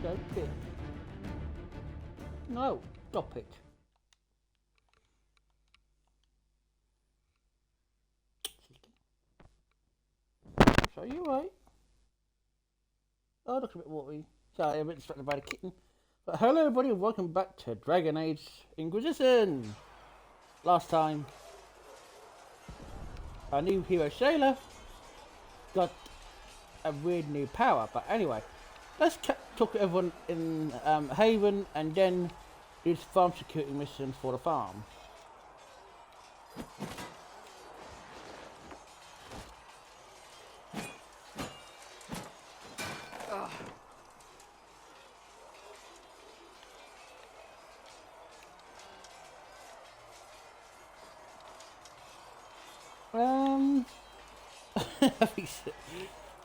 Don't it. No, stop it. So you right? Oh, look a bit watery. Sorry, I'm a bit distracted by the kitten. But hello everybody and welcome back to Dragon Age Inquisition. Last time, our new hero Shayla got a weird new power. But anyway, let's talk to everyone in Haven and then do this farm security mission for the farm.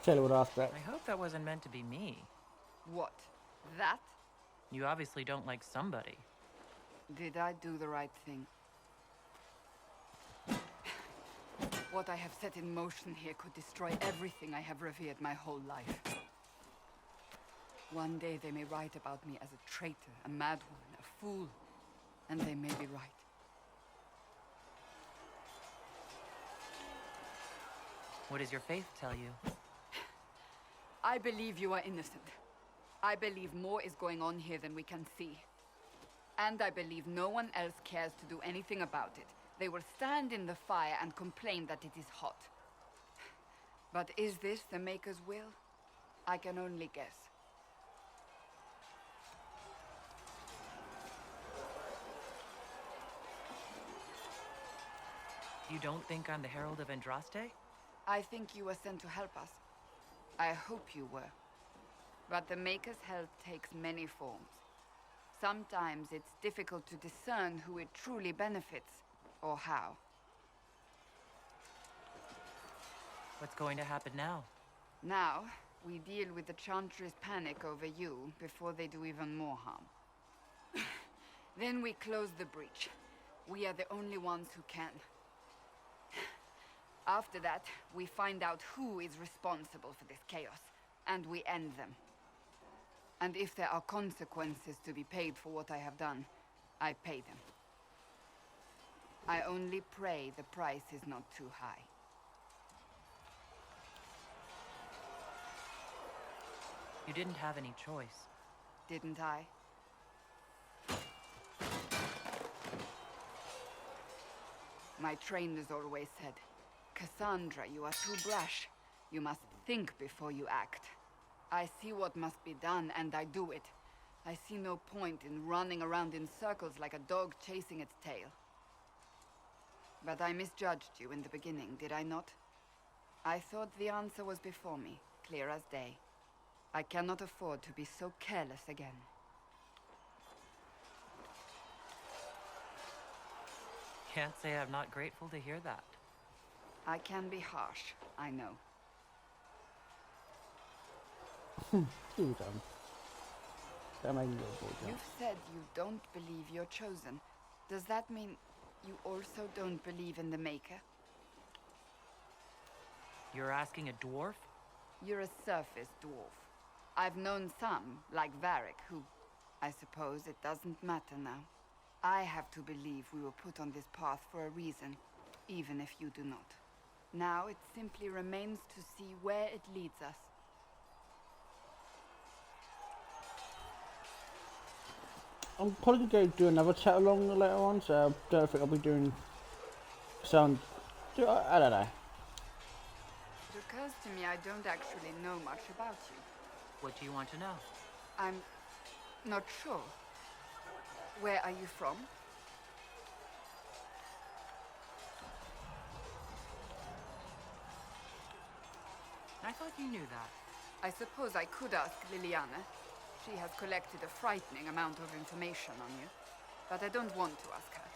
Taylor would ask that. I hope that wasn't meant to be me. What? That? You obviously don't like somebody. Did I do the right thing? What I have set in motion here could destroy everything I have revered my whole life. One day they may write about me as a traitor, a madwoman, a fool, and they may be right. What does your faith tell you? I believe you are innocent. I believe more is going on here than we can see. And I believe no one else cares to do anything about it. They will stand in the fire and complain that it is hot. But is this the Maker's will? I can only guess. You don't think I'm the Herald of Andraste? I think you were sent to help us. I hope you were. But the Maker's help takes many forms. Sometimes it's difficult to discern who it truly benefits, or how. What's going to happen now? Now, we deal with the Chantry's panic over you before they do even more harm. Then we close the breach. We are the only ones who can. After that, we find out who is responsible for this chaos, and we end them. And if there are consequences to be paid for what I have done, I pay them. I only pray the price is not too high. You didn't have any choice. Didn't I? My trainers always said, Cassandra, you are too brash. You must think before you act. I see what must be done, and I do it. I see no point in running around in circles like a dog chasing its tail. But I misjudged you in the beginning, did I not? I thought the answer was before me, clear as day. I cannot afford to be so careless again. Can't say I'm not grateful to hear that. I can be harsh, I know. You done. That made me go boy. You've said you don't believe you're chosen. Does that mean you also don't believe in the Maker? You're asking a dwarf? You're a surface dwarf. I've known some, like Varric, who... I suppose it doesn't matter now. I have to believe we were put on this path for a reason, even if you do not. Now it simply remains to see where it leads us. I'm probably going to do another chat along later on, so I don't think I'll be doing sound. I don't know. It occurs to me I don't actually know much about you. What do you want to know? I'm not sure. Where are you from? I thought you knew that. I suppose I could ask Liliana. She has collected a frightening amount of information on you. But I don't want to ask her.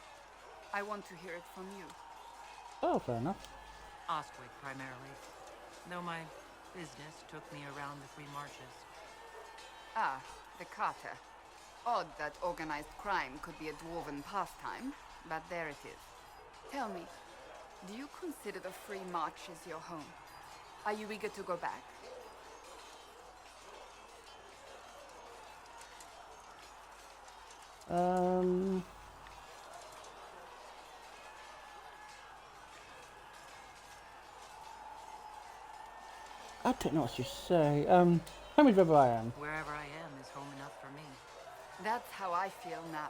I want to hear it from you. Oh, fair enough. Ostwick, primarily. Though my business took me around the Three Marches. Ah, the Carter. Odd that organized crime could be a dwarven pastime, but there it is. Tell me, do you consider the Free Marches your home? Are you eager to go back? Um, I don't know what to say. Tell me wherever I am. Wherever I am is home enough for me. That's how I feel now,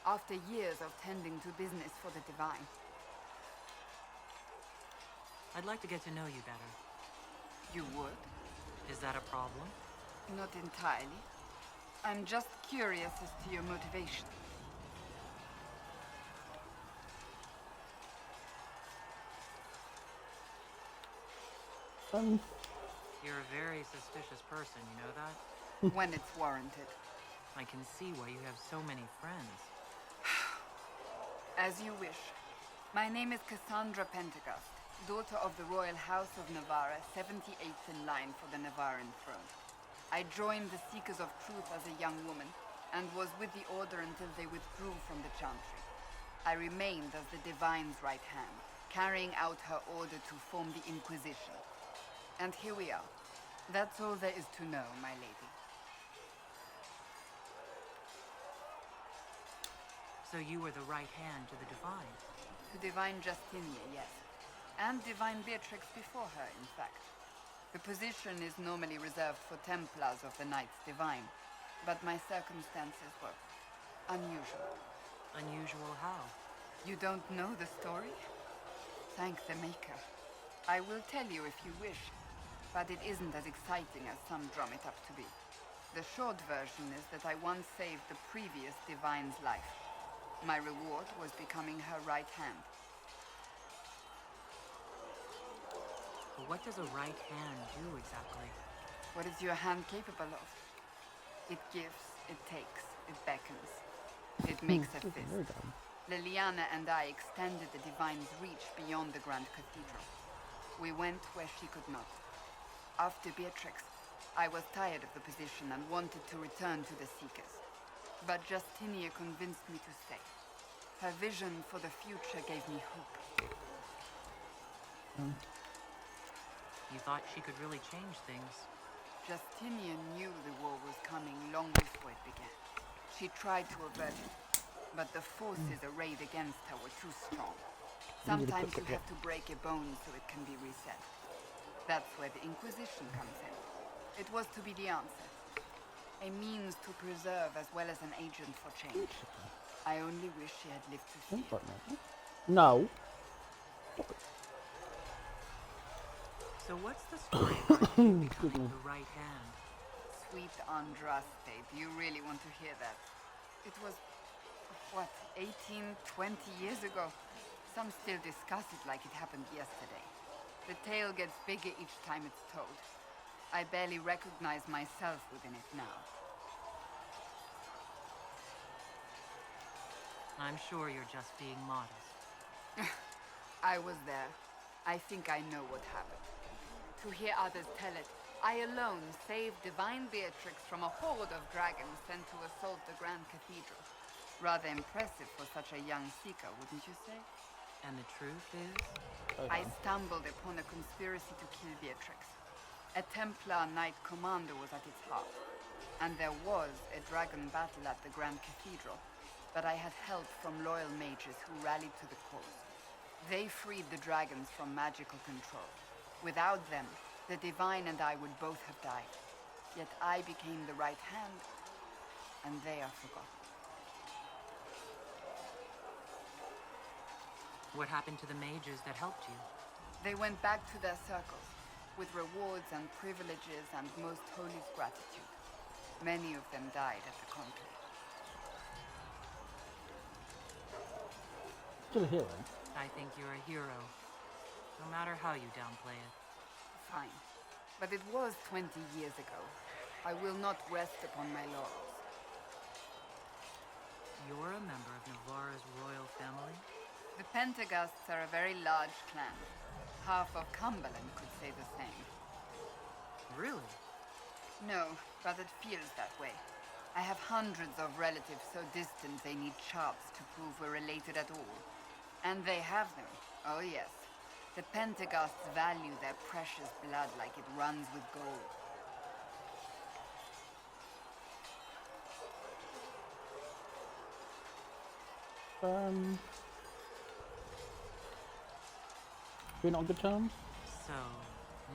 after years of tending to business for the Divine. I'd like to get to know you better. You would? Is that a problem? Not entirely. I'm just curious as to your motivation. You're a very suspicious person, you know that? When it's warranted. I can see why you have so many friends. As you wish. My name is Cassandra Pentecost, daughter of the Royal House of Navarra, 78th in line for the Navarran throne. I joined the Seekers of Truth as a young woman, and was with the Order until they withdrew from the Chantry. I remained as the Divine's right hand, carrying out her order to form the Inquisition. And here we are. That's all there is to know, my lady. So you were the right hand to the Divine? To Divine Justinia, yes. And Divine Beatrix before her, in fact. The position is normally reserved for Templars of the Knights Divine, but my circumstances were unusual. Unusual how? You don't know the story? Thank the Maker. I will tell you if you wish, but it isn't as exciting as some drum it up to be. The short version is that I once saved the previous Divine's life. My reward was becoming her right hand. But what does a right hand do exactly? What is your hand capable of? It gives, it takes, it beckons. It makes a fist. Liliana and I extended the Divine's reach beyond the Grand Cathedral. We went where she could not. After Beatrix, I was tired of the position and wanted to return to the Seekers. But Justinia convinced me to stay. Her vision for the future gave me hope. You thought she could really change things. Justinia knew the war was coming long before it began. She tried to avert it, but the forces arrayed against her were too strong. Sometimes you have to break a bone so it can be reset. That's where the Inquisition comes in. It was to be the answer. A means to preserve as well as an agent for change. I only wish she had lived to see it. No. So what's the story about you becoming the right hand? Sweet Andraste, do you really want to hear that? It was, what, 18, 20 years ago? Some still discuss it like it happened yesterday. The tale gets bigger each time it's told. I barely recognize myself within it now. I'm sure you're just being modest. I was there. I think I know what happened. To hear others tell it, I alone saved Divine Beatrix from a horde of dragons sent to assault the Grand Cathedral. Rather impressive for such a young seeker, wouldn't you say? And the truth is? I stumbled upon a conspiracy to kill Beatrix. A Templar Knight Commander was at its heart, and there was a dragon battle at the Grand Cathedral, but I had help from loyal mages who rallied to the cause. They freed the dragons from magical control. Without them, the Divine and I would both have died. Yet I became the right hand, and they are forgotten. What happened to the mages that helped you? They went back to their circles, with rewards and privileges and most holy gratitude. Many of them died at the conclave. Still a hero. I think you're a hero, no matter how you downplay it. Fine. But it was 20 years ago. I will not rest upon my laurels. You're a member of Navarra's royal family? The Pentagusts are a very large clan. Half of Cumberland could say the same. Really? No, but it feels that way. I have hundreds of relatives so distant they need charts to prove we're related at all. And they have them. Oh yes. The Pentagusts value their precious blood like it runs with gold. We're not on good terms? So,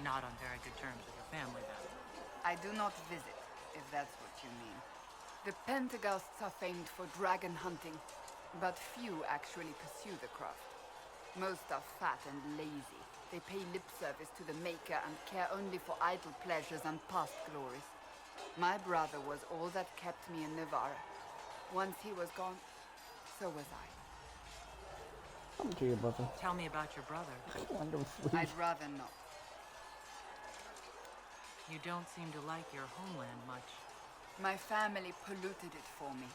not on very good terms with your family then. I do not visit, if that's what you mean. The Pentagousts are famed for dragon hunting, but few actually pursue the craft. Most are fat and lazy. They pay lip service to the Maker and care only for idle pleasures and past glories. My brother was all that kept me in Navarra. Once he was gone, so was I. Come to your brother. Tell me about your brother. I'd rather not. You don't seem to like your homeland much. My family polluted it for me.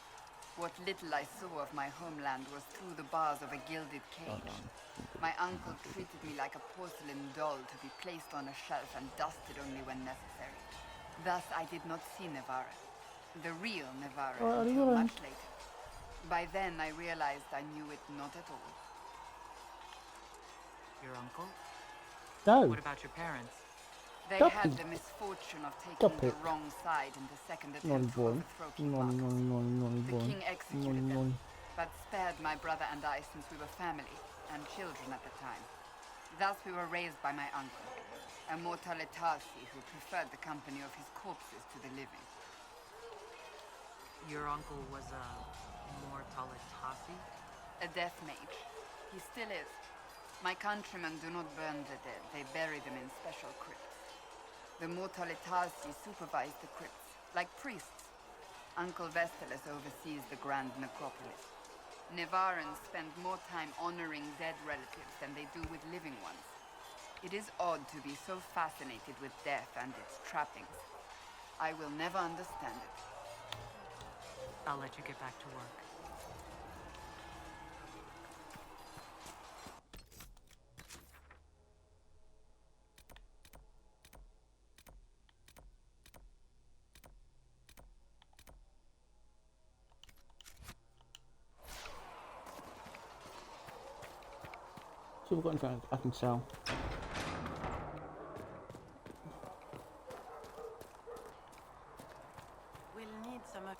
What little I saw of my homeland was through the bars of a gilded cage. My uncle treated me like a porcelain doll to be placed on a shelf and dusted only when necessary. Thus, I did not see Navarra. The real Navarra until much later. By then, I realized I knew it not at all. Your uncle? No. What about your parents? They Stop had it. the misfortune of taking Stop the it. wrong side in the second Naughty attempt to boy. overthrow King Naughty, Marcus. naughty, naughty, naughty The boy. king executed Naughty, them, naughty. but spared my brother and I since we were family and children at the time. Thus we were raised by my uncle, a Mortalitasi who preferred the company of his corpses to the living. Your uncle was a Mortalitasi? A death mage. He still is. My countrymen do not burn the dead, they bury them in special crypts. The Mortalitasi supervise the crypts, like priests. Uncle Vestalis oversees the grand necropolis. Navarrans spend more time honoring dead relatives than they do with living ones. It is odd to be so fascinated with death and its trappings. I will never understand it. I'll let you get back to work. See if we've got anything I can sell. We'll need some of...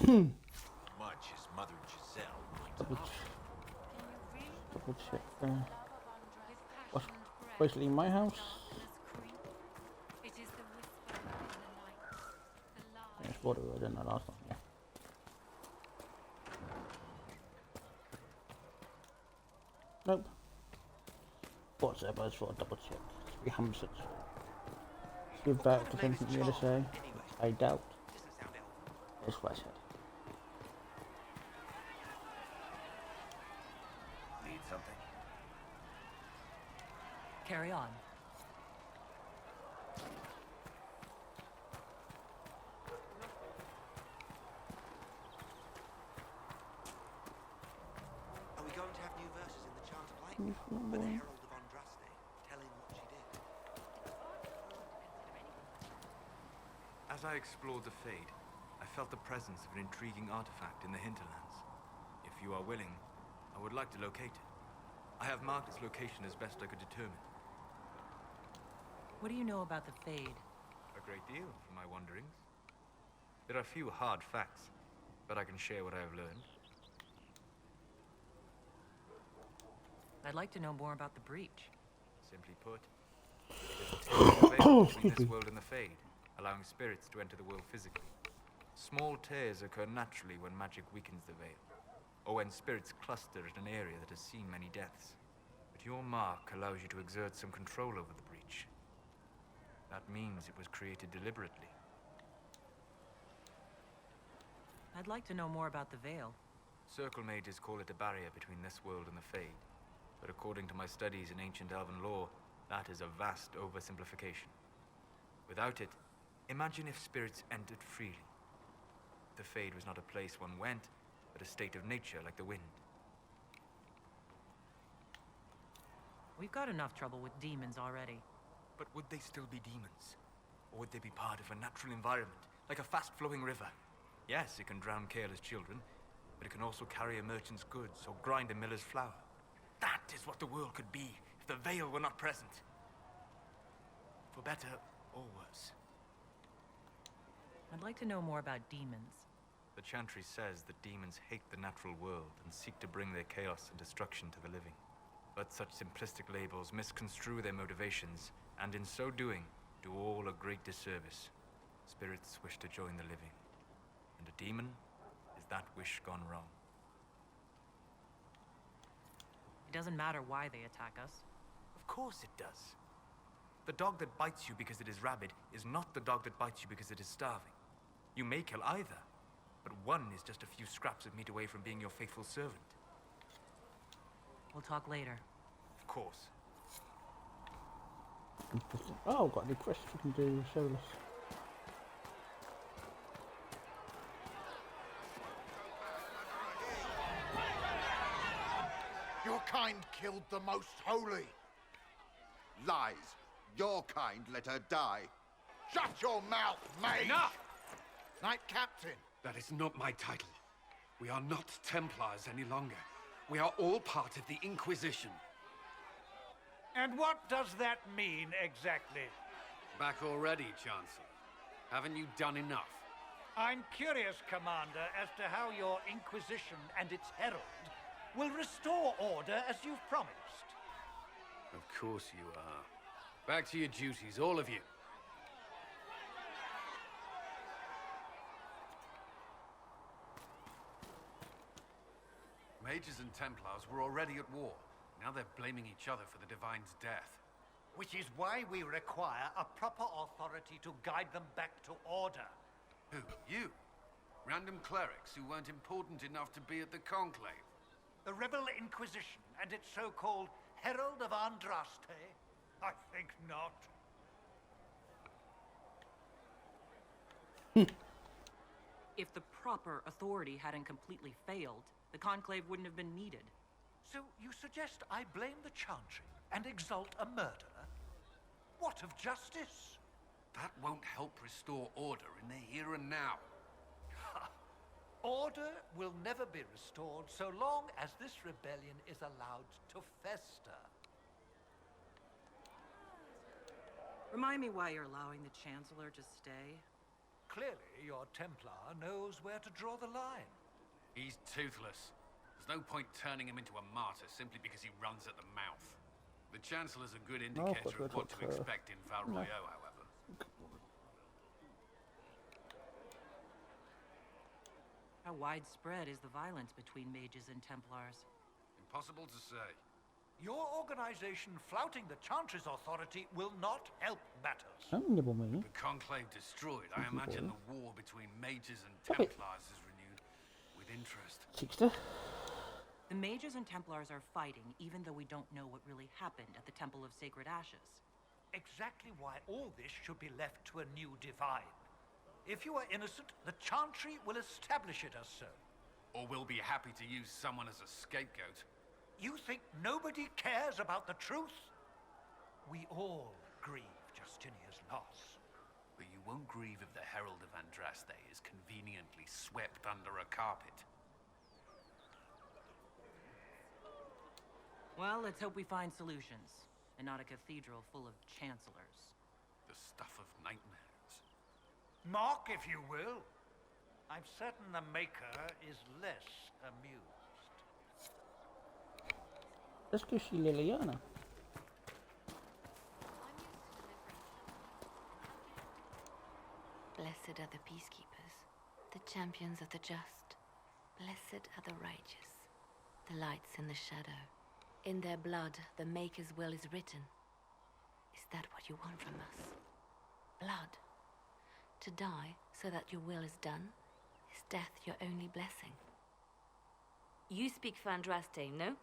Much is Mother Giselle going to Double check there. What's basically my house? Yeah, it's water road in the last one, yeah. Nope. Whatever, it's for a double check. 300. See if that there's anything new to say. I doubt. That's what I said. need something. Carry on. Are we going to have new verses in the Chant of Lightning by the Herald of Andraste, telling what she did? As I explored the Fade, I felt the presence of an intriguing artifact in the hinterlands. If you are willing, I would like to locate it. I have marked its location as best I could determine. What do you know about the Fade? A great deal from my wanderings. There are few hard facts, but I can share what I have learned. I'd like to know more about the Breach. Simply put, it is a tearing veil between this world and the Fade, allowing spirits to enter the world physically. Small tears occur naturally when magic weakens the veil, or when spirits cluster at an area that has seen many deaths. But your mark allows you to exert some control over the breach. That means it was created deliberately. I'd like to know more about the Veil. Circle mages call it a barrier between this world and the Fade. But according to my studies in ancient elven lore, that is a vast oversimplification. Without it, imagine if spirits entered freely. The Fade was not a place one went, but a state of nature like the wind. We've got enough trouble with demons already. But would they still be demons? Or would they be part of a natural environment, like a fast-flowing river? Yes, it can drown careless children, but it can also carry a merchant's goods or grind a miller's flour. That is what the world could be if the Veil were not present. For better or worse. I'd like to know more about demons. The Chantry says that demons hate the natural world and seek to bring their chaos and destruction to the living. But such simplistic labels misconstrue their motivations, and in so doing, do all a great disservice. Spirits wish to join the living, and a demon is that wish gone wrong. It doesn't matter why they attack us. Of course it does. The dog that bites you because it is rabid is not the dog that bites you because it is starving. You may kill either, but one is just a few scraps of meat away from being your faithful servant. We'll talk later. Of course. Oh, I've got any quests we can do, show us. Your kind killed the most holy. Lies. Your kind let her die. Shut your mouth, mate! Enough! Knight Captain. That is not my title. We are not Templars any longer. We are all part of the Inquisition. And what does that mean, exactly? Back already, Chancellor. Haven't you done enough? I'm curious, Commander, as to how your Inquisition and its herald will restore order as you've promised. Of course you are. Back to your duties, all of you. Mages and Templars were already at war. Now they're blaming each other for the Divine's death. Which is why we require a proper authority to guide them back to order. Who? You? Random clerics who weren't important enough to be at the Conclave? The Rebel Inquisition and its so-called Herald of Andraste? I think not. If the proper authority hadn't completely failed, the Conclave wouldn't have been needed. So you suggest I blame the Chantry and exalt a murderer? What of justice? That won't help restore order in the here and now. Order will never be restored so long as this rebellion is allowed to fester. Remind me why you're allowing the Chancellor to stay. Clearly, your Templar knows where to draw the line. He's toothless. There's no point turning him into a martyr simply because he runs at the mouth. The Chancellor's a good indicator of what to expect in Val Royeaux, however. How widespread is the violence between mages and Templars? Impossible to say. Your organization flouting the Chantry's authority will not help matters. Don't nibble me. The Conclave destroyed, I imagine the war between mages and Templars is renewed with interest. 60. The mages and Templars are fighting, even though we don't know what really happened at the Temple of Sacred Ashes. Exactly why all this should be left to a new divine. If you are innocent, the Chantry will establish it as so. Or we'll be happy to use someone as a scapegoat. You think nobody cares about the truth? We all grieve Justinia's loss. But you won't grieve if the Herald of Andraste is conveniently swept under a carpet. Well, let's hope we find solutions, and not a cathedral full of chancellors. The stuff of nightmares. Mock, if you will. I'm certain the Maker is less amused. Let's go see Liliana. Blessed are the peacekeepers, the champions of the just. Blessed are the righteous, the lights in the shadow. In their blood, the Maker's will is written. Is that what you want from us? Blood. To die so that your will is done? Is death your only blessing? You speak for Andraste, no?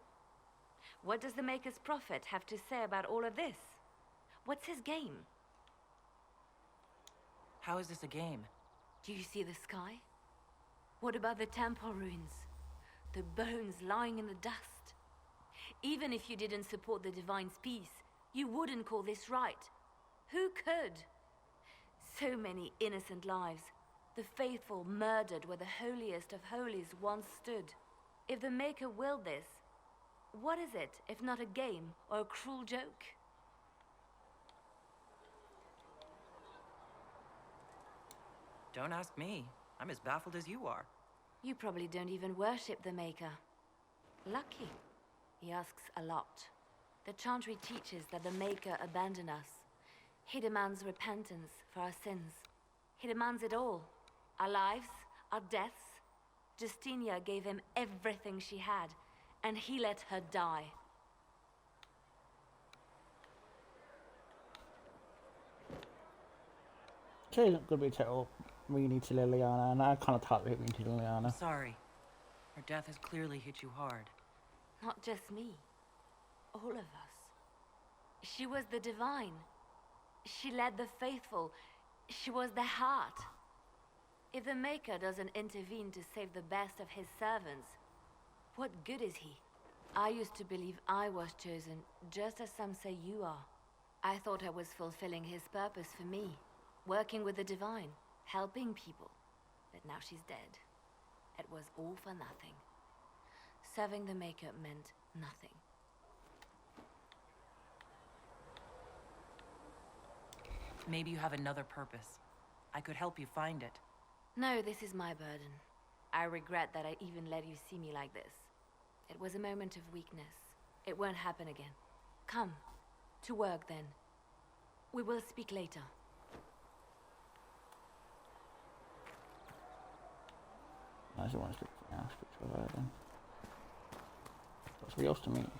What does the Maker's prophet have to say about all of this? What's his game? How is this a game? Do you see the sky? What about the temple ruins? The bones lying in the dust? Even if you didn't support the Divine's peace, you wouldn't call this right. Who could? So many innocent lives. The faithful murdered where the holiest of holies once stood. If the Maker willed this, what is it if not a game or a cruel joke? Don't ask me. I'm as baffled as you are. You probably don't even worship the Maker. Lucky. He asks a lot. The Chantry teaches that the Maker abandoned us. He demands repentance for our sins. He demands it all. Our lives, our deaths. Justinia gave him everything she had, and he let her die. She's not going to be total meaning to Liliana, and I kind of totally mean to Liliana. Sorry. Her death has clearly hit you hard. Not just me. All of us. She was the Divine. She led the faithful. She was their heart. If the Maker doesn't intervene to save the best of his servants, what good is he? I used to believe I was chosen, just as some say you are. I thought I was fulfilling his purpose for me, working with the Divine, helping people. But now she's dead. It was all for nothing. Serving the Maker meant nothing. Maybe you have another purpose. I could help you find it. No, this is my burden. I regret that I even let you see me like this. It was a moment of weakness. It won't happen again. Come, to work then. We will speak later. I just want to speak to her then. Got somebody else to meet.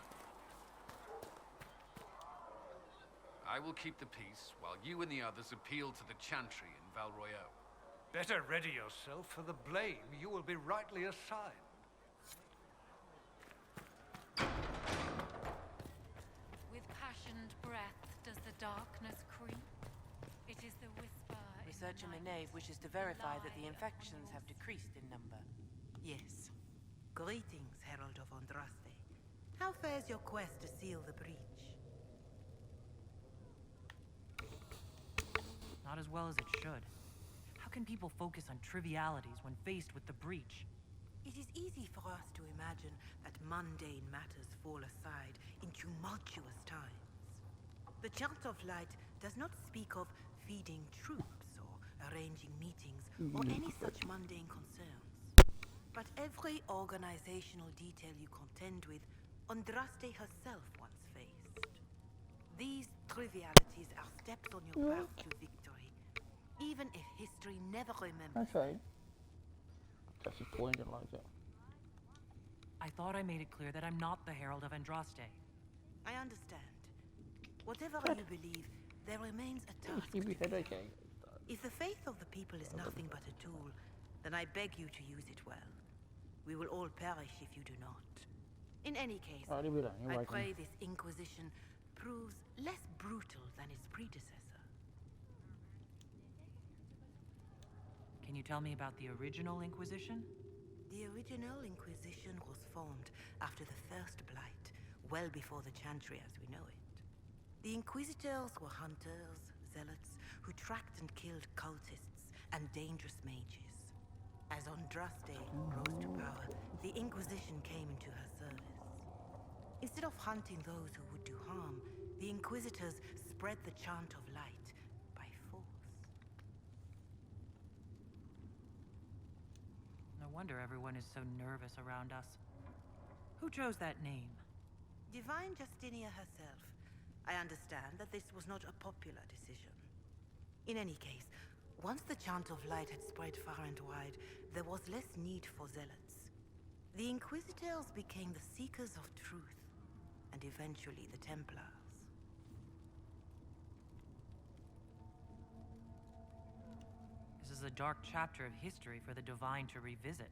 I will keep the peace while you and the others appeal to the Chantry in Val Royeaux. Better ready yourself for the blame you will be rightly assigned. With passioned breath does the darkness creep. It is the whisper. Research in the nave wishes to verify that the infections have decreased in number. Yes. Greetings, Herald of Andraste. How fares your quest to seal the breach? Not as well as it should. How can people focus on trivialities when faced with the breach? It is easy for us to imagine that mundane matters fall aside in tumultuous times. The Chant of Light does not speak of feeding troops or arranging meetings or any such mundane concerns. But every organizational detail you contend with, Andraste herself once faced. These trivialities are steps on your path to victory, even if history never remembers. That's right. That's the point, I like it. I thought I made it clear that I'm not the Herald of Andraste. I understand. Whatever you believe, there remains a task. If the faith of the people is nothing but a tool, then I beg you to use it well. We will all perish if you do not. In any case, I pray this Inquisition proves less brutal than its predecessor. Can you tell me about the original Inquisition? The original Inquisition was formed after the First Blight, well before the Chantry as we know it. The Inquisitors were hunters, zealots, who tracked and killed cultists and dangerous mages. As Andraste rose to power, the Inquisition came into her service. Instead of hunting those who would do harm, the Inquisitors spread the Chant of Light by force. No wonder everyone is so nervous around us. Who chose that name? Divine Justinia herself. I understand that this was not a popular decision. In any case, once the Chant of Light had spread far and wide, there was less need for zealots. The Inquisitors became the seekers of truth, and eventually the Templars. This is a dark chapter of history for the Divine to revisit.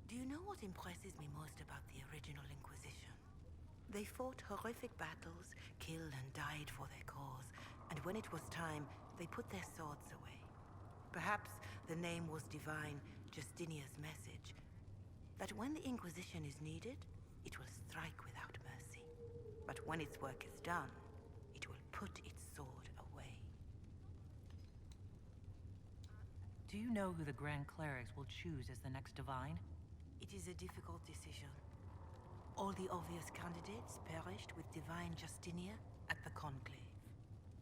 Do you know what impresses me most about the original Inquisition? They fought horrific battles, killed and died for their cause, and when it was time, they put their swords away. Perhaps the name was divine, Justinia's message, that when the Inquisition is needed, it will strike without mercy. But when its work is done, it will put its sword away. Do you know who the Grand Clerics will choose as the next Divine? It is a difficult decision. All the obvious candidates perished with Divine Justinia at the Conclave.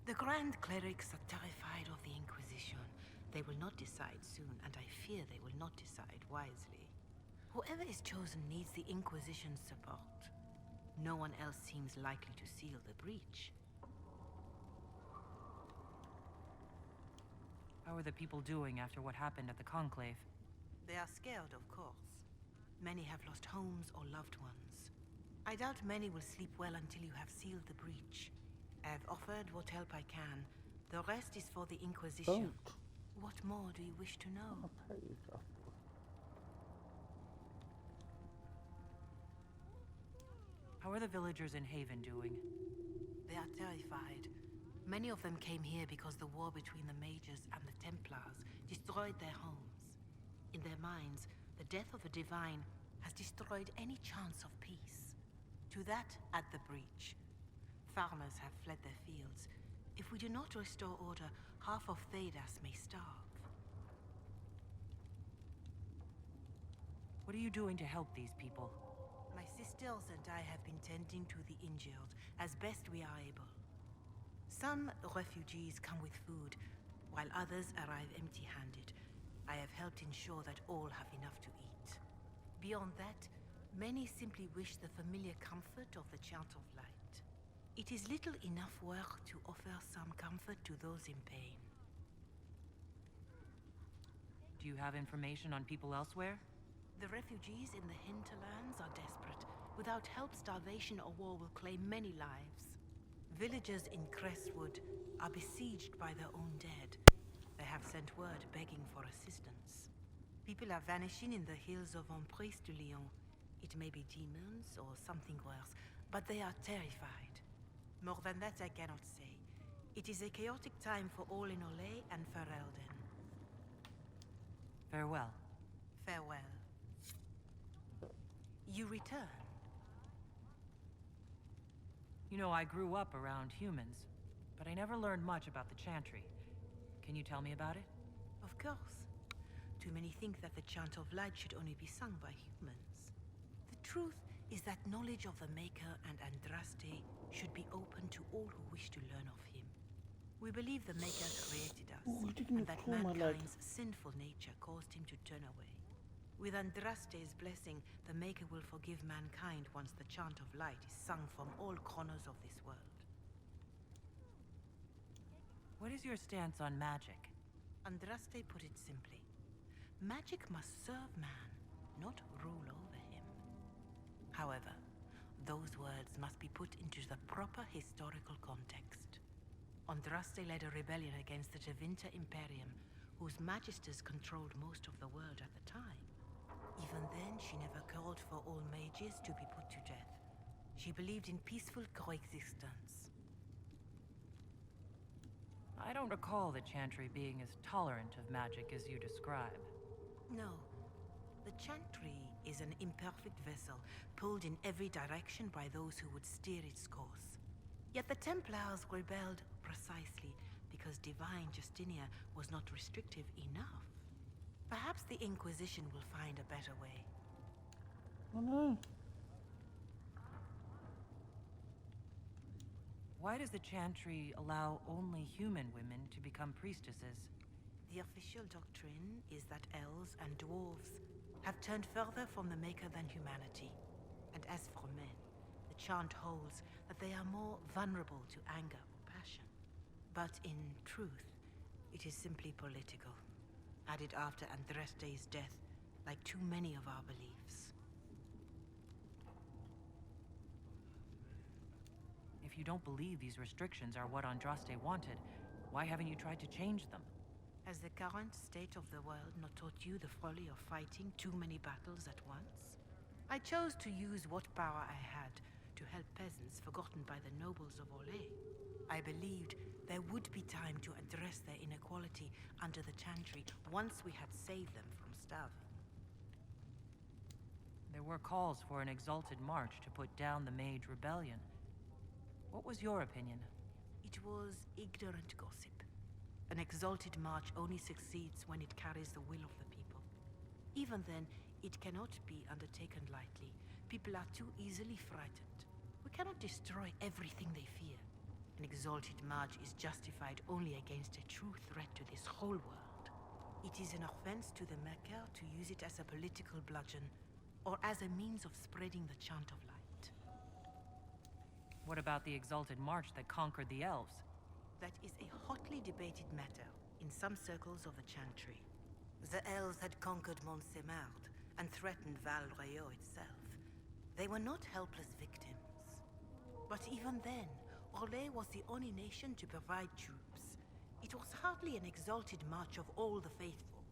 The Grand Clerics are terrified of the Inquisition. They will not decide soon, and I fear they will not decide wisely. Whoever is chosen needs the Inquisition's support. No one else seems likely to seal the breach. How are the people doing after what happened at the Conclave? They are scared, of course. Many have lost homes or loved ones. I doubt many will sleep well until you have sealed the breach. I have offered what help I can. The rest is for the Inquisition. Don't. What more do you wish to know? How are the villagers in Haven doing? They are terrified. Many of them came here because the war between the Mages and the Templars destroyed their homes. In their minds, the death of a Divine has destroyed any chance of peace. To that, add the breach. Farmers have fled their fields. If we do not restore order, half of Thedas may starve. What are you doing to help these people? My sisters and I have been tending to the injured as best we are able. Some refugees come with food, while others arrive empty-handed. I have helped ensure that all have enough to eat. Beyond that, many simply wish the familiar comfort of the Chant of Light. It is little enough work to offer some comfort to those in pain. Do you have information on people elsewhere? The refugees in the hinterlands are desperate. Without help, starvation or war will claim many lives. Villagers in Crestwood are besieged by their own dead. They have sent word begging for assistance. People are vanishing in the hills of Emprise de Lyon. It may be demons or something worse, but they are terrified. More than that I cannot say. It is a chaotic time for all in Orlais and Ferelden. Farewell. Farewell. You return. You know, I grew up around humans, but I never learned much about the Chantry. Can you tell me about it? Of course. Too many think that the Chant of Light should only be sung by humans. The truth is that knowledge of the Maker and Andraste should be open to all who wish to learn of him. We believe the Maker created us, and that mankind's sinful nature caused him to turn away. With Andraste's blessing, the Maker will forgive mankind once the Chant of Light is sung from all corners of this world. What is your stance on magic? Andraste put it simply. Magic must serve man, not rule over him. However, those words must be put into the proper historical context. Andraste led a rebellion against the Tevinter Imperium, whose magisters controlled most of the world at the time. Even then, she never called for all mages to be put to death. She believed in peaceful coexistence. I don't recall the Chantry being as tolerant of magic as you describe. No. The Chantry is an imperfect vessel, pulled in every direction by those who would steer its course. Yet the Templars rebelled precisely because Divine Justinia was not restrictive enough. Perhaps the Inquisition will find a better way. Oh no. Why does the Chantry allow only human women to become priestesses? The official doctrine is that elves and dwarves have turned further from the Maker than humanity. And as for men, the chant holds that they are more vulnerable to anger or passion. But in truth, it is simply political, added after Andraste's death, like too many of our beliefs. If you don't believe these restrictions are what Andraste wanted, why haven't you tried to change them? Has the current state of the world not taught you the folly of fighting too many battles at once? I chose to use what power I had to help peasants forgotten by the nobles of Orlais. I believed there would be time to address their inequality under the Chantry once we had saved them from starving. There were calls for an exalted march to put down the Mage Rebellion. What was your opinion? It was ignorant gossip. An exalted march only succeeds when it carries the will of the people. Even then, it cannot be undertaken lightly. People are too easily frightened. We cannot destroy everything they fear. An exalted march is justified only against a true threat to this whole world. It is an offense to the Maker to use it as a political bludgeon, or as a means of spreading the chant of light. What about the exalted march that conquered the elves? That is a hotly debated matter in some circles of the Chantry. The elves had conquered Montsemard and threatened Val Royeaux itself. They were not helpless victims. But even then, Orlais was the only nation to provide troops. It was hardly an exalted march of all the faithful.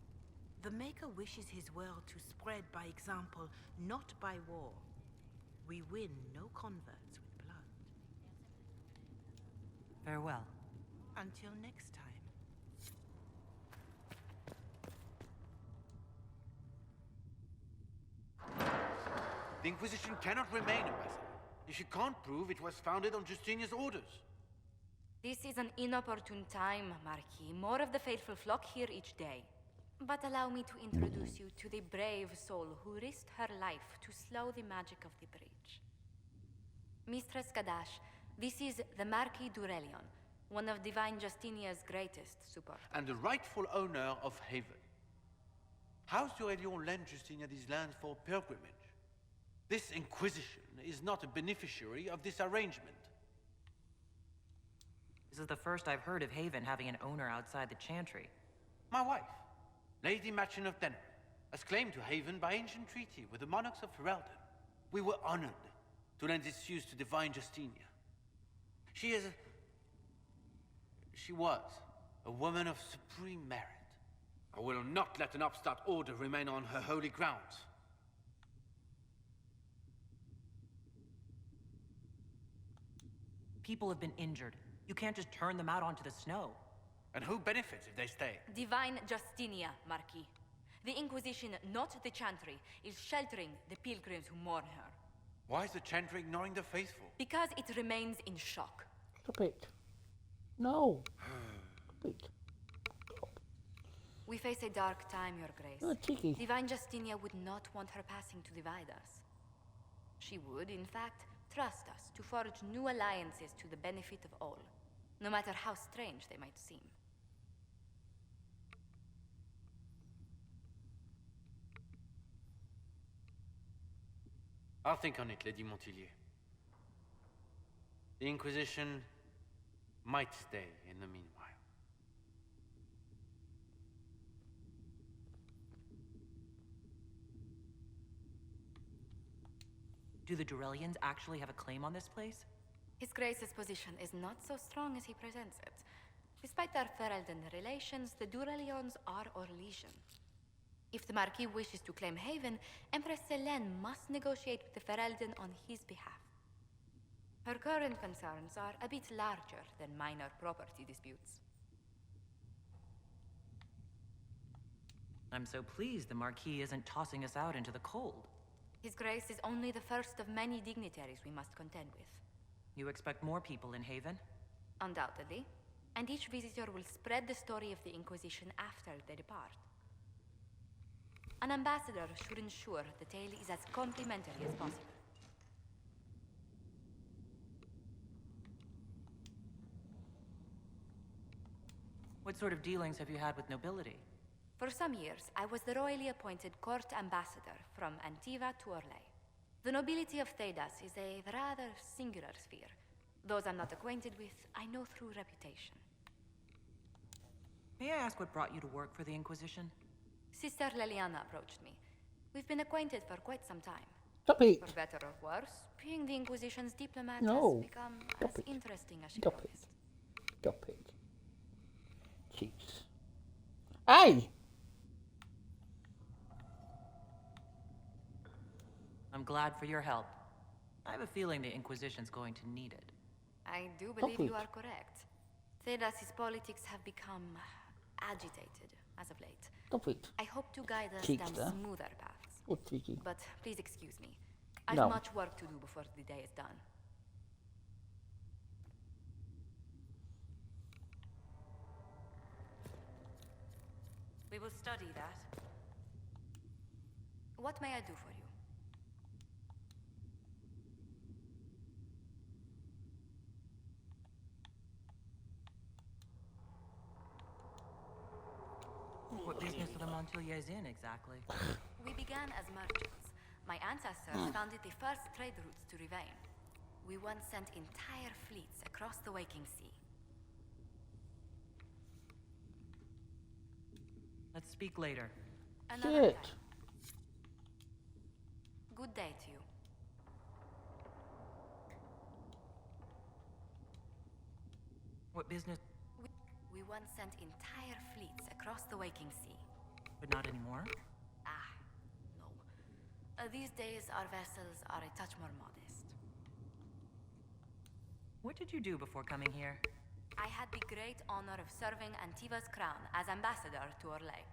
The Maker wishes his world to spread by example, not by war. We win no converts with blood. Farewell. Until next time. The Inquisition cannot remain, Ambassador, if you can't prove it was founded on Justinia's orders. This is an inopportune time, Marquis. More of the faithful flock here each day. But allow me to introduce you to the brave soul who risked her life to slow the magic of the breach. Mistress Kadash, this is the Marquis d'Aurelion, one of Divine Justinia's greatest supporters. And the rightful owner of Haven. House d'Aurelion lent Justinia these lands for pilgrimage. This Inquisition is not a beneficiary of this arrangement. This is the first I've heard of Haven having an owner outside the Chantry. My wife, Lady Machin of Denham, has claimed to Haven by ancient treaty with the monarchs of Ferelden. We were honored to lend its use to Divine Justinia. She was a woman of supreme merit. I will not let an upstart order remain on her holy grounds. People have been injured. You can't just turn them out onto the snow. And who benefits if they stay? Divine Justinia, Marquis. The Inquisition, not the Chantry, is sheltering the pilgrims who mourn her. Why is the Chantry ignoring the faithful? Because it remains in shock. Stop it. No. Stop it. We face a dark time, Your Grace. Oh, cheeky. Divine Justinia would not want her passing to divide us. She would, in fact, trust us to forge new alliances to the benefit of all, no matter how strange they might seem. I'll think on it, Lady Montillier. The Inquisition might stay in the meanwhile. Do the Durelians actually have a claim on this place? His Grace's position is not so strong as he presents it. Despite their Ferelden relations, the Durelions are Orlesian. If the Marquis wishes to claim Haven, Empress Selene must negotiate with the Ferelden on his behalf. Her current concerns are a bit larger than minor property disputes. I'm so pleased the Marquis isn't tossing us out into the cold. His Grace is only the first of many dignitaries we must contend with. You expect more people in Haven? Undoubtedly. And each visitor will spread the story of the Inquisition after they depart. An ambassador should ensure the tale is as complimentary as possible. What sort of dealings have you had with nobility? For some years, I was the royally appointed court ambassador from Antiva to Orlais. The nobility of Thedas is a rather singular sphere. Those I'm not acquainted with, I know through reputation. May I ask what brought you to work for the Inquisition? Sister Leliana approached me. We've been acquainted for quite some time. Stop it. For better or worse, being the Inquisition's diplomat No. has become Stop as it. interesting as she Stop promised. it. Stop it. Jeez. Hey! I'm glad for your help. I have a feeling the Inquisition's going to need it. I do believe it. you are correct. Thedas's politics have become agitated as of late. Stop it. I hope to guide us Cheekster. down smoother paths. What cheeky? But please excuse me. I've No. much work to do before the day is done. We will study that. What may I do for you? What business are the Montpelliers in, exactly? We began as merchants. My ancestors founded the first trade routes to Rivain. We once sent entire fleets across the waking sea. Let's speak later. Another Shit. time. Good day to you. What business? We once sent entire fleets across the waking sea. But not anymore? No. These days, our vessels are a touch more modest. What did you do before coming here? I had the great honor of serving Antiva's crown as ambassador to Orlais.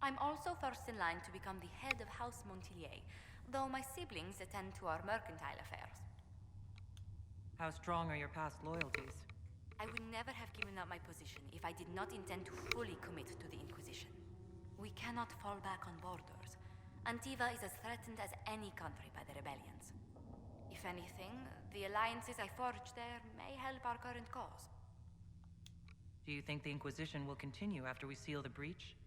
I'm also first in line to become the head of House Montpellier, though my siblings attend to our mercantile affairs. How strong are your past loyalties? I would never have given up my position if I did not intend to fully commit to the Inquisition. We cannot fall back on borders. Antiva is as threatened as any country by the rebellions. If anything, the alliances I forged there may help our current cause. Do you think the Inquisition will continue after we seal the breach?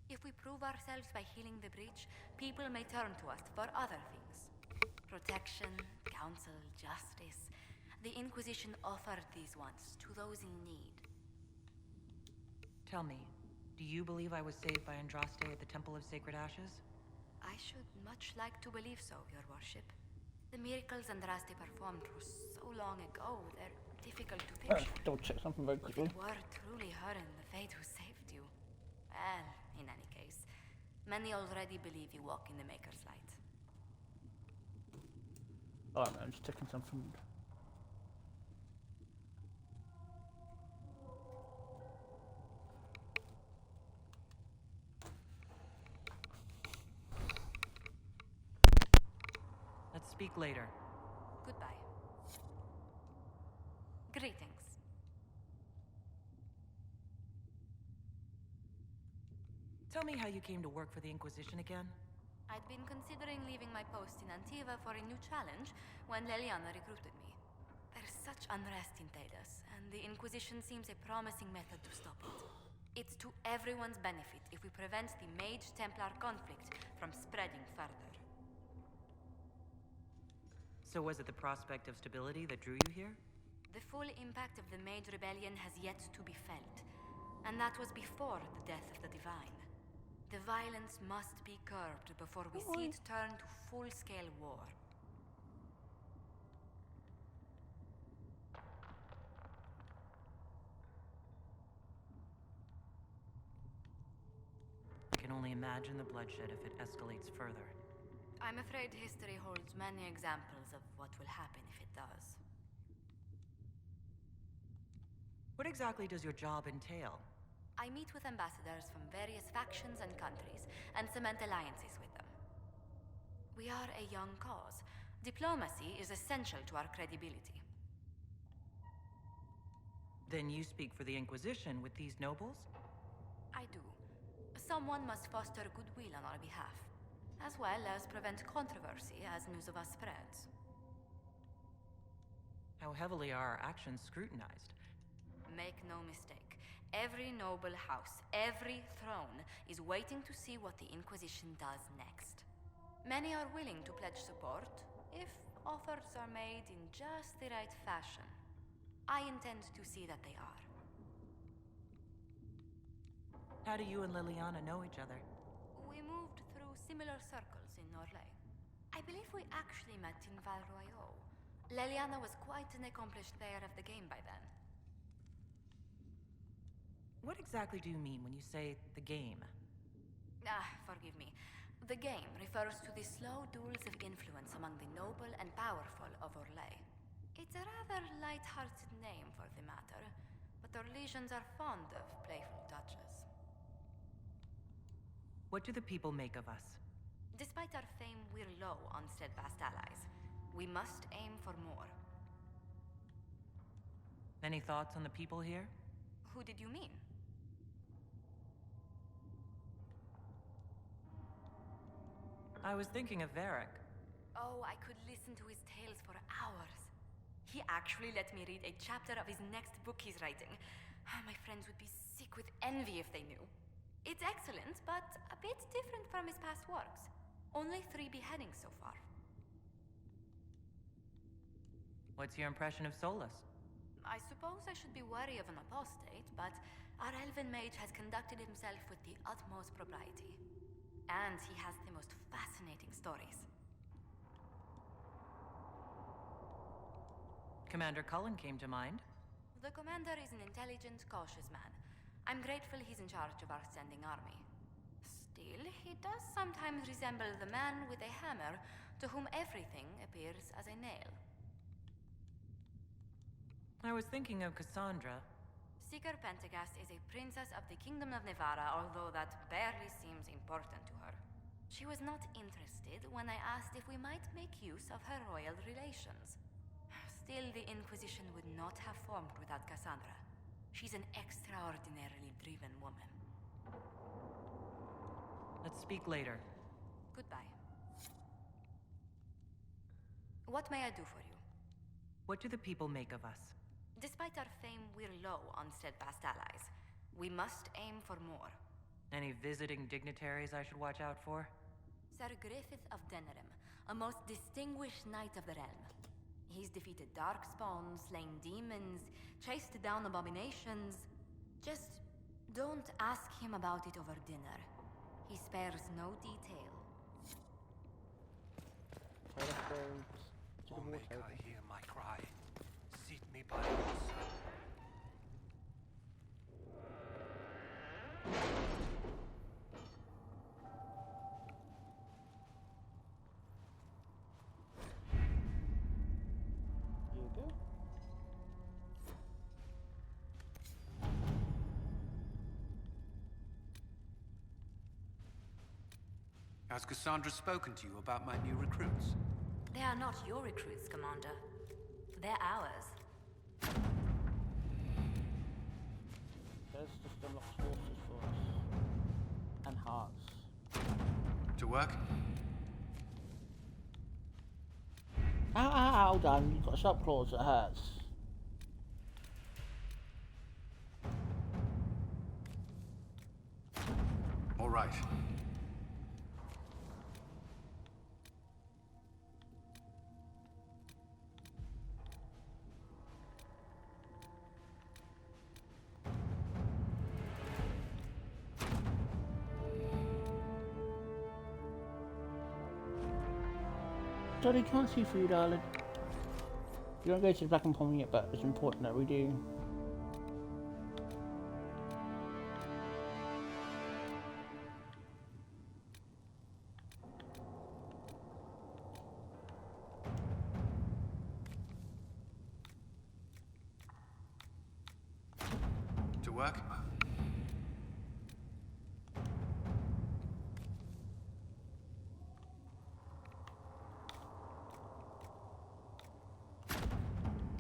If we prove ourselves by healing the breach, people may turn to us for other things. Protection, counsel, justice. The Inquisition offered these once to those in need. Tell me, do you believe I was saved by Andraste at the Temple of Sacred Ashes? I should much like to believe so, Your Worship. The miracles Andraste performed were so long ago, they're difficult to picture. Double check something very If quickly. it were truly her and the Fate who saved you. Well, in any case, many already believe you walk in the Maker's light. Alright, man, I'm just checking something. Let's speak later. Goodbye. Greetings. Tell me how you came to work for the Inquisition again? I'd been considering leaving my post in Antiva for a new challenge when Leliana recruited me. There's such unrest in Thedas, and the Inquisition seems a promising method to stop it. It's to everyone's benefit if we prevent the Mage-Templar conflict from spreading further. So was it the prospect of stability that drew you here? The full impact of the Mage Rebellion has yet to be felt, and that was before the death of the Divine. The violence must be curbed before we see it turn to full-scale war. I can only imagine the bloodshed if it escalates further. I'm afraid history holds many examples of what will happen if it does. What exactly does your job entail? I meet with ambassadors from various factions and countries, and cement alliances with them. We are a young cause. Diplomacy is essential to our credibility. Then you speak for the Inquisition with these nobles? I do. Someone must foster goodwill on our behalf, as well as prevent controversy as news of us spreads. How heavily are our actions scrutinized? Make no mistake. Every noble house, every throne, is waiting to see what the Inquisition does next. Many are willing to pledge support, if offers are made in just the right fashion. I intend to see that they are. How do you and Liliana know each other? We moved through similar circles in Orlais. I I believe we actually met in Val Royaux. Leliana was quite an accomplished player of the game by then. What exactly do you mean when you say the game? Forgive me. The game refers to the slow duels of influence among the noble and powerful of Orlais. It's a rather light-hearted name for the matter, but Orlesians are fond of playful touches. What do the people make of us? Despite our fame, we're low on steadfast allies. We must aim for more. Any thoughts on the people here? Who did you mean? I was thinking of Varric. Oh, I could listen to his tales for hours. He actually let me read a chapter of his next book he's writing. My friends would be sick with envy if they knew. It's excellent, but a bit different from his past works. Only 3 beheadings so far. What's your impression of Solus? I suppose I should be wary of an apostate, but our elven mage has conducted himself with the utmost propriety. And he has the most fascinating stories. Commander Cullen came to mind. The commander is an intelligent, cautious man. I'm grateful he's in charge of our standing army. Still, he does sometimes resemble the man with a hammer to whom everything appears as a nail. I was thinking of Cassandra. Seeker Pentagast is a princess of the Kingdom of Nevarra, although that barely seems important to her. She was not interested when I asked if we might make use of her royal relations. Still, the Inquisition would not have formed without Cassandra. She's an extraordinarily driven woman. Let's speak later. Goodbye. What may I do for you? What do the people make of us? Despite our fame, we're low on steadfast allies. We must aim for more. Any visiting dignitaries I should watch out for? Sir Griffith of Denerim, a most distinguished knight of the realm. He's defeated darkspawn, slain demons, chased down abominations. Just don't ask him about it over dinner. He spares no detail. O Maker, hear my cry. Seat me by your side. Here you go. Has Cassandra spoken to you about my new recruits? They are not your recruits, Commander. They're ours. There's just unlocks horses for us. And hearts. To work? Ow, hold on. You've got sharp claws that hurts. All right. Sorry, can't see for you, darling. You don't go to the Black and Palm yet, but it's important that we do. To work?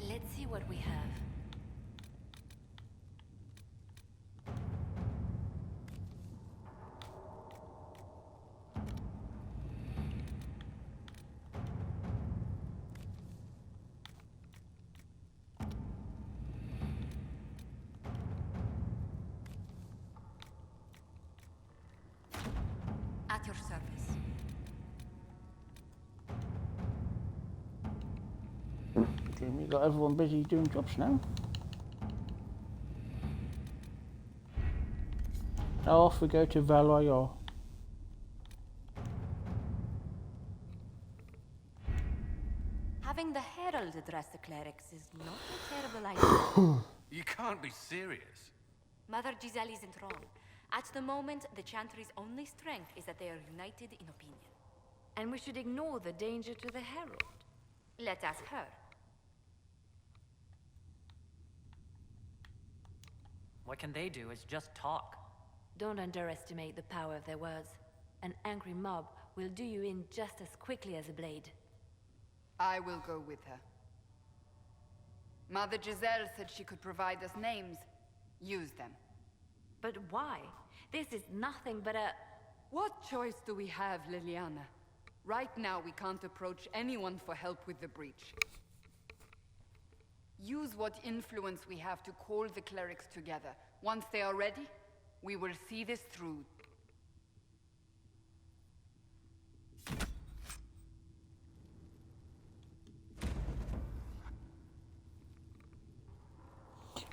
Let's see what we have. At your service. We got everyone busy doing jobs now. Now off we go to Val Royaux. dress the clerics is not a terrible idea. You can't be serious. Mother Giselle isn't wrong. At the moment, the Chantry's only strength is that they are united in opinion. And we should ignore the danger to the Herald. Let's ask her. What can they do is just talk. Don't underestimate the power of their words. An angry mob will do you in just as quickly as a blade. I will go with her. Mother Giselle said she could provide us names. Use them. But why? This is nothing but a... What choice do we have, Liliana? Right now, we can't approach anyone for help with the breach. Use what influence we have to call the clerics together. Once they are ready, we will see this through.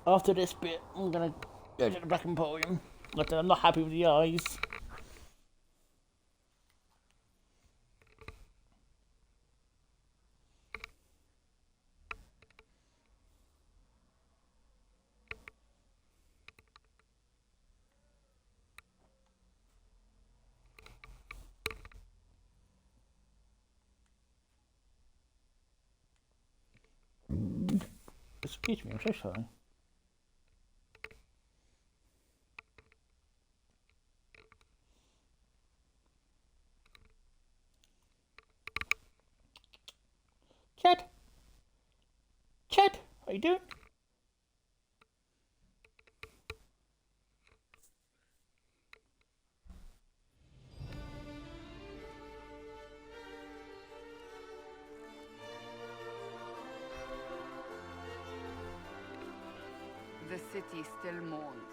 After this bit, I'm gonna go to the Black Emporium. Like, I'm not happy with the eyes. Excuse me, I'm so sorry. Chad? Chad, how you doing? The city still mourns.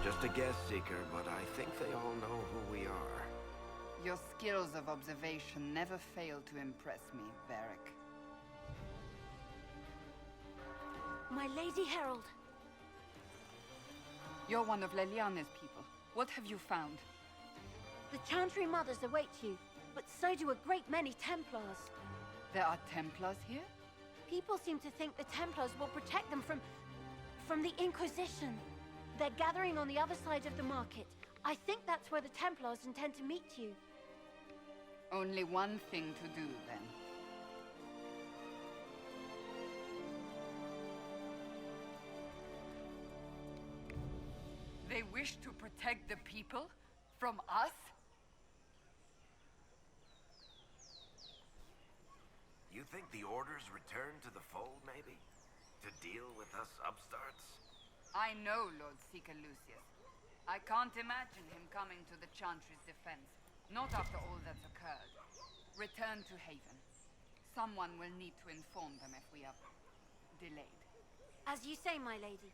Just a guest seeker, but I think they all know who we are. Your skills of observation never fail to impress me, Varric. My Lady Herald. You're one of Leliane's people. What have you found? The Chantry Mothers await you, but so do a great many Templars. There are Templars here? People seem to think the Templars will protect them from the Inquisition. They're gathering on the other side of the market. I think that's where the Templars intend to meet you. Only one thing to do, then. They wish to protect the people from us? You think the Order's return to the fold, maybe? To deal with us upstarts? I know Lord Seeker Lucius. I can't imagine him coming to the Chantry's defense. Not after all that's occurred. Return to Haven. Someone will need to inform them if we are delayed. As you say, my lady.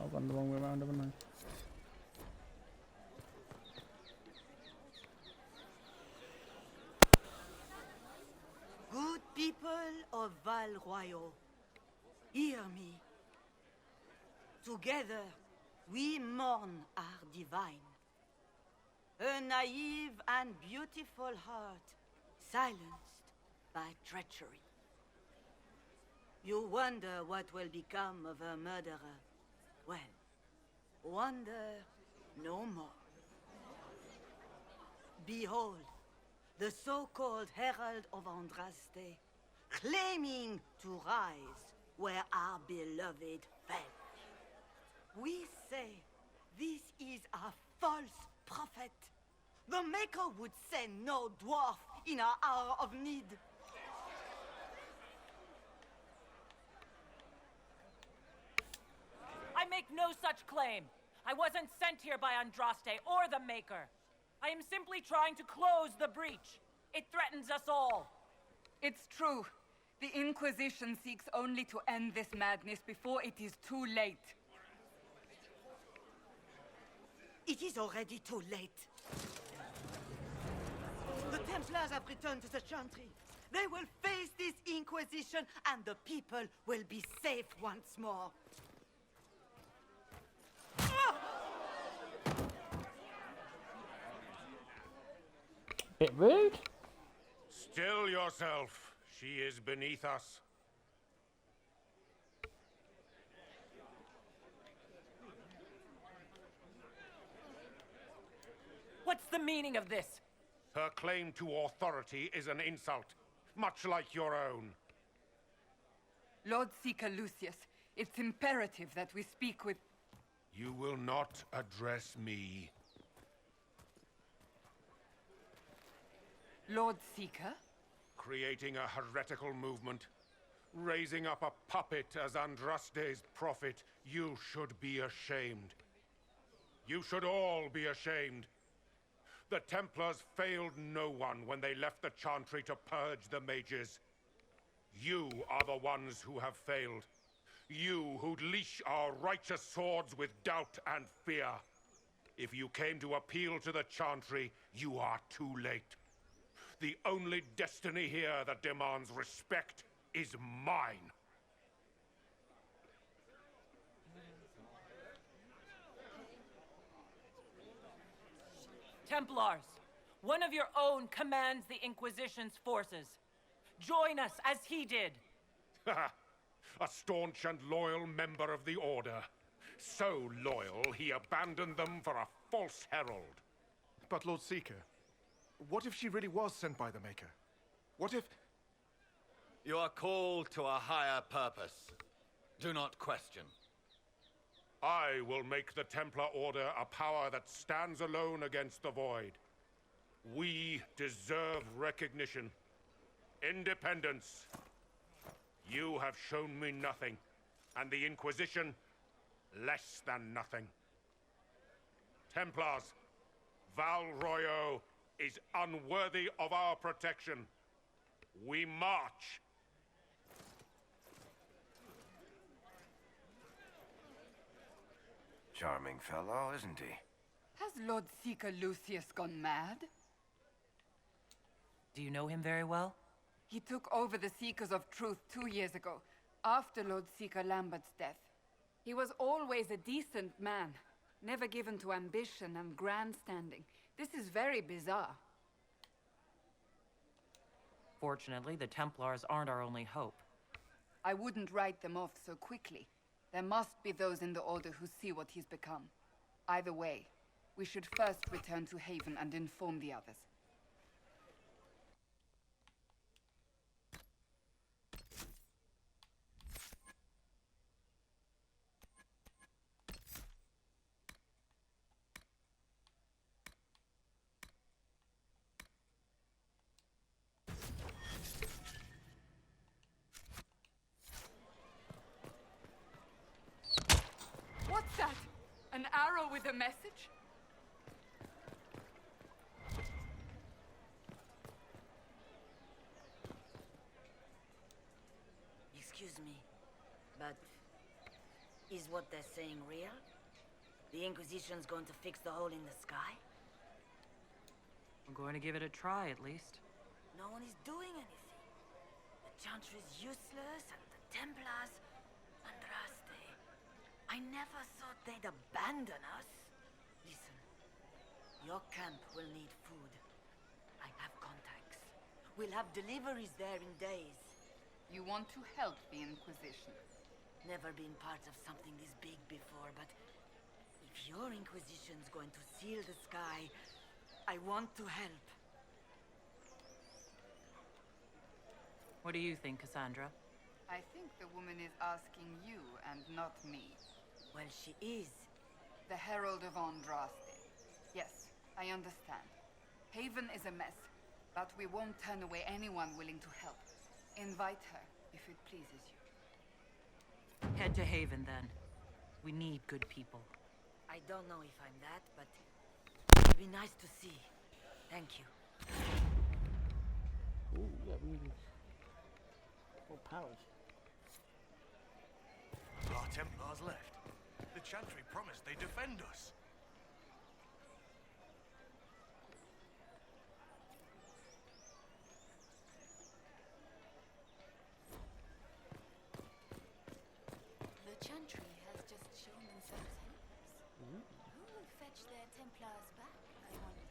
I've gone the wrong way around, haven't I? Good people of Val Royal, hear me. Together, we mourn our divine. A naive and beautiful heart, silenced by treachery. You wonder what will become of a murderer. Well, wonder no more. Behold, the so-called Herald of Andraste claiming to rise where our beloved fell. We say this is a false prophet. The Maker would send no dwarf in our hour of need. I make no such claim. I wasn't sent here by Andraste or the Maker. I am simply trying to close the breach. It threatens us all. It's true. The Inquisition seeks only to end this madness before it is too late. It is already too late. The Templars have returned to the Chantry. They will face this Inquisition, and the people will be safe once more. Bit rude. Still yourself. She is beneath us. What's the meaning of this? Her claim to authority is an insult, much like your own. Lord Seeker Lucius, it's imperative that we speak with... You will not address me. Lord Seeker? Creating a heretical movement, raising up a puppet as Andraste's prophet, you should be ashamed. You should all be ashamed. The Templars failed no one when they left the Chantry to purge the mages. You are the ones who have failed. You who'd leash our righteous swords with doubt and fear. If you came to appeal to the Chantry, you are too late. The only destiny here that demands respect is mine. Templars, one of your own commands the Inquisition's forces. Join us as he did. A staunch and loyal member of the Order. So loyal, he abandoned them for a false herald. But Lord Seeker, what if she really was sent by the Maker? What if... You are called to a higher purpose. Do not question. I will make the Templar Order a power that stands alone against the Void. We deserve recognition. Independence. You have shown me nothing, and the Inquisition, less than nothing. Templars, Val Royo is unworthy of our protection. We march. Charming fellow, isn't he? Has Lord Seeker Lucius gone mad? Do you know him very well? He took over the Seekers of Truth 2 years ago, after Lord Seeker Lambert's death. He was always a decent man, never given to ambition and grandstanding. This is very bizarre. Fortunately, the Templars aren't our only hope. I wouldn't write them off so quickly. There must be those in the Order who see what he's become. Either way, we should first return to Haven and inform the others. What's that? An arrow with a message? Excuse me, but is what they're saying real? The Inquisition's going to fix the hole in the sky? I'm going to give it a try, at least. No one is doing anything. The Chantry's useless, and the Templars... Andraste. I never thought they'd abandon us. Listen, your camp will need food. I have contacts. We'll have deliveries there in days. You want to help the Inquisition? Never been part of something this big before, but if your Inquisition's going to seal the sky, I want to help. What do you think, Cassandra? I think the woman is asking you and not me. Well, she is. The Herald of Andraste. Yes, I understand. Haven is a mess, but we won't turn away anyone willing to help. Invite her, if it pleases you. Head to Haven, then. We need good people. I don't know if I'm that, but it'd be nice to see. Thank you. Ooh, yeah, really. More powers. Our Templars left. The Chantry promised they'd defend us. The Chantry has just shown themselves helpless. Who will fetch their Templars back, I wonder?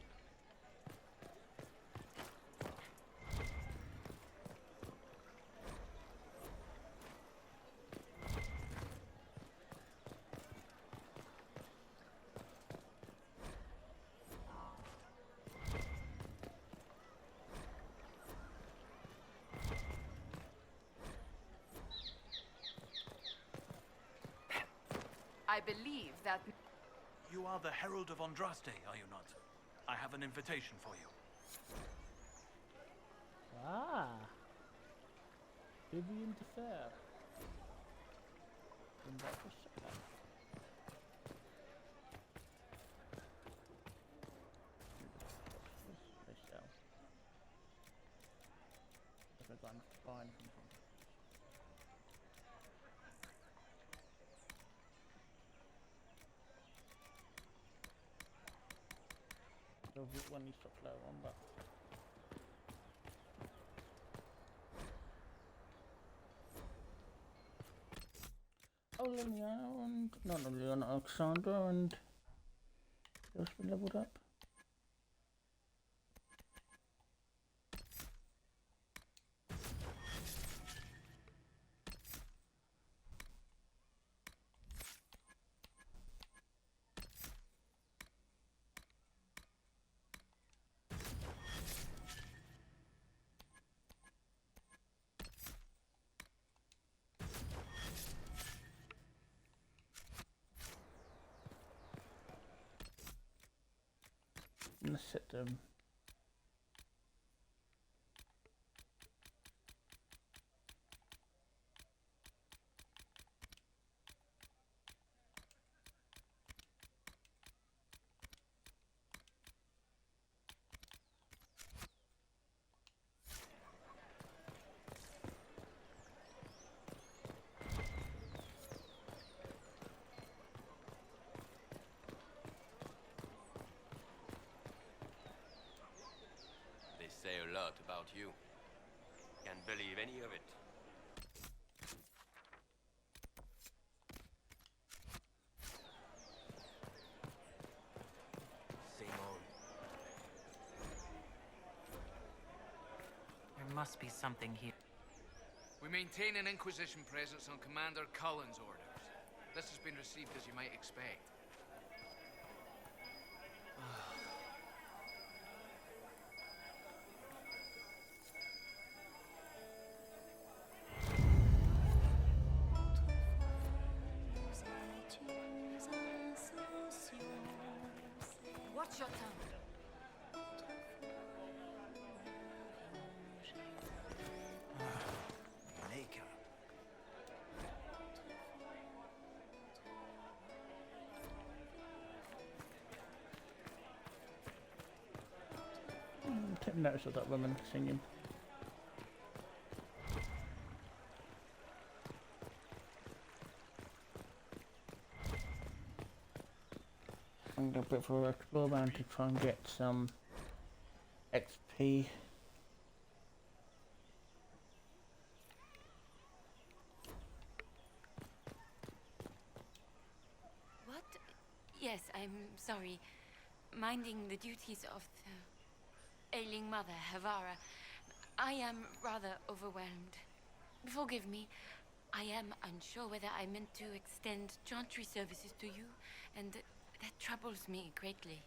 I believe that... You are the Herald of Andraste, are you not? I have an invitation for you. Ah. Vivian de Fair. And that was that. If I can find something. One needs to flow on, but oh, Liliana and not Liliana, Alexandra and those been leveled up. Let's set them. Say a lot about you. Can't believe any of it. Same old. There must be something here. We maintain an Inquisition presence on Commander Cullen's orders. This has been received as you might expect. Watch your tongue. Maker. Take notice of that woman singing. I'm going to bit for explore around to try and get some XP. What? Yes, I'm sorry. Minding the duties of the ailing mother, Havara. I am rather overwhelmed. Forgive me. I am unsure whether I meant to extend chantry services to you, and that troubles me greatly.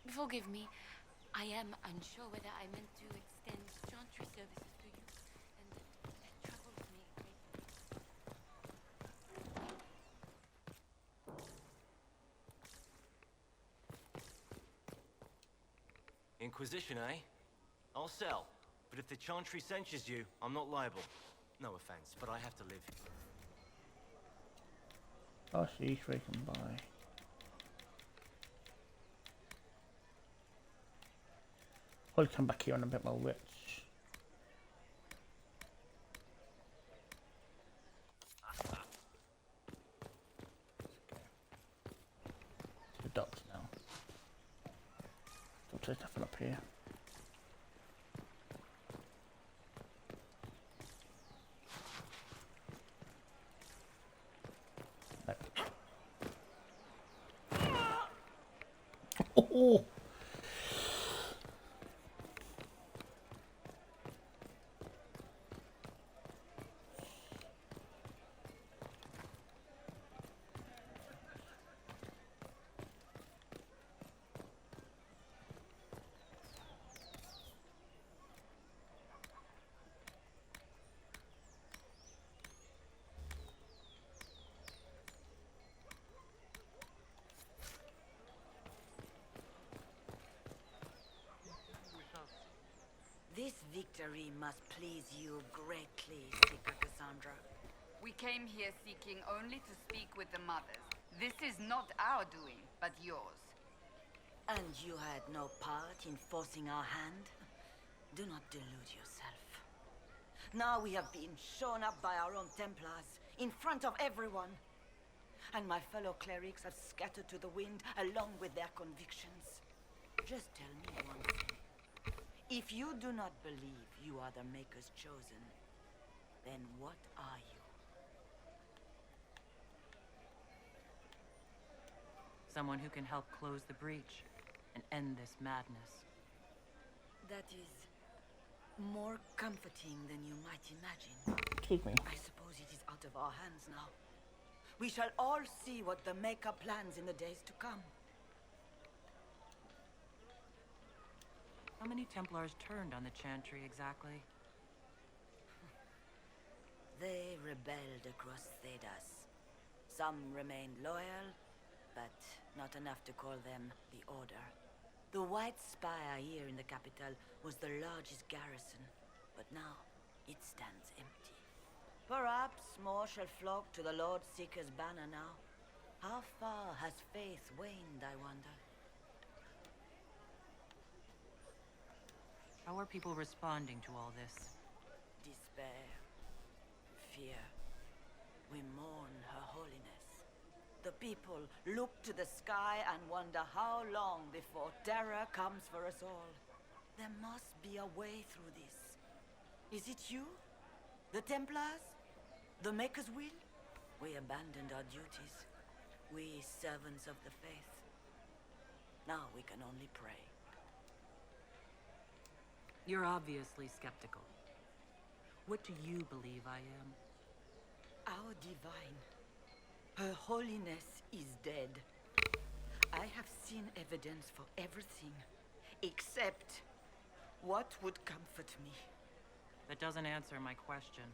Forgive me. I am unsure whether I meant to extend chantry chantry services to you, and that troubles me greatly. Inquisition, eh? I'll sell. But if the Chantry censures you, I'm not liable. No offense, but I have to live here. Oh, she's freaking by. I'll come back here on a bit more rich. The docks now. There's nothing up here. Oh! This victory must please you greatly, Seeker Cassandra. We came here seeking only to speak with the mothers. This is not our doing, but yours. And you had no part in forcing our hand? Do not delude yourself. Now we have been shown up by our own Templars, in front of everyone. And my fellow clerics have scattered to the wind along with their convictions. Just tell me one thing. If you do not believe you are the Maker's chosen, then what are you? Someone who can help close the breach and end this madness. That is more comforting than you might imagine. Excuse me. I suppose it is out of our hands now. We shall all see what the Maker plans in the days to come. How many Templars turned on the Chantry exactly? They rebelled across Thedas. Some remained loyal, but not enough to call them the Order. The White Spire here in the capital was the largest garrison, but now it stands empty. Perhaps more shall flock to the Lord Seeker's banner now. How far has faith waned, I wonder? How are people responding to all this? Despair. Fear. We mourn Her Holiness. The people look to the sky and wonder how long before terror comes for us all. There must be a way through this. Is it you? The Templars? The Maker's will? We abandoned our duties. We servants of the faith. Now we can only pray. You're obviously skeptical. What do you believe I am? Our divine. Her Holiness is dead. I have seen evidence for everything, except what would comfort me. That doesn't answer my question.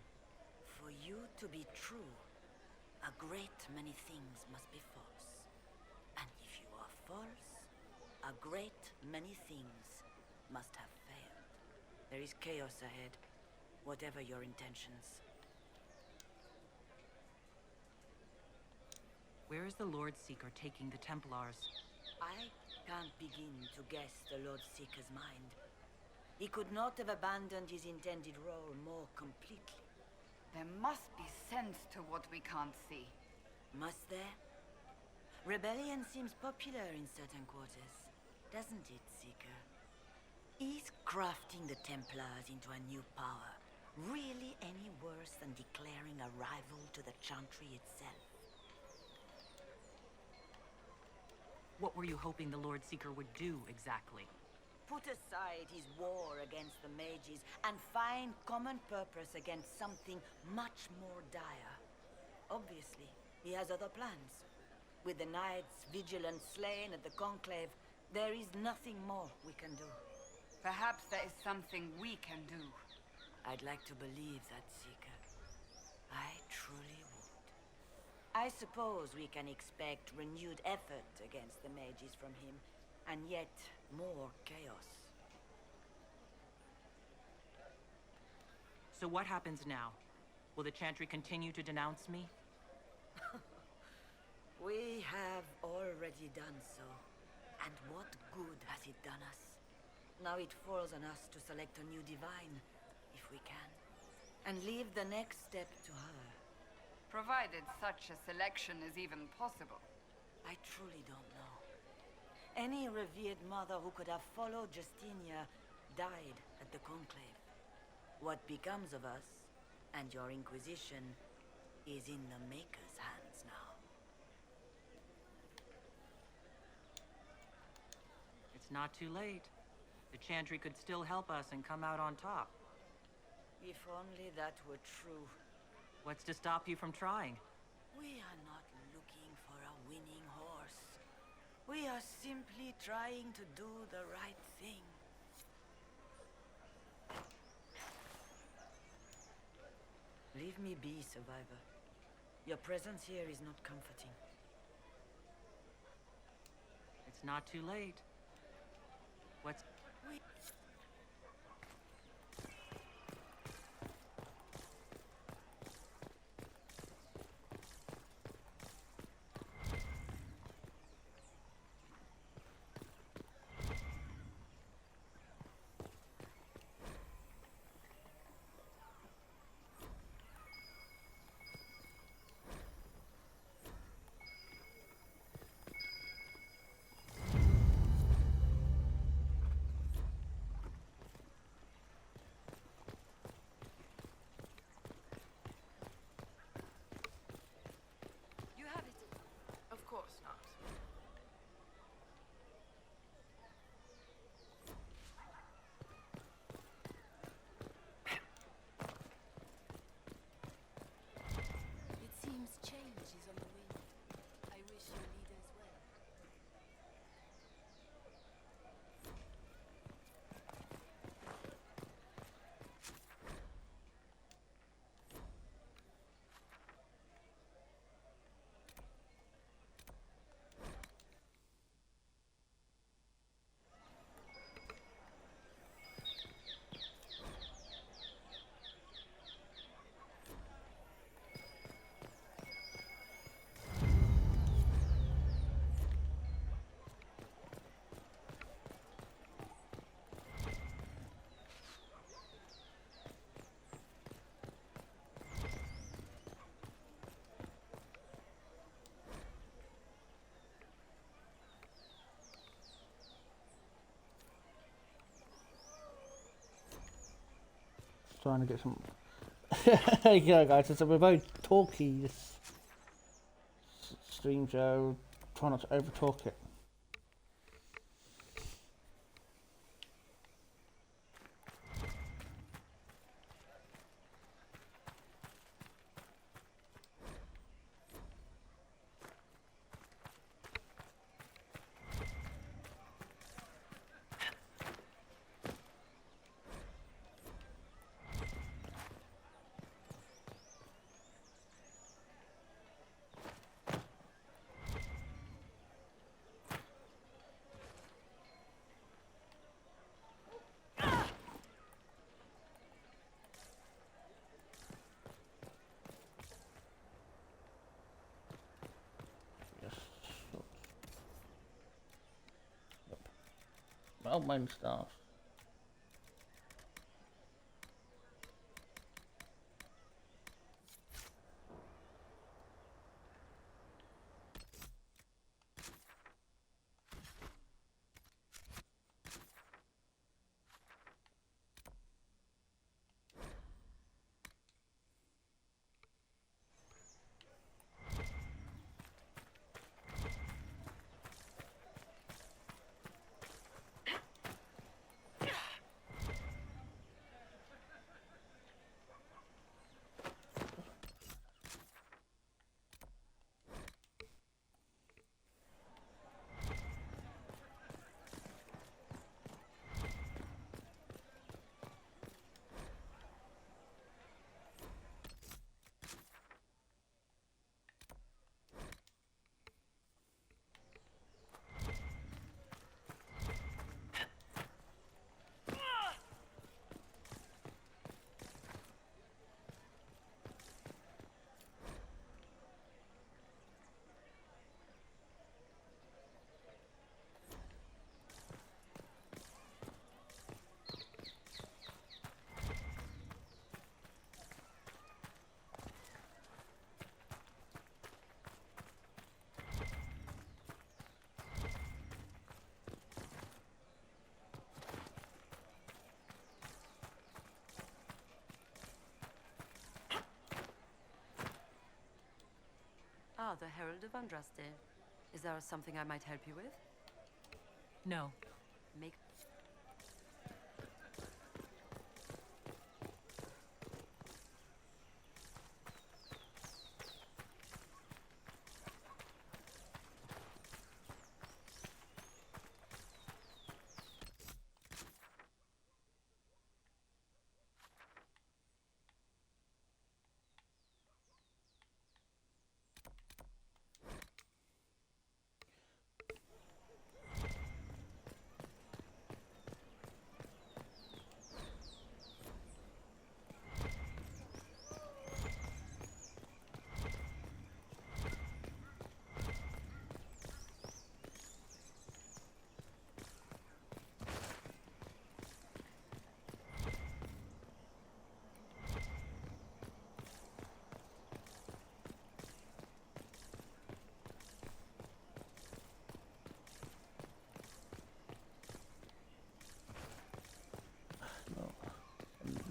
For you to be true, a great many things must be false. And if you are false, a great many things must have failed. There is chaos ahead, whatever your intentions. Where is the Lord Seeker taking the Templars? I can't begin to guess the Lord Seeker's mind. He could not have abandoned his intended role more completely. There must be sense to what we can't see. Must there? Rebellion seems popular in certain quarters, doesn't it, Seeker? Is crafting the Templars into a new power really any worse than declaring a rival to the Chantry itself? What were you hoping the Lord Seeker would do exactly? Put aside his war against the mages and find common purpose against something much more dire. Obviously, he has other plans. With the knights vigilant slain at the Conclave, there is nothing more we can do. Perhaps there is something we can do. I'd like to believe that, Seeker. I truly would. I suppose we can expect renewed effort against the mages from him, and yet more chaos. So what happens now? Will the Chantry continue to denounce me? We have already done so. And what good has it done us? Now it falls on us to select a new divine, if we can, and leave the next step to her. Provided such a selection is even possible. I truly don't know. Any revered mother who could have followed Justinia died at the Conclave. What becomes of us, and your Inquisition, is in the Maker's hands now. It's not too late. The Chantry could still help us and come out on top. If only that were true. What's to stop you from trying? We are not looking for a winning horse. We are simply trying to do the right thing. Leave me be, Survivor. Your presence here is not comforting. It's not too late. What's... Trying to get some. Yeah, guys, it's a very talky this stream, so try not to over talk it. Well, main staff. Ah, the Herald of Andraste. Is there something I might help you with? No. Make...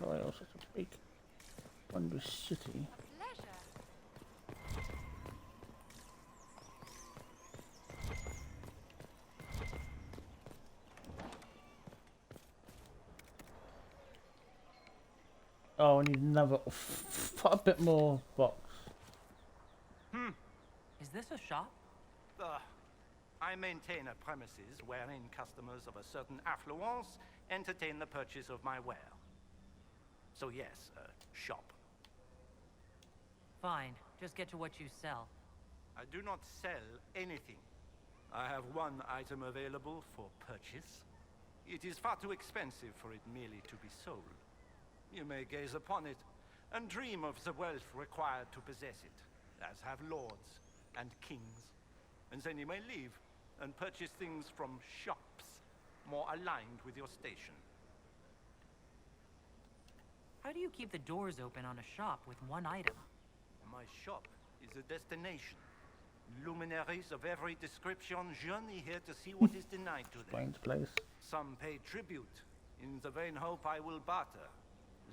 Royal, such a big, wondrous city. Oh, I need another, a bit more box. Is this a shop? I maintain a premises wherein customers of a certain affluence entertain the purchase of my ware. So yes, a shop. Fine. Just get to what you sell. I do not sell anything. I have one item available for purchase. It is far too expensive for it merely to be sold. You may gaze upon it and dream of the wealth required to possess it, as have lords and kings. And then you may leave and purchase things from shops more aligned with your station. How do you keep the doors open on a shop with one item? My shop is a destination. Luminaries of every description journey here to see what is denied to them. Strange place. Some pay tribute in the vain hope I will barter.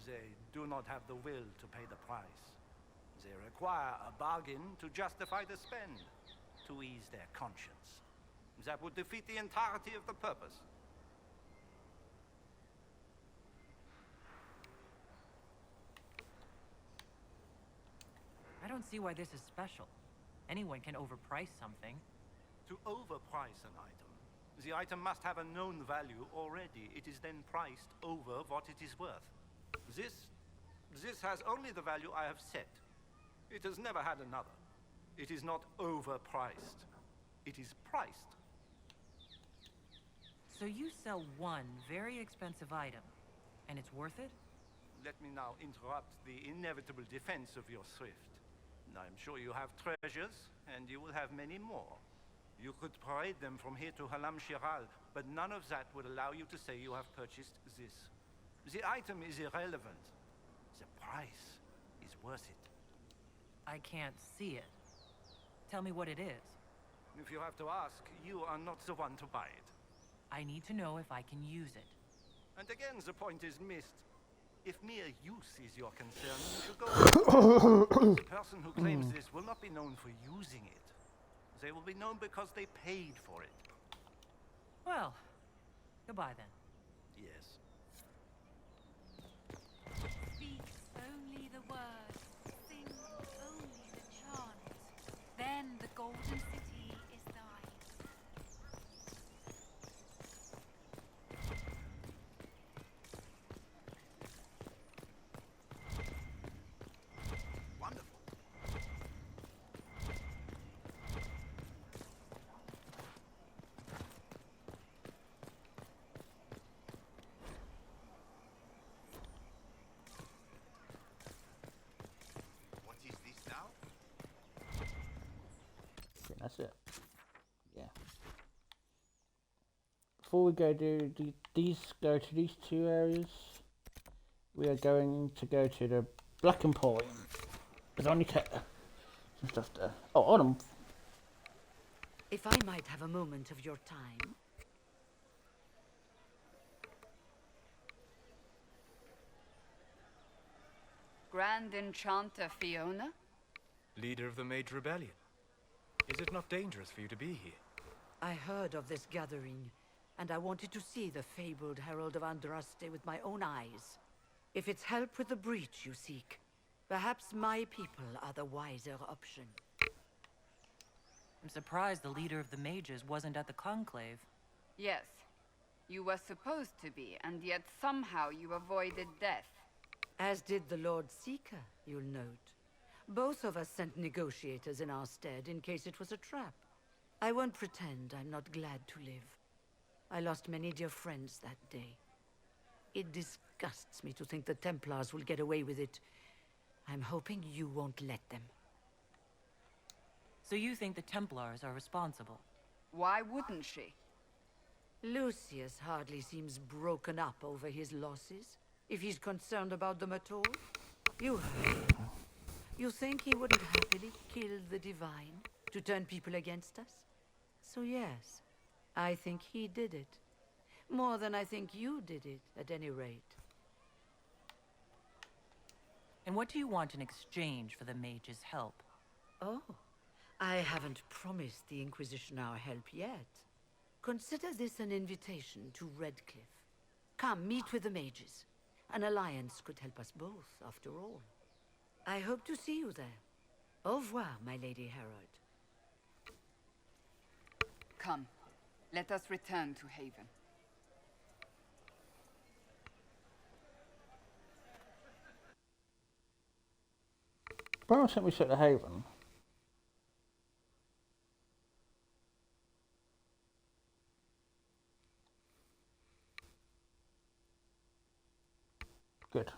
They do not have the will to pay the price. They require a bargain to justify the spend, to ease their conscience. That would defeat the entirety of the purpose. I don't see why this is special. Anyone can overprice something. To overprice an item, the item must have a known value already. It is then priced over what it is worth. This has only the value I have set. It has never had another. It is not overpriced. It is priced. So you sell one very expensive item, and it's worth it? Let me now interrupt the inevitable defense of your thrift. I'm sure you have treasures, and you will have many more. You could parade them from here to Halam Shiral, but none of that would allow you to say you have purchased this. The item is irrelevant. The price is worth it. I can't see it. Tell me what it is. If you have to ask, you are not the one to buy it. I need to know if I can use it. And again, the point is missed. If mere use is your concern, you should go. The person who claims this will not be known for using it. They will be known because they paid for it. Well, goodbye then. Yes. Speak only the words, sing only the chant. Then the golden city is thine. Wonderful. What is this now? Okay, that's it. Yeah. Before we go to go to these two areas, we are going to go to the Black Emporium. There's only some stuff there. Oh, Autumn. If I might have a moment of your time. Grand Enchanter Fiona? Leader of the Mage Rebellion. Is it not dangerous for you to be here? I heard of this gathering, and I wanted to see the fabled Herald of Andraste with my own eyes. If it's help with the breach you seek, perhaps my people are the wiser option. I'm surprised the leader of the mages wasn't at the conclave. Yes. You were supposed to be, and yet somehow you avoided death. As did the Lord Seeker, you'll note. Both of us sent negotiators in our stead in case it was a trap. I won't pretend I'm not glad to live. I lost many dear friends that day. It disgusts me to think the Templars will get away with it. I'm hoping you won't let them. So you think the Templars are responsible? Why wouldn't she? Lucius hardly seems broken up over his losses, if he's concerned about them at all. You heard. You think he wouldn't happily kill the Divine to turn people against us? So yes, I think he did it. More than I think you did it, at any rate. And what do you want in exchange for the mage's help? Oh, I haven't promised the Inquisition our help yet. Consider this an invitation to Redcliffe. Come, meet with the mages. An alliance could help us both, after all. I hope to see you there. Au revoir, my Lady Herald. Come, let us return to Haven. Baron sent me to the Haven. Good.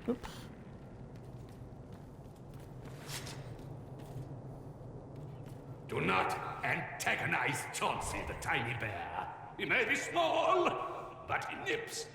Oops. Do not antagonize Chauncey the tiny bear. He may be small, but he nips.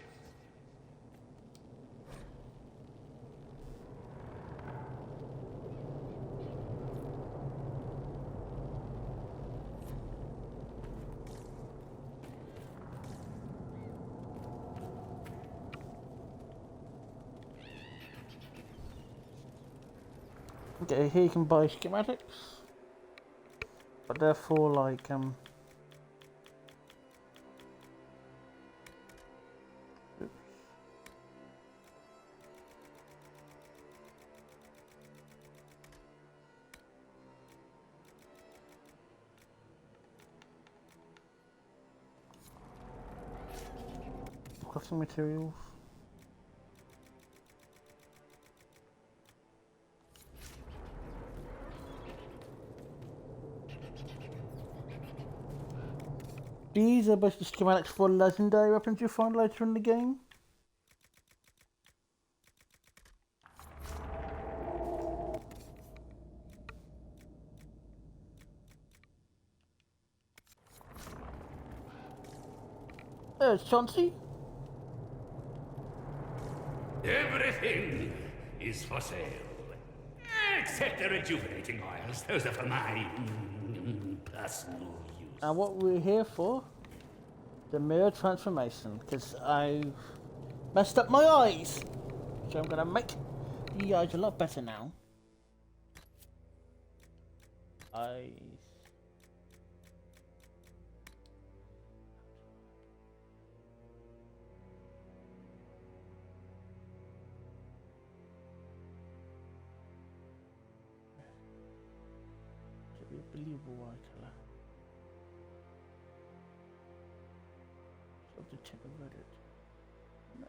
Okay, here you can buy schematics, but therefore, like, oops. Crafting materials. These are basically schematics for legendary weapons you find later in the game. There's Chauncey. Everything is for sale. Except the rejuvenating oils. Those are for my personal use. And what we're here for, the mirror transformation, because I've messed up my eyes. So I'm gonna make the eyes a lot better now. Eyes. Should be a believable eye colour. Of the tip of Reddit. No.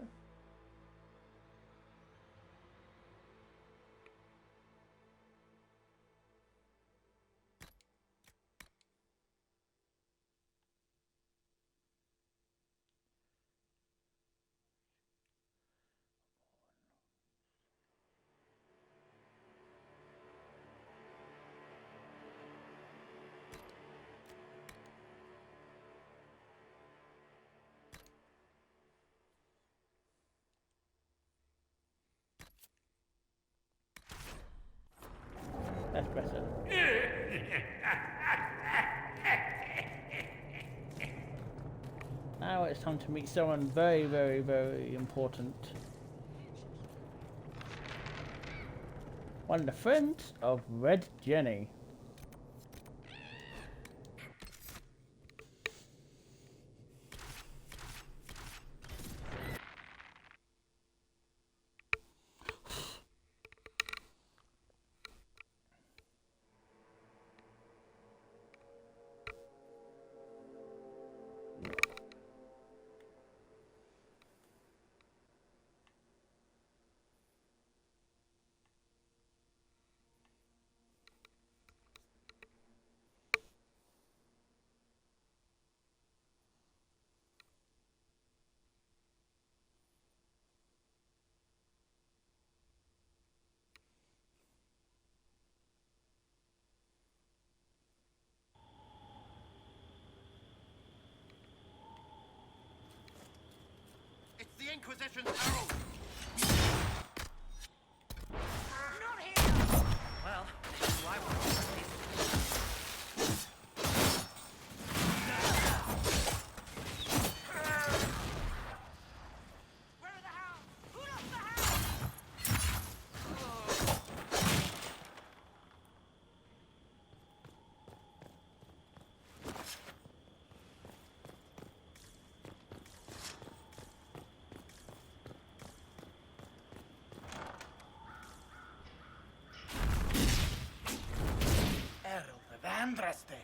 That's better. Now it's time to meet someone very, very, very important. One of the friends of Red Jenny. It's the Inquisition's herald! Not here! Well, why won't Andraste,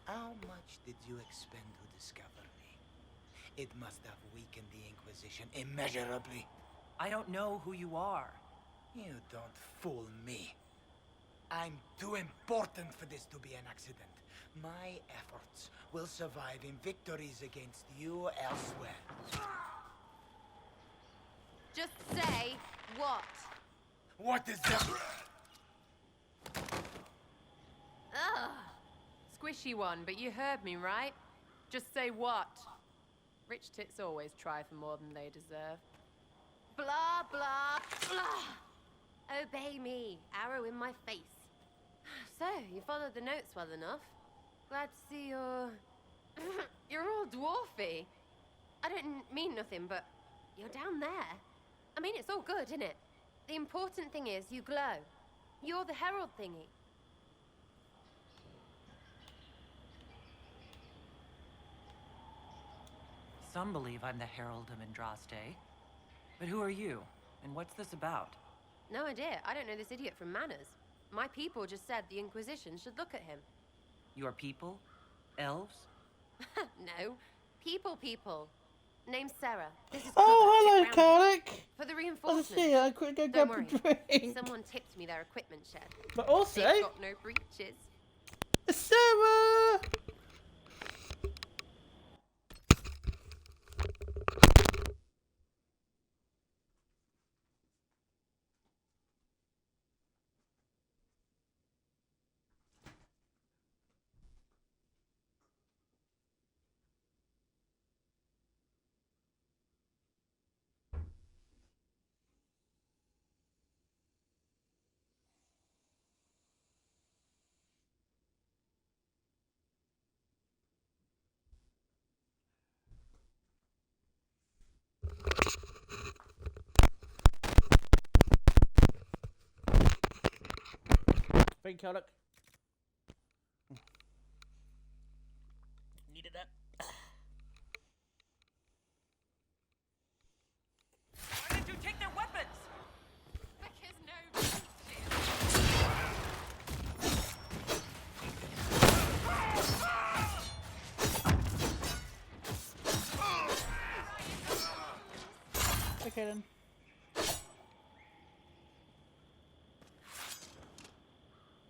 how much did you expend to discover me? It must have weakened the Inquisition immeasurably. I don't know who you are. You don't fool me. I'm too important for this to be an accident. My efforts will survive in victories against you elsewhere. Just say what? What is that? Ugh. Squishy one, but you heard me, right? Just say what? Rich tits always try for more than they deserve. Blah, blah, blah. Obey me. Arrow in my face. So, you followed the notes well enough. Glad to see you're... you're all dwarfy. I don't mean nothing, but you're down there. I mean, it's all good, isn't it? The important thing is you glow. You're the herald thingy. Some believe I'm the Herald of Andraste. But who are you? And what's this about? No idea. I don't know this idiot from Manners. My people just said the Inquisition should look at him. Your people? Elves? No. People. Name's Sarah. This is hello, Carrick. For the reinforcements. Let's see, I could go grab a drink. Someone tipped me their equipment shed. But also... They've got no breaches. Sarah! Thank you, Alec. Needed that. Why did you take their weapons? Because no Okay then.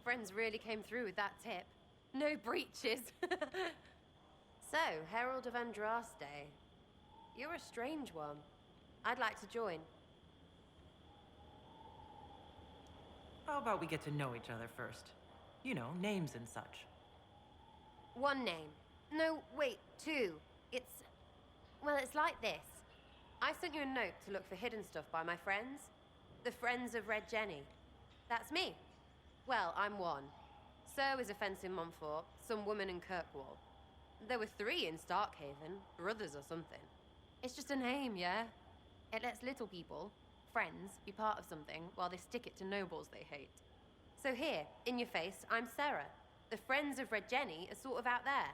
Friends really came through with that tip. No breaches. So, Herald of Andraste. You're a strange one. I'd like to join. How about we get to know each other first? You know, names and such. One name. No, wait, two. Well, it's like this. I sent you a note to look for hidden stuff by my friends. The Friends of Red Jenny. That's me. Well, I'm one. So is a fence in Montfort, some woman in Kirkwall. There were 3 in Starkhaven, brothers or something. It's just a name, yeah? It lets little people, friends, be part of something while they stick it to nobles they hate. So here, in your face, I'm Sarah. The friends of Red Jenny are sort of out there.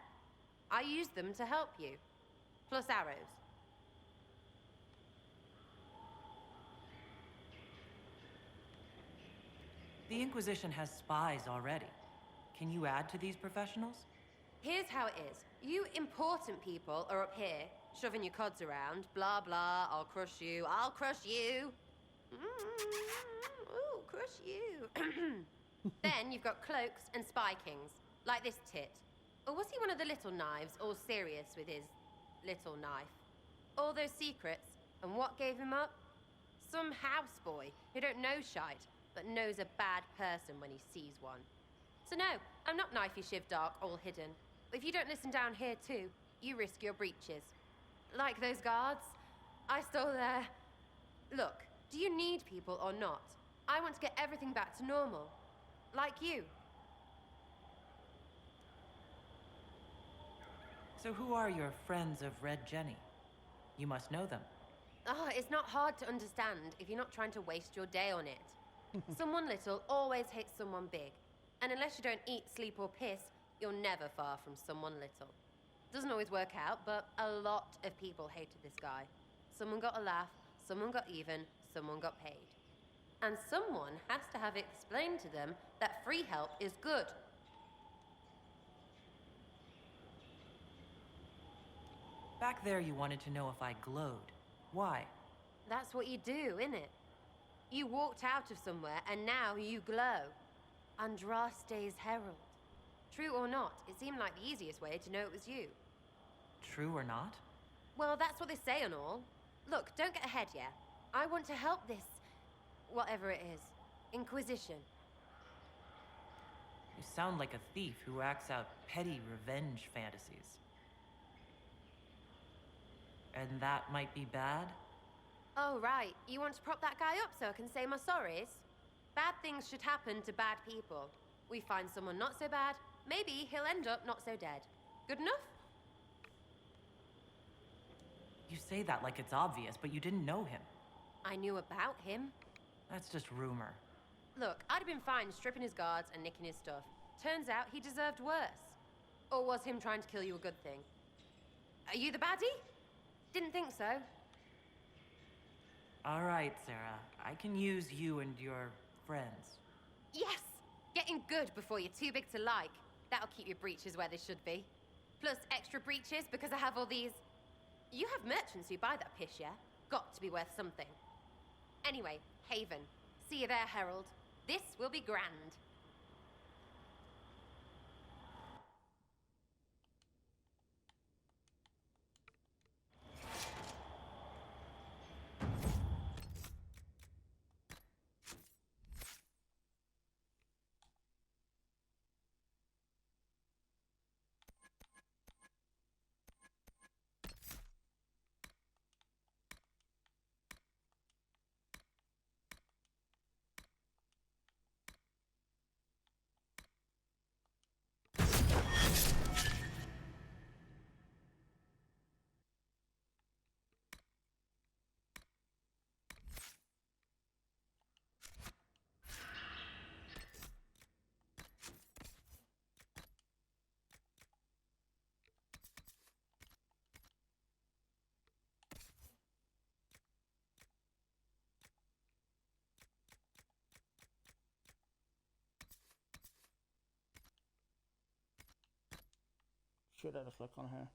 I use them to help you. Plus arrows. The Inquisition has spies already. Can you add to these professionals? Here's how it is. You important people are up here, shoving your cods around. Blah, blah, I'll crush you, I'll crush you. Ooh, crush you. Then you've got cloaks and spy kings, like this tit. Or was he one of the little knives, all serious with his little knife? All those secrets, and what gave him up? Some houseboy who don't know shite, but knows a bad person when he sees one. So no, I'm not knifey shiv dark, all hidden. But if you don't listen down here too, you risk your breeches. Like those guards, I stole their... Look, do you need people or not? I want to get everything back to normal. Like you. So who are your friends of Red Jenny? You must know them. Oh, it's not hard to understand if you're not trying to waste your day on it. Someone little always hates someone big. And unless you don't eat, sleep, or piss, you're never far from someone little. Doesn't always work out, but a lot of people hated this guy. Someone got a laugh, someone got even, someone got paid. And someone has to have explained to them that free help is good. Back there you wanted to know if I glowed. Why? That's what you do, innit? You walked out of somewhere and now you glow. Andraste's herald. True or not, it seemed like the easiest way to know it was you. True or not? Well, that's what they say and all. Look, don't get ahead yet. I want to help this... whatever it is. Inquisition. You sound like a thief who acts out petty revenge fantasies. And that might be bad? Oh, right. You want to prop that guy up so I can say my sorries? Bad things should happen to bad people. We find someone not so bad, maybe he'll end up not so dead. Good enough? You say that like it's obvious, but you didn't know him. I knew about him. That's just rumor. Look, I'd have been fine stripping his guards and nicking his stuff. Turns out he deserved worse. Or was him trying to kill you a good thing? Are you the baddie? Didn't think so. All right, Sarah. I can use you and your friends. Yes! Getting good before you're too big to like. That'll keep your breeches where they should be. Plus extra breeches because I have all these... You have merchants who buy that piss, yeah? Got to be worth something. Anyway, Haven. See you there, Herald. This will be grand. Should I just look on her?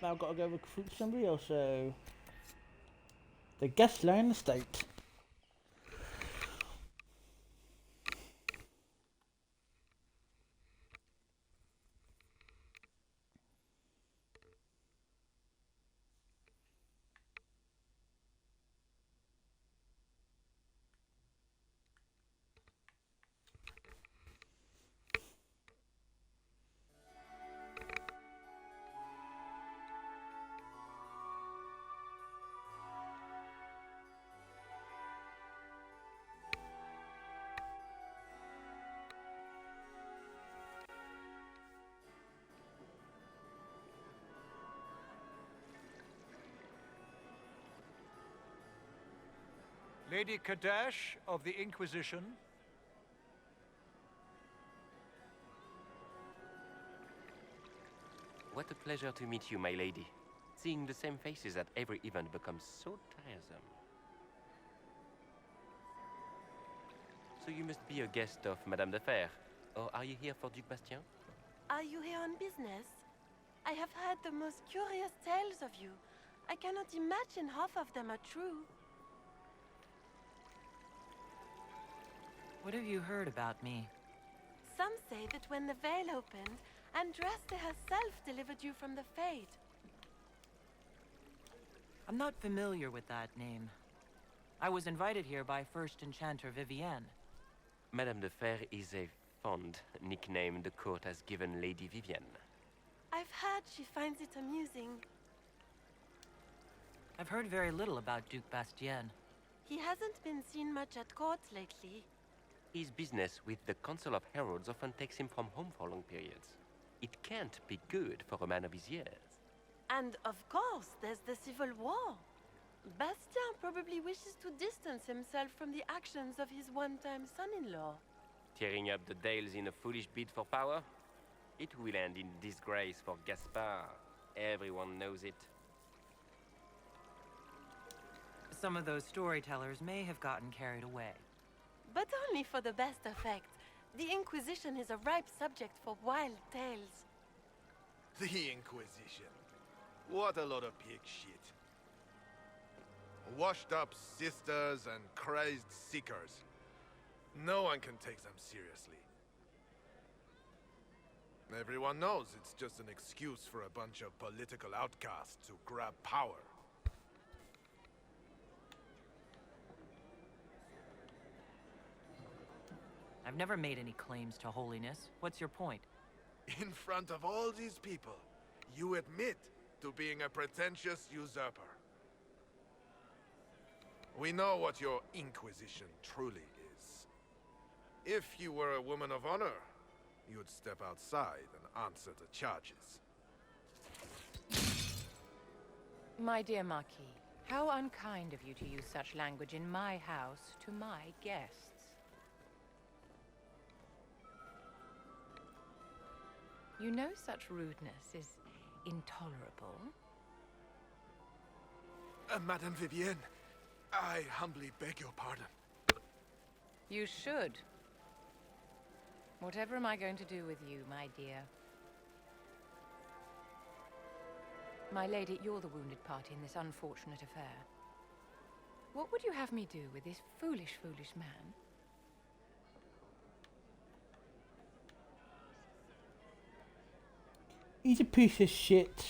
Now I've got to go recruit somebody else, so... The Gasline Estate. Lady Kadash of the Inquisition. What a pleasure to meet you, my lady. Seeing the same faces at every event becomes so tiresome. So you must be a guest of Madame de Fer, or are you here for Duc Bastien? Are you here on business? I have heard the most curious tales of you. I cannot imagine half of them are true. What have you heard about me? Some say that when the veil opened, Andraste herself delivered you from the Fade. I'm not familiar with that name. I was invited here by First Enchanter Vivienne. Madame de Fer is a fond nickname the court has given Lady Vivienne. I've heard she finds it amusing. I've heard very little about Duc Bastien. He hasn't been seen much at court lately. His business with the Council of Heralds often takes him from home for long periods. It can't be good for a man of his years. And of course, there's the Civil War. Bastien probably wishes to distance himself from the actions of his one-time son-in-law. Tearing up the Dales in a foolish bid for power? It will end in disgrace for Gaspard. Everyone knows it. Some of those storytellers may have gotten carried away. But only for the best effect. The Inquisition is a ripe subject for wild tales. The Inquisition. What a lot of pig shit. Washed up sisters and crazed seekers. No one can take them seriously. Everyone knows it's just an excuse for a bunch of political outcasts to grab power. I've never made any claims to holiness. What's your point? In front of all these people, you admit to being a pretentious usurper. We know what your Inquisition truly is. If you were a woman of honor, you'd step outside and answer the charges. My dear Marquis, how unkind of you to use such language in my house to my guests. You know such rudeness is intolerable. Madame Vivienne, I humbly beg your pardon. You should. Whatever am I going to do with you, my dear? My lady, you're the wounded party in this unfortunate affair. What would you have me do with this foolish, foolish man? He's a piece of shit.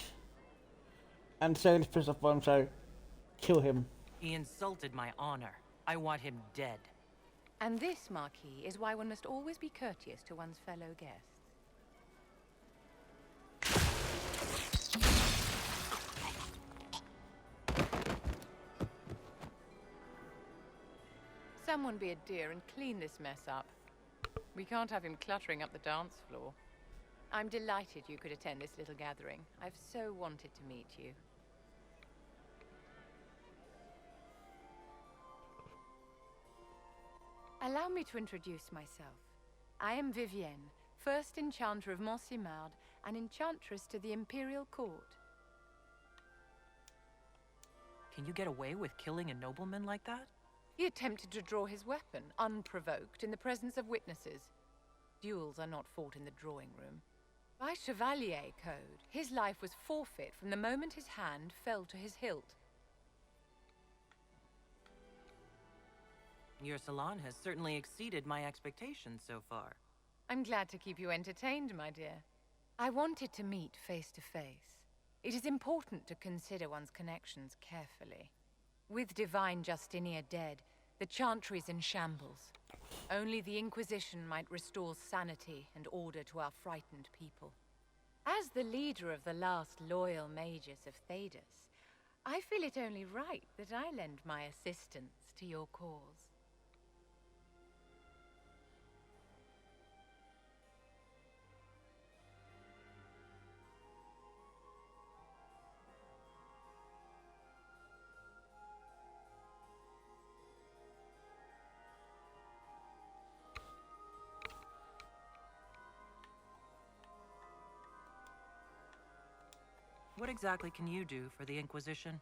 And so he's pissed off on him, so kill him. He insulted my honor. I want him dead. And this, Marquis, is why one must always be courteous to one's fellow guests. Someone be a dear and clean this mess up. We can't have him cluttering up the dance floor. I'm delighted you could attend this little gathering. I've so wanted to meet you. Allow me to introduce myself. I am Vivienne, first Enchanter of Montsimard and Enchantress to the Imperial Court. Can you get away with killing a nobleman like that? He attempted to draw his weapon, unprovoked, in the presence of witnesses. Duels are not fought in the drawing room. By Chevalier code, his life was forfeit from the moment his hand fell to his hilt. Your salon has certainly exceeded my expectations so far. I'm glad to keep you entertained, my dear. I wanted to meet face to face. It is important to consider one's connections carefully. With Divine Justinia dead, the Chantry's in shambles. Only the Inquisition might restore sanity and order to our frightened people. As the leader of the last loyal mages of Thedas, I feel it only right that I lend my assistance to your cause. What exactly can you do for the Inquisition?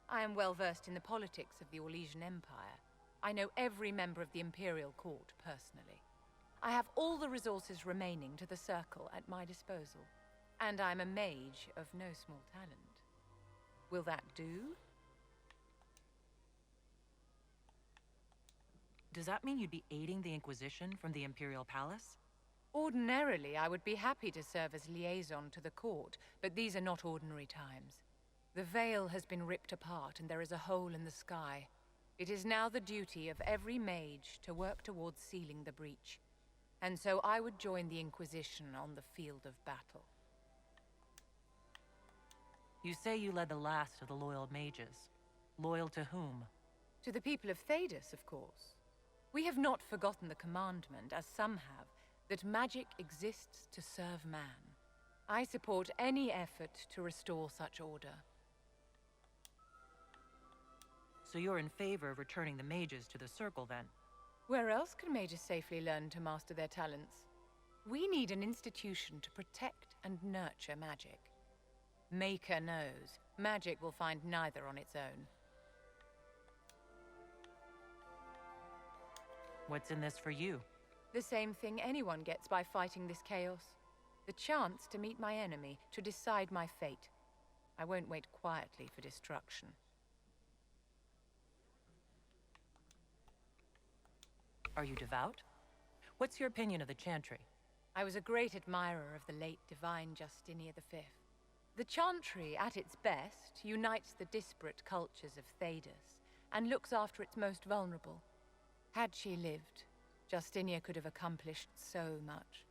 I am well versed in the politics of the Orlesian Empire. I know every member of the Imperial Court personally. I have all the resources remaining to the Circle at my disposal. And I'm a mage of no small talent. Will that do? Does that mean you'd be aiding the Inquisition from the Imperial Palace? Ordinarily, I would be happy to serve as liaison to the court, but these are not ordinary times. The veil has been ripped apart and there is a hole in the sky. It is now the duty of every mage to work towards sealing the breach. And so I would join the Inquisition on the field of battle. You say you led the last of the loyal mages. Loyal to whom? To the people of Thedas, of course. We have not forgotten the commandment, as some have, that magic exists to serve man. I support any effort to restore such order. So you're in favor of returning the mages to the Circle, then? Where else can mages safely learn to master their talents? We need an institution to protect and nurture magic. Maker knows, magic will find neither on its own. What's in this for you? The same thing anyone gets by fighting this chaos. The chance to meet my enemy, to decide my fate. I won't wait quietly for destruction. Are you devout? What's your opinion of the Chantry? I was a great admirer of the late Divine Justinia V. The Chantry, at its best, unites the disparate cultures of Thedas and looks after its most vulnerable. Had she lived, Justinia could have accomplished so much.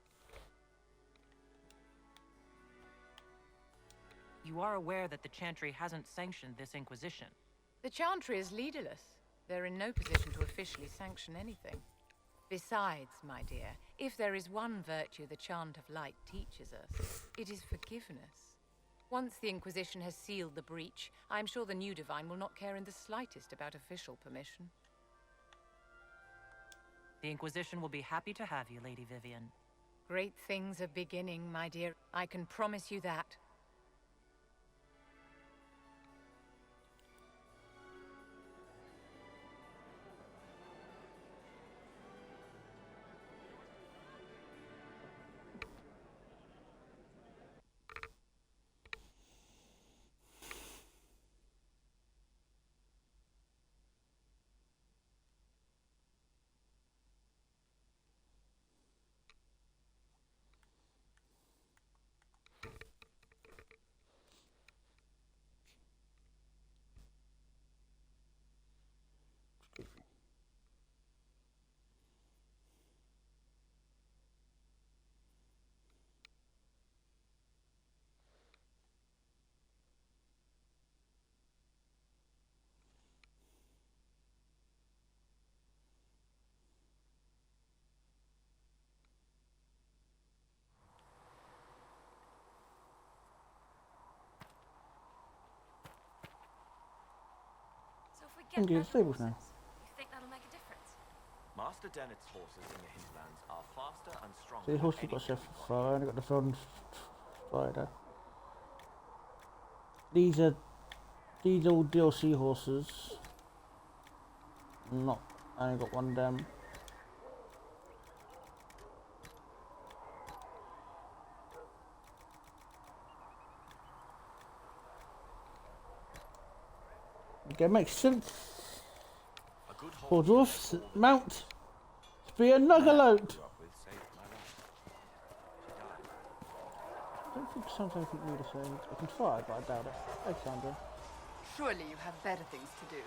You are aware that the Chantry hasn't sanctioned this Inquisition. The Chantry is leaderless. They're in no position to officially sanction anything. Besides, my dear, if there is one virtue the Chant of Light teaches us, it is forgiveness. Once the Inquisition has sealed the breach, I'm sure the new Divine will not care in the slightest about official permission. The Inquisition will be happy to have you, Lady Vivian. Great things are beginning, my dear. I can promise you that. Get stables now. You think that'll make a difference? Master Dennett's horses in the hinterlands are faster and stronger. So the horse you've got Chef Fire, and I've got the Front Spider. These are all DLC horses. Not, I only got one of them. Okay, makes sense. A good For dwarfs, mount to be a nuggerloat. I don't think Sandra anything new to say. I can try, but I doubt it. Thanks, Sandra. Surely you have better things to do.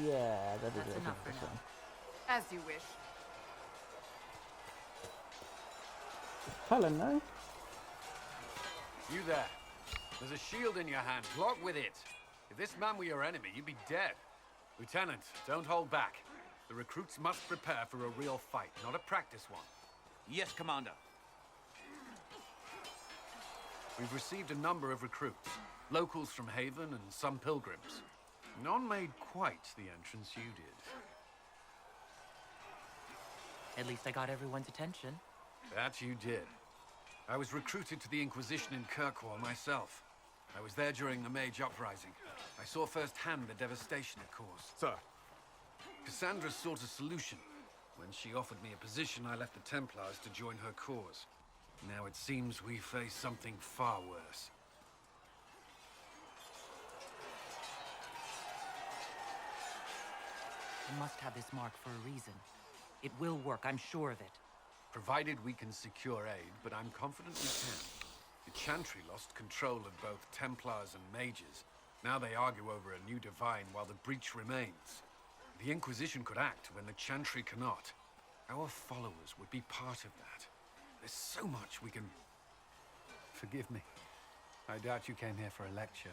Yeah, that is That's it. enough for now. As you wish. Helen, no? You there. There's a shield in your hand. Block with it. If this man were your enemy, you'd be dead. Lieutenant, don't hold back. The recruits must prepare for a real fight, not a practice one. Yes, Commander. We've received a number of recruits. Locals from Haven and some pilgrims. None made quite the entrance you did. At least I got everyone's attention. That you did. I was recruited to the Inquisition in Kirkwall myself. I was there during the Mage Uprising. I saw firsthand the devastation it caused. Sir. Cassandra sought a solution. When she offered me a position, I left the Templars to join her cause. Now it seems we face something far worse. You must have this mark for a reason. It will work, I'm sure of it. Provided we can secure aid, but I'm confident we can. The Chantry lost control of both Templars and Mages. Now they argue over a new Divine while the breach remains. The Inquisition could act when the Chantry cannot. Our followers would be part of that. There's so much we can... Forgive me. I doubt you came here for a lecture.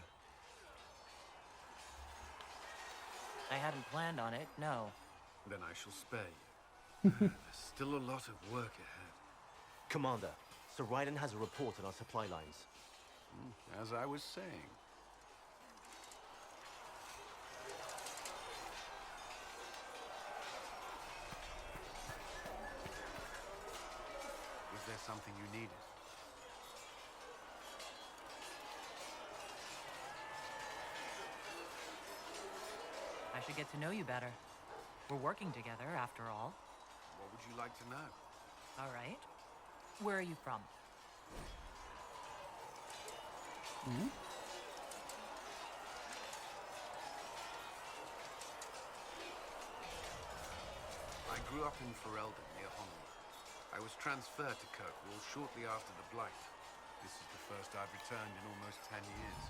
I hadn't planned on it, no. Then I shall spare you. There's still a lot of work ahead. Commander, Sir Raiden has a report on our supply lines. As I was saying. Is there something you needed? I should get to know you better. We're working together, after all. What would you like to know? All right. Where are you from? I grew up in Ferelden, near Holland. I was transferred to Kirkwall shortly after the Blight. This is the first I've returned in almost 10 years.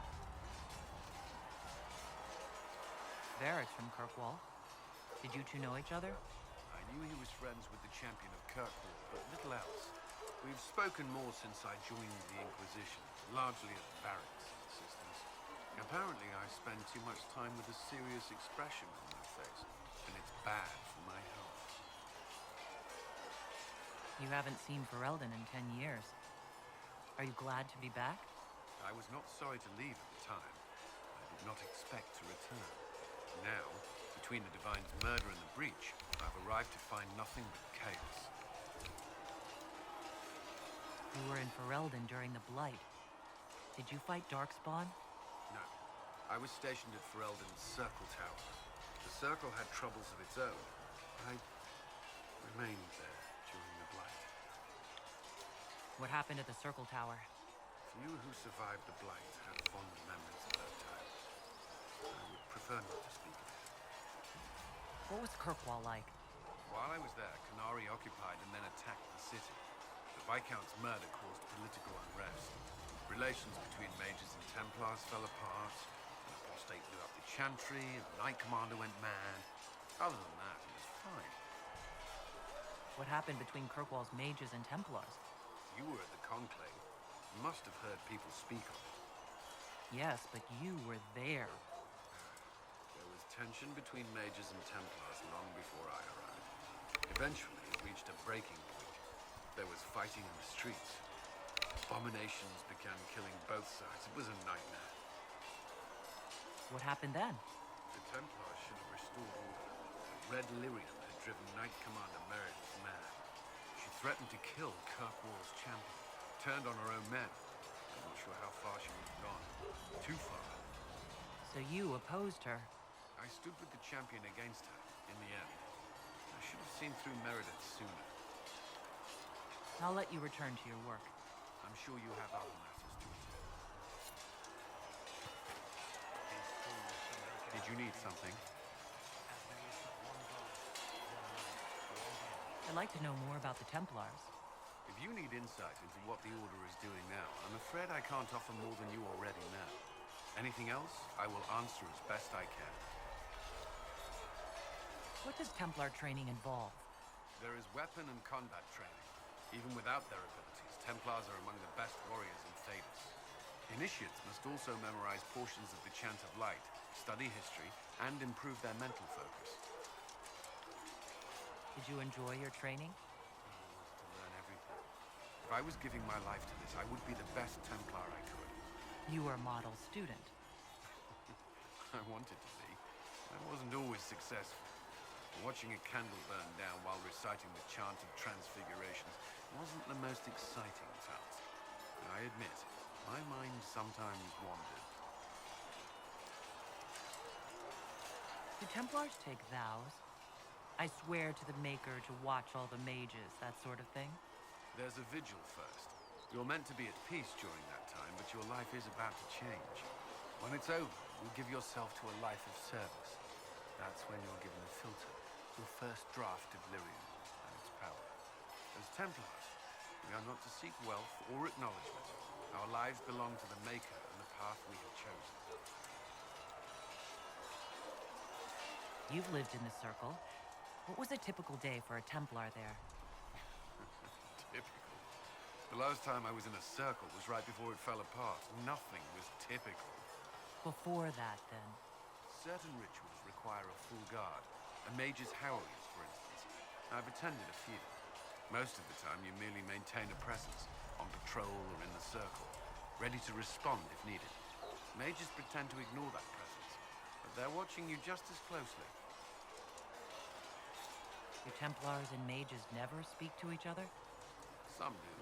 Varric's from Kirkwall. Did you two know each other? I knew he was friends with the champion of Kirkwall, but little else. We've spoken more since I joined the Inquisition, largely at Varric's insistence. Apparently I spend too much time with a serious expression on my face, and it's bad for my health. You haven't seen Ferelden in 10 years. Are you glad to be back? I was not sorry to leave at the time. I did not expect to return. Now, between the Divine's murder and the breach, I've arrived to find nothing but chaos. You were in Ferelden during the Blight. Did you fight Darkspawn? No. I was stationed at Ferelden's Circle Tower. The Circle had troubles of its own. I remained there during the Blight. What happened at the Circle Tower? Few who survived the Blight had fond memories of that time. I would prefer not to speak of it. What was Kirkwall like? While I was there, Canary occupied and then attacked the city. The Viscount's murder caused political unrest. Relations between Mages and Templars fell apart. An apostate blew up the Chantry, and the Knight Commander went mad. Other than that, it was fine. What happened between Kirkwall's Mages and Templars? You were at the Conclave. You must have heard people speak of it. Yes, but you were there. There was tension between Mages and Templars long before I arrived. Eventually, it reached a breaking point. There was fighting in the streets. Abominations began killing both sides. It was a nightmare. What happened then? The Templars should have restored order. Red Lyrium had driven Knight Commander Meredith mad. She threatened to kill Kirkwall's champion. Turned on her own men. I'm not sure how far she would have gone. Too far. So you opposed her? I stood with the champion against her, in the end. I should have seen through Meredith sooner. I'll let you return to your work. I'm sure you have other matters to attend. you need something? I'd like to know more about the Templars. If you need insight into what the Order is doing now, I'm afraid I can't offer more than you already know. Anything else, I will answer as best I can. What does Templar training involve? There is weapon and combat training. Even without their abilities, Templars are among the best warriors in Thedas. Initiates must also memorize portions of the Chant of Light, study history, and improve their mental focus. Did you enjoy your training? To learn everything. If I was giving my life to this, I would be the best Templar I could. You were a model student. I wanted to be. I wasn't always successful. Watching a candle burn down while reciting the Chant of Transfigurations wasn't the most exciting task. And I admit, my mind sometimes wandered. Do Templars take vows? I swear to the Maker to watch all the mages, that sort of thing? There's a vigil first. You're meant to be at peace during that time, but your life is about to change. When it's over, you'll give yourself to a life of service. That's when you're given a filter, your first draft of Lyrium and its power. As Templars, we are not to seek wealth or acknowledgement. Our lives belong to the Maker and the path we have chosen. You've lived in the Circle. What was a typical day for a Templar there? Typical. The last time I was in a circle was right before it fell apart. Nothing was typical. Before that, then? Certain rituals require a full guard. A mage's howlies, for instance. I've attended a few. Most of the time, you merely maintain a presence, on patrol or in the circle, ready to respond if needed. Mages pretend to ignore that presence, but they're watching you just as closely. Do Templars and mages never speak to each other? Some do,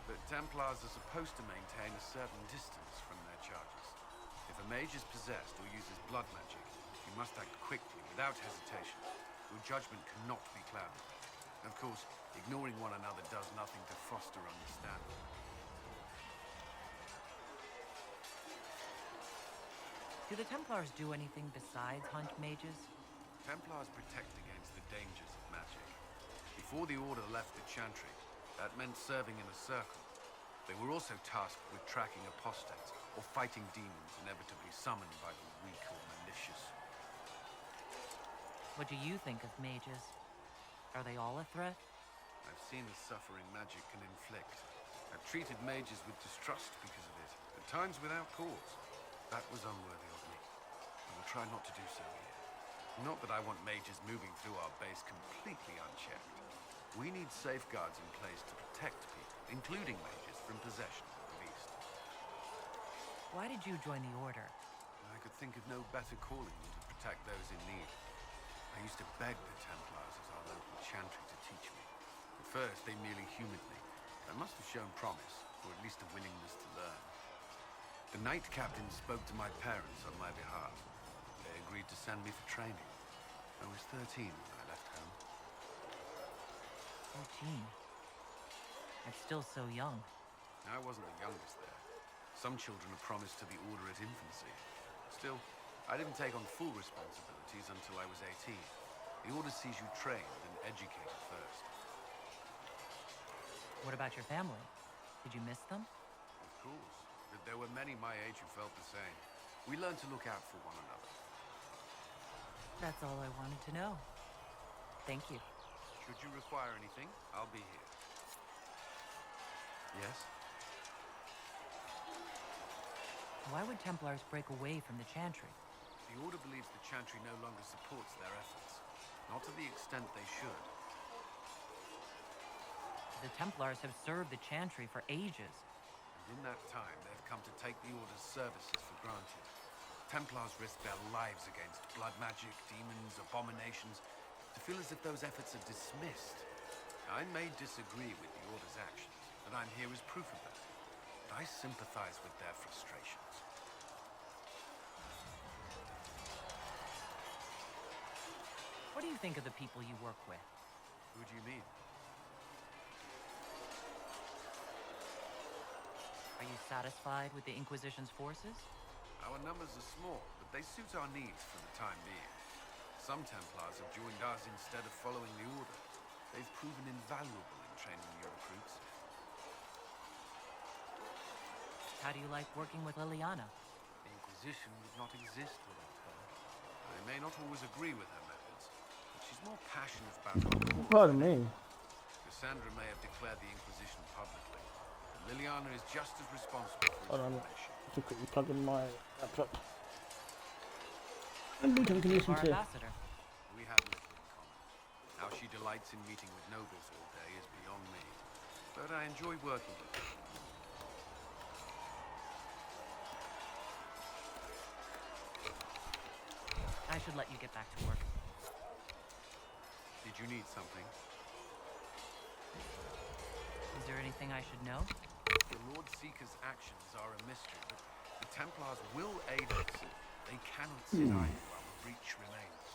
but Templars are supposed to maintain a certain distance from their charges. If a mage is possessed or uses blood magic, you must act quickly, without hesitation. Your judgment cannot be clouded. Of course, ignoring one another does nothing to foster understanding. Do the Templars do anything besides hunt mages? Templars protect against the dangers of magic. Before the Order left the Chantry, that meant serving in a circle. They were also tasked with tracking apostates or fighting demons inevitably summoned by the weak or malicious. What do you think of mages? Are they all a threat? I've seen the suffering magic can inflict. I've treated mages with distrust because of it, at times without cause. That was unworthy of me. I will try not to do so here. Not that I want mages moving through our base completely unchecked. We need safeguards in place to protect people, including mages, from possession at least. Why did you join the Order? I could think of no better calling than to protect those in need. I used to beg the Templars as our local Chantry to teach me. At first, they merely humored me. I must have shown promise, or at least a willingness to learn. The Knight Captain spoke to my parents on my behalf. They agreed to send me for training. I was 13 when I left home. 14? That's still so young. I wasn't the youngest there. Some children are promised to the Order at infancy. Still, I didn't take on full responsibilities until I was 18. The Order sees you trained and educated first. What about your family? Did you miss them? Of course, but there were many my age who felt the same. We learned to look out for one another. That's all I wanted to know. Thank you. Should you require anything, I'll be here. Yes? Why would Templars break away from the Chantry? The Order believes the Chantry no longer supports their efforts. Not to the extent they should. The Templars have served the Chantry for ages. And in that time, they've come to take the Order's services for granted. Templars risk their lives against blood magic, demons, abominations, to feel as if those efforts are dismissed. I may disagree with the Order's actions, but I'm here as proof of that. I sympathize with their frustrations. What do you think of the people you work with? Who do you mean? Are you satisfied with the Inquisition's forces? Our numbers are small, but they suit our needs for the time being. Some Templars have joined us instead of following the Order. They've proven invaluable in training new recruits. How do you like working with Liliana? The Inquisition would not exist without her. I may not always agree with her methods, but she's more passionate about her cause. Pardon me. Cassandra may have declared the Inquisition publicly, but Liliana is just as responsible for its formation. To quickly plug in my laptop. And we can listen to. We have little in common. How she delights in meeting with nobles all day is beyond me, but I enjoy working with her. I should let you get back to work. Did you need something? Is there anything I should know? The Lord Seeker's actions are a mystery, but the Templars will aid us. They cannot sit idle while the breach remains.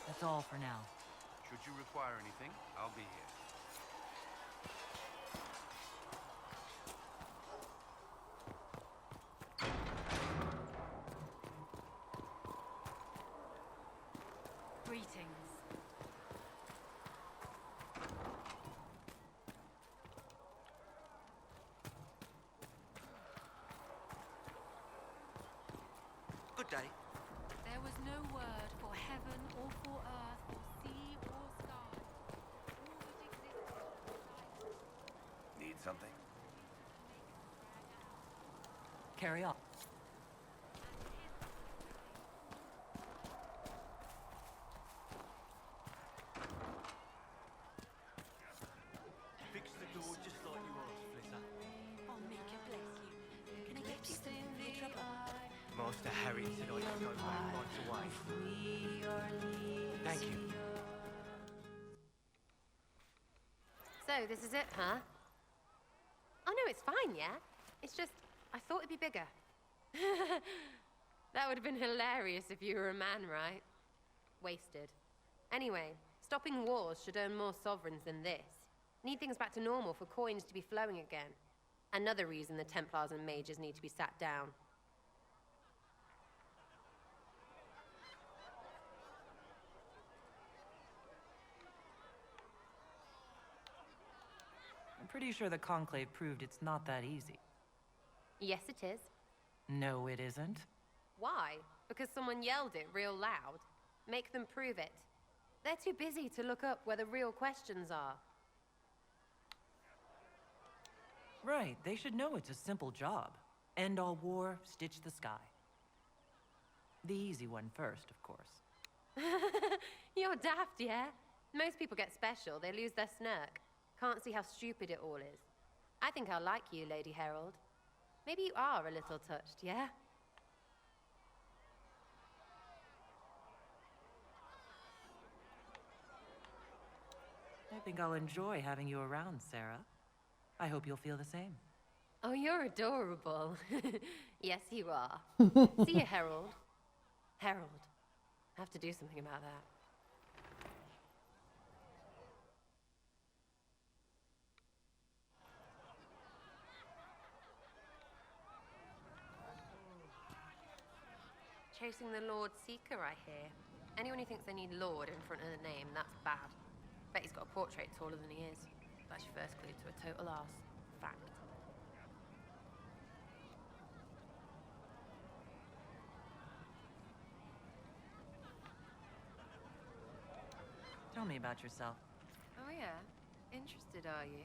That's all for now. Should you require anything, I'll be here. Greetings. Good day. There was no word for heaven or for earth or sea or sky. All that existed. Need something? Carry on. Fix the door just like you asked, Flitter. I'll make it bless you. Can I get you something for your trouble? Master Harry said I could go back right away. Thank you. So, this is it, huh? Oh no, it's fine, yeah? It's just, I thought it'd be bigger. That would have been hilarious if you were a man, right? Wasted. Anyway, stopping wars should earn more sovereigns than this. Need things back to normal for coins to be flowing again. Another reason the Templars and mages need to be sat down. I'm pretty sure the Conclave proved it's not that easy. Yes, it is. No, it isn't. Why? Because someone yelled it real loud? Make them prove it. They're too busy to look up where the real questions are. Right, they should know it's a simple job. End all war, stitch the sky. The easy one first, of course. You're daft, yeah? Most people get special, they lose their snark. Can't see how stupid it all is. I think I'll like you, Lady Herald. Maybe you are a little touched, yeah? I think I'll enjoy having you around, Sarah. I hope you'll feel the same. Oh, you're adorable. Yes, you are. See you, Herald. Herald. I have to do something about that. Chasing the Lord Seeker, I hear. Anyone who thinks they need Lord in front of the name, that's bad. Bet he's got a portrait taller than he is. That's your first clue to a total arse. Fact. Tell me about yourself. Oh yeah? Interested, are you?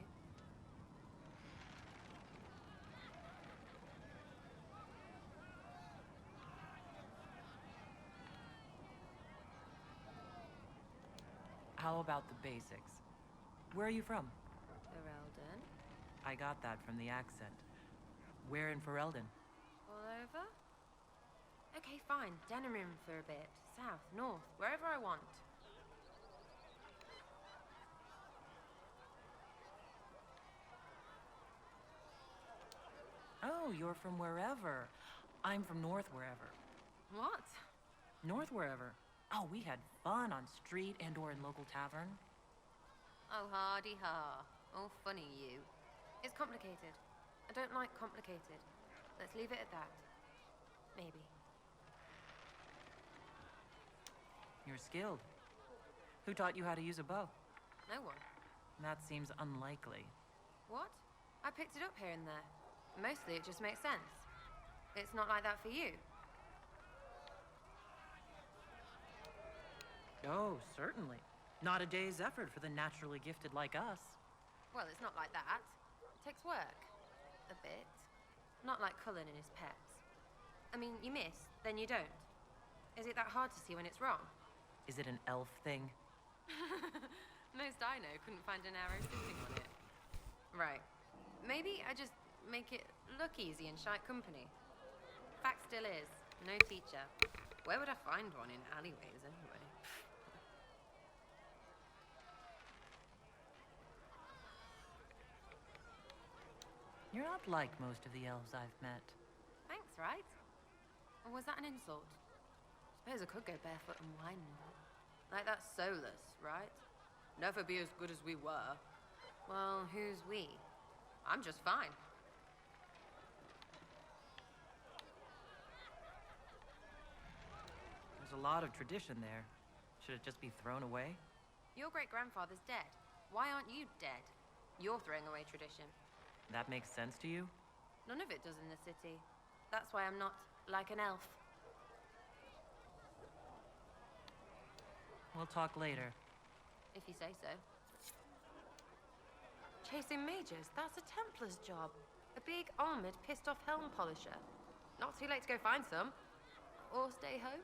How about the basics? Where are you from? Ferelden? I got that from the accent. Where in Ferelden? All over? Okay, fine. Denerim for a bit. South, north, wherever I want. Oh, you're from wherever. I'm from north wherever. What? North wherever. Oh, we had fun on street and or in local tavern. Oh, hardy-ha. Oh, funny you. It's complicated. I don't like complicated. Let's leave it at that. Maybe. You're skilled. Who taught you how to use a bow? No one. That seems unlikely. What? I picked it up here and there. Mostly it just makes sense. It's not like that for you. Oh, certainly. Not a day's effort for the naturally gifted like us. Well, it's not like that. It takes work. A bit. Not like Cullen and his pets. I mean, you miss, then you don't. Is it that hard to see when it's wrong? Is it an elf thing? Most I know couldn't find an arrow sitting on it. Right. Maybe I just make it look easy in shite company. Fact still is, no teacher. Where would I find one in alleyways anyway? You're not like most of the elves I've met. Thanks, right? Or was that an insult? Suppose I could go barefoot and whine now. Like that's soulless, right? Never be as good as we were. Well, who's we? I'm just fine. There's a lot of tradition there. Should it just be thrown away? Your great-grandfather's dead. Why aren't you dead? You're throwing away tradition. That makes sense to you? None of it does in the city. That's why I'm not like an elf. We'll talk later. If you say so. Chasing mages, that's a Templar's job. A big, armored, pissed-off helm polisher. Not too late to go find some. Or stay home.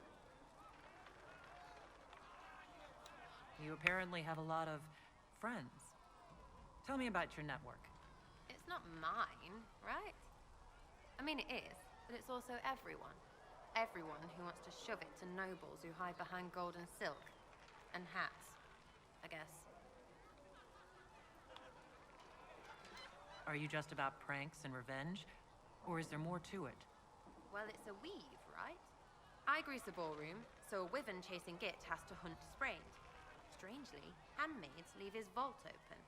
You apparently have a lot of friends. Tell me about your network. It's not mine, right? I mean, it is, but it's also everyone. Everyone who wants to shove it to nobles who hide behind gold and silk. And hats, I guess. Are you just about pranks and revenge? Or is there more to it? Well, it's a weave, right? I grease the ballroom, so a wyvern chasing Git has to hunt sprained. Strangely, handmaids leave his vault open.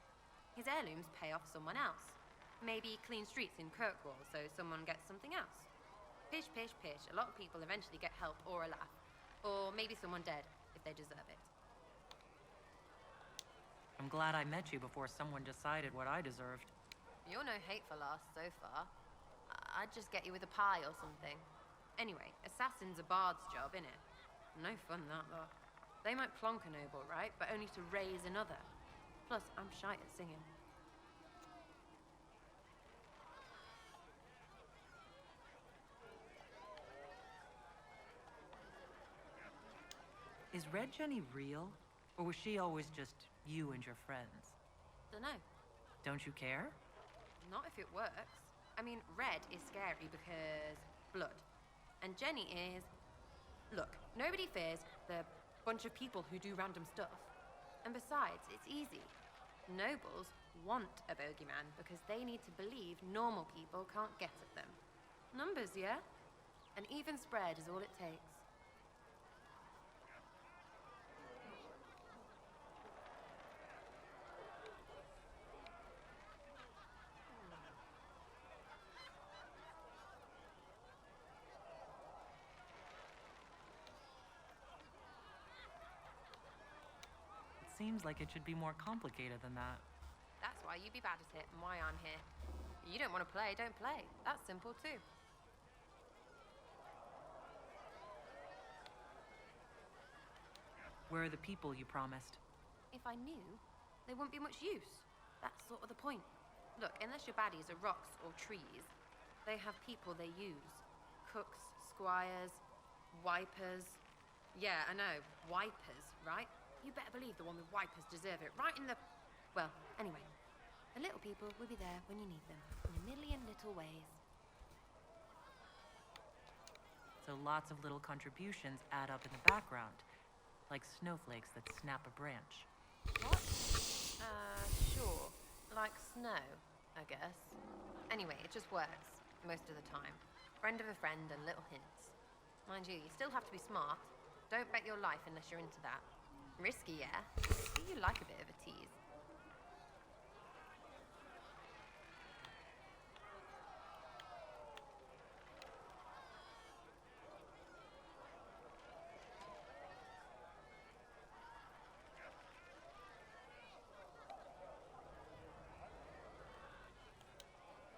His heirlooms pay off someone else. Maybe clean streets in Kirkwall so someone gets something else. Pish, pish, pish. A lot of people eventually get help or a laugh. Or maybe someone dead, if they deserve it. I'm glad I met you before someone decided what I deserved. You're no hateful ass so far. I'd just get you with a pie or something. Anyway, assassin's a bard's job, innit? No fun that, though. They might plonk a noble, right? But only to raise another. Plus, I'm shy at singing. Is Red Jenny real? Or was she always just you and your friends? Dunno. Don't you care? Not if it works. I mean, Red is scary because blood. And Jenny is... Look, nobody fears the bunch of people who do random stuff. And besides, it's easy. Nobles want a bogeyman because they need to believe normal people can't get at them. Numbers, yeah? An even spread is all it takes. Seems like it should be more complicated than that. That's why you be bad at it and why I'm here. You don't want to play, don't play. That's simple too. Where are the people you promised? If I knew, they wouldn't be much use. That's sort of the point. Look, unless your baddies are rocks or trees, they have people they use. Cooks, squires, wipers. Yeah, I know, wipers, right? You better believe the one with wipers deserve it, right in the... Well, anyway. The little people will be there when you need them, in a million little ways. So lots of little contributions add up in the background, like snowflakes that snap a branch. What? Sure. Like snow, I guess. Anyway, it just works, most of the time. Friend of a friend and little hints. Mind you, you still have to be smart. Don't bet your life unless you're into that. Risky, yeah? You like a bit of a tease.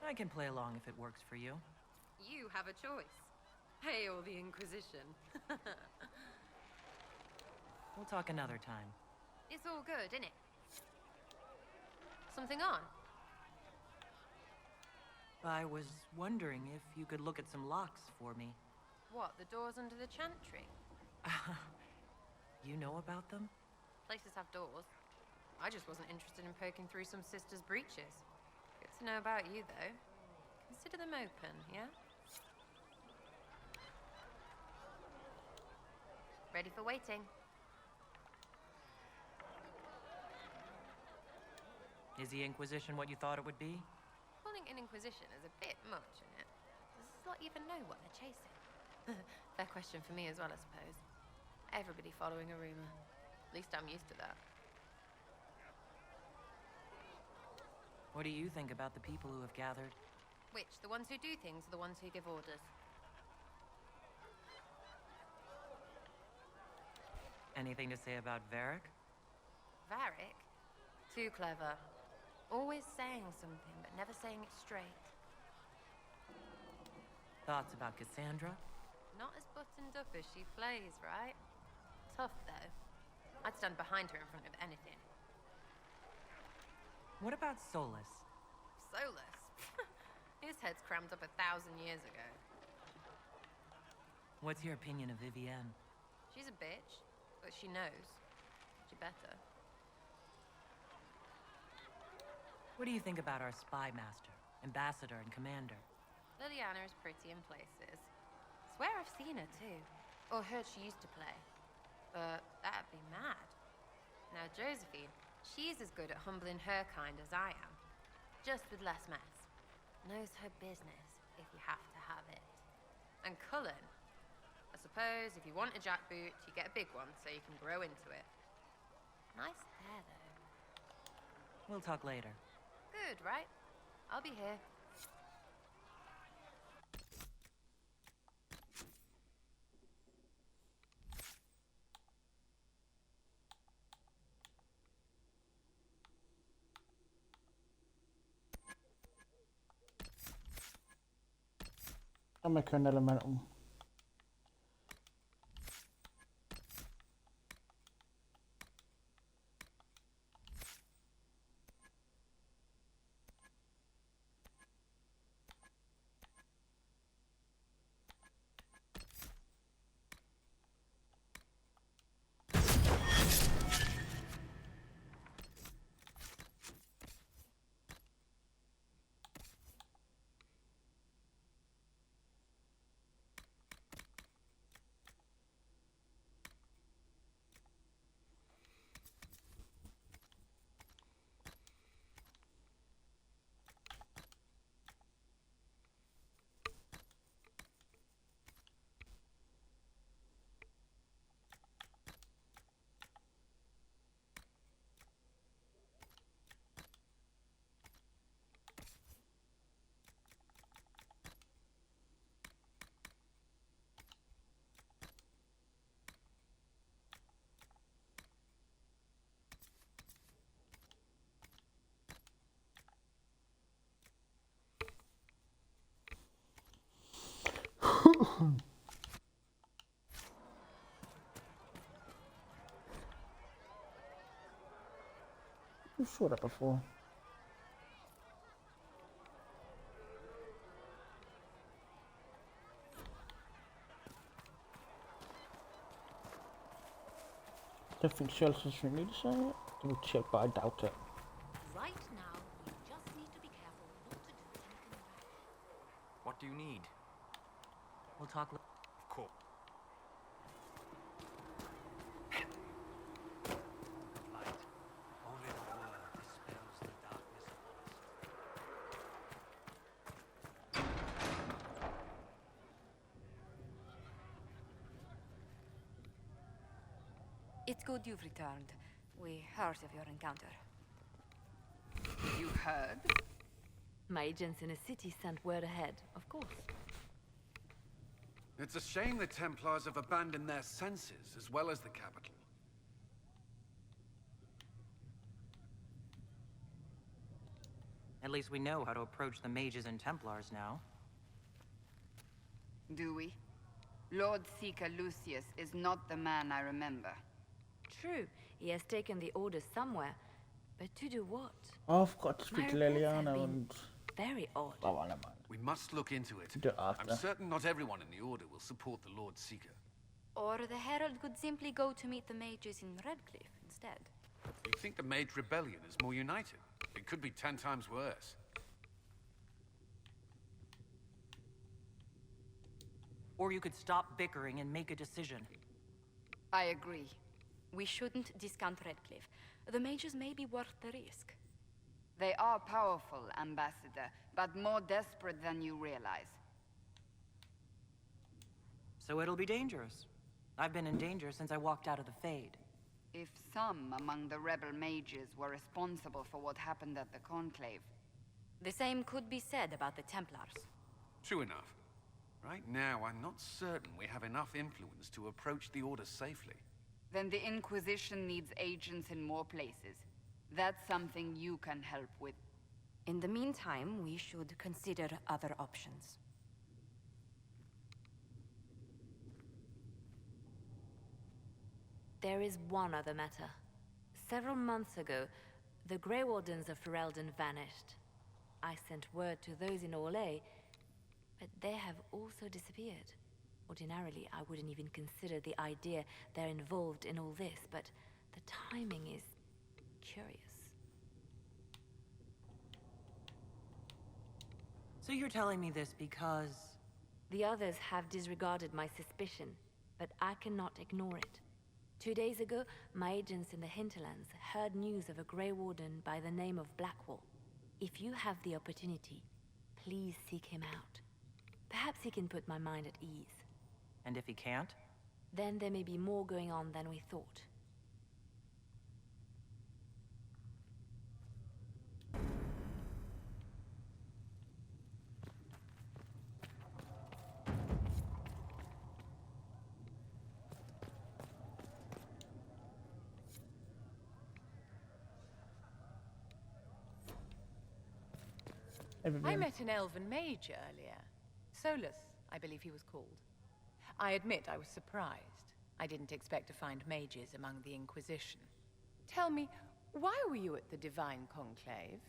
I can play along if it works for you. You have a choice. Hail the Inquisition. We'll talk another time. It's all good, isn't it? Something on? I was wondering if you could look at some locks for me. What, the doors under the chantry? You know about them? Places have doors. I just wasn't interested in poking through some sister's breeches. Good to know about you, though. Consider them open, yeah? Ready for waiting. Is the Inquisition what you thought it would be? Calling an Inquisition is a bit much, isn't it? Does this lot even know what they're chasing? Fair question for me as well, I suppose. Everybody following a rumor. At least I'm used to that. What do you think about the people who have gathered? Which? The ones who do things or the ones who give orders? Anything to say about Varric? Varric? Too clever. Always saying something, but never saying it straight. Thoughts about Cassandra? Not as buttoned up as she plays, right? Tough, though. I'd stand behind her in front of anything. What about Solus? Solus? His head's crammed up 1,000 years ago. What's your opinion of Vivienne? She's a bitch, but she knows. She better. What do you think about our spy master, ambassador, and commander? Liliana is pretty in places. Swear I've seen her too. Or heard she used to play. But that'd be mad. Now Josephine, she's as good at humbling her kind as I am. Just with less mess. Knows her business, if you have to have it. And Cullen, I suppose if you want a jackboot, you get a big one so you can grow into it. Nice hair, though. We'll talk later. Good, right? I'll be here. I'll make her an elemental. You saw that before. Don't think Chelsea should need to say it. Double check, but I doubt it. Right now, you just need to be careful not to do anything rash. What do you need? We'll talk later. Of course. Light. Only the word dispels the darkness upon us. It's good you've returned. We heard of your encounter. You heard? My agents in the city sent word ahead, of course. It's a shame the Templars have abandoned their senses, as well as the capital. At least we know how to approach the mages and Templars now. Do we? Lord Seeker Lucius is not the man I remember. True, he has taken the Order somewhere, but to do what? I've got to speak to My reports have Liliana been and... very odd. Oh, well, never mind. We must look into it. Do it after. I'm certain not everyone in the Order will support the Lord Seeker. Or the Herald could simply go to meet the mages in Redcliffe instead. You think the Mage Rebellion is more united? It could be 10 times worse. Or you could stop bickering and make a decision. I agree. We shouldn't discount Redcliffe. The mages may be worth the risk. They are powerful, Ambassador, but more desperate than you realize. So it'll be dangerous. I've been in danger since I walked out of the Fade. If some among the rebel mages were responsible for what happened at the Conclave... The same could be said about the Templars. True enough. Right now, I'm not certain we have enough influence to approach the Order safely. Then the Inquisition needs agents in more places. That's something you can help with. In the meantime, we should consider other options. There is one other matter. Several months ago, the Grey Wardens of Ferelden vanished. I sent word to those in Orlais, but they have also disappeared. Ordinarily, I wouldn't even consider the idea they're involved in all this, but the timing is curious. So you're telling me this because... The others have disregarded my suspicion, but I cannot ignore it. 2 days ago, my agents in the hinterlands heard news of a Grey Warden by the name of Blackwall. If you have the opportunity, please seek him out. Perhaps he can put my mind at ease. And if he can't? Then there may be more going on than we thought. I met an elven mage earlier. Solus, I believe he was called. I admit I was surprised. I didn't expect to find mages among the Inquisition. Tell me, why were you at the Divine Conclave?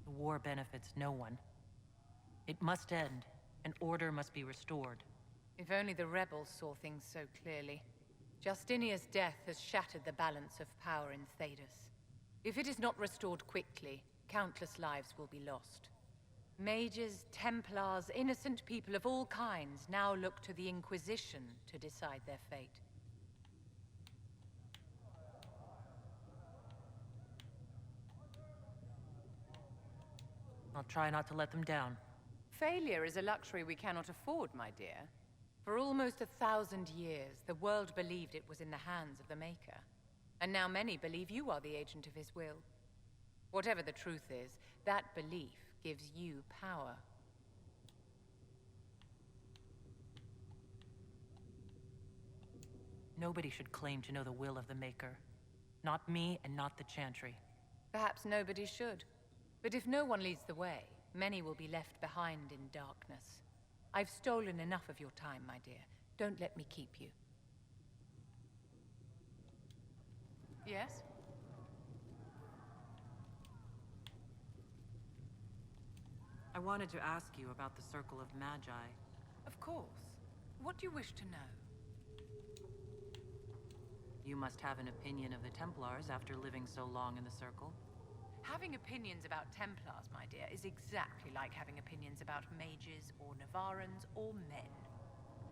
The war benefits no one. It must end, and order must be restored. If only the rebels saw things so clearly. Justinia's death has shattered the balance of power in Thedas. If it is not restored quickly, countless lives will be lost. Mages, Templars, innocent people of all kinds now look to the Inquisition to decide their fate. I'll try not to let them down. Failure is a luxury we cannot afford, my dear. For almost 1,000 years, the world believed it was in the hands of the Maker. And now many believe you are the agent of his will. Whatever the truth is, that belief gives you power. Nobody should claim to know the will of the Maker. Not me and not the Chantry. Perhaps nobody should. But if no one leads the way, many will be left behind in darkness. I've stolen enough of your time, my dear. Don't let me keep you. Yes? I wanted to ask you about the Circle of Magi. Of course. What do you wish to know? You must have an opinion of the Templars after living so long in the Circle. Having opinions about Templars, my dear, is exactly like having opinions about mages or Navarrans or men.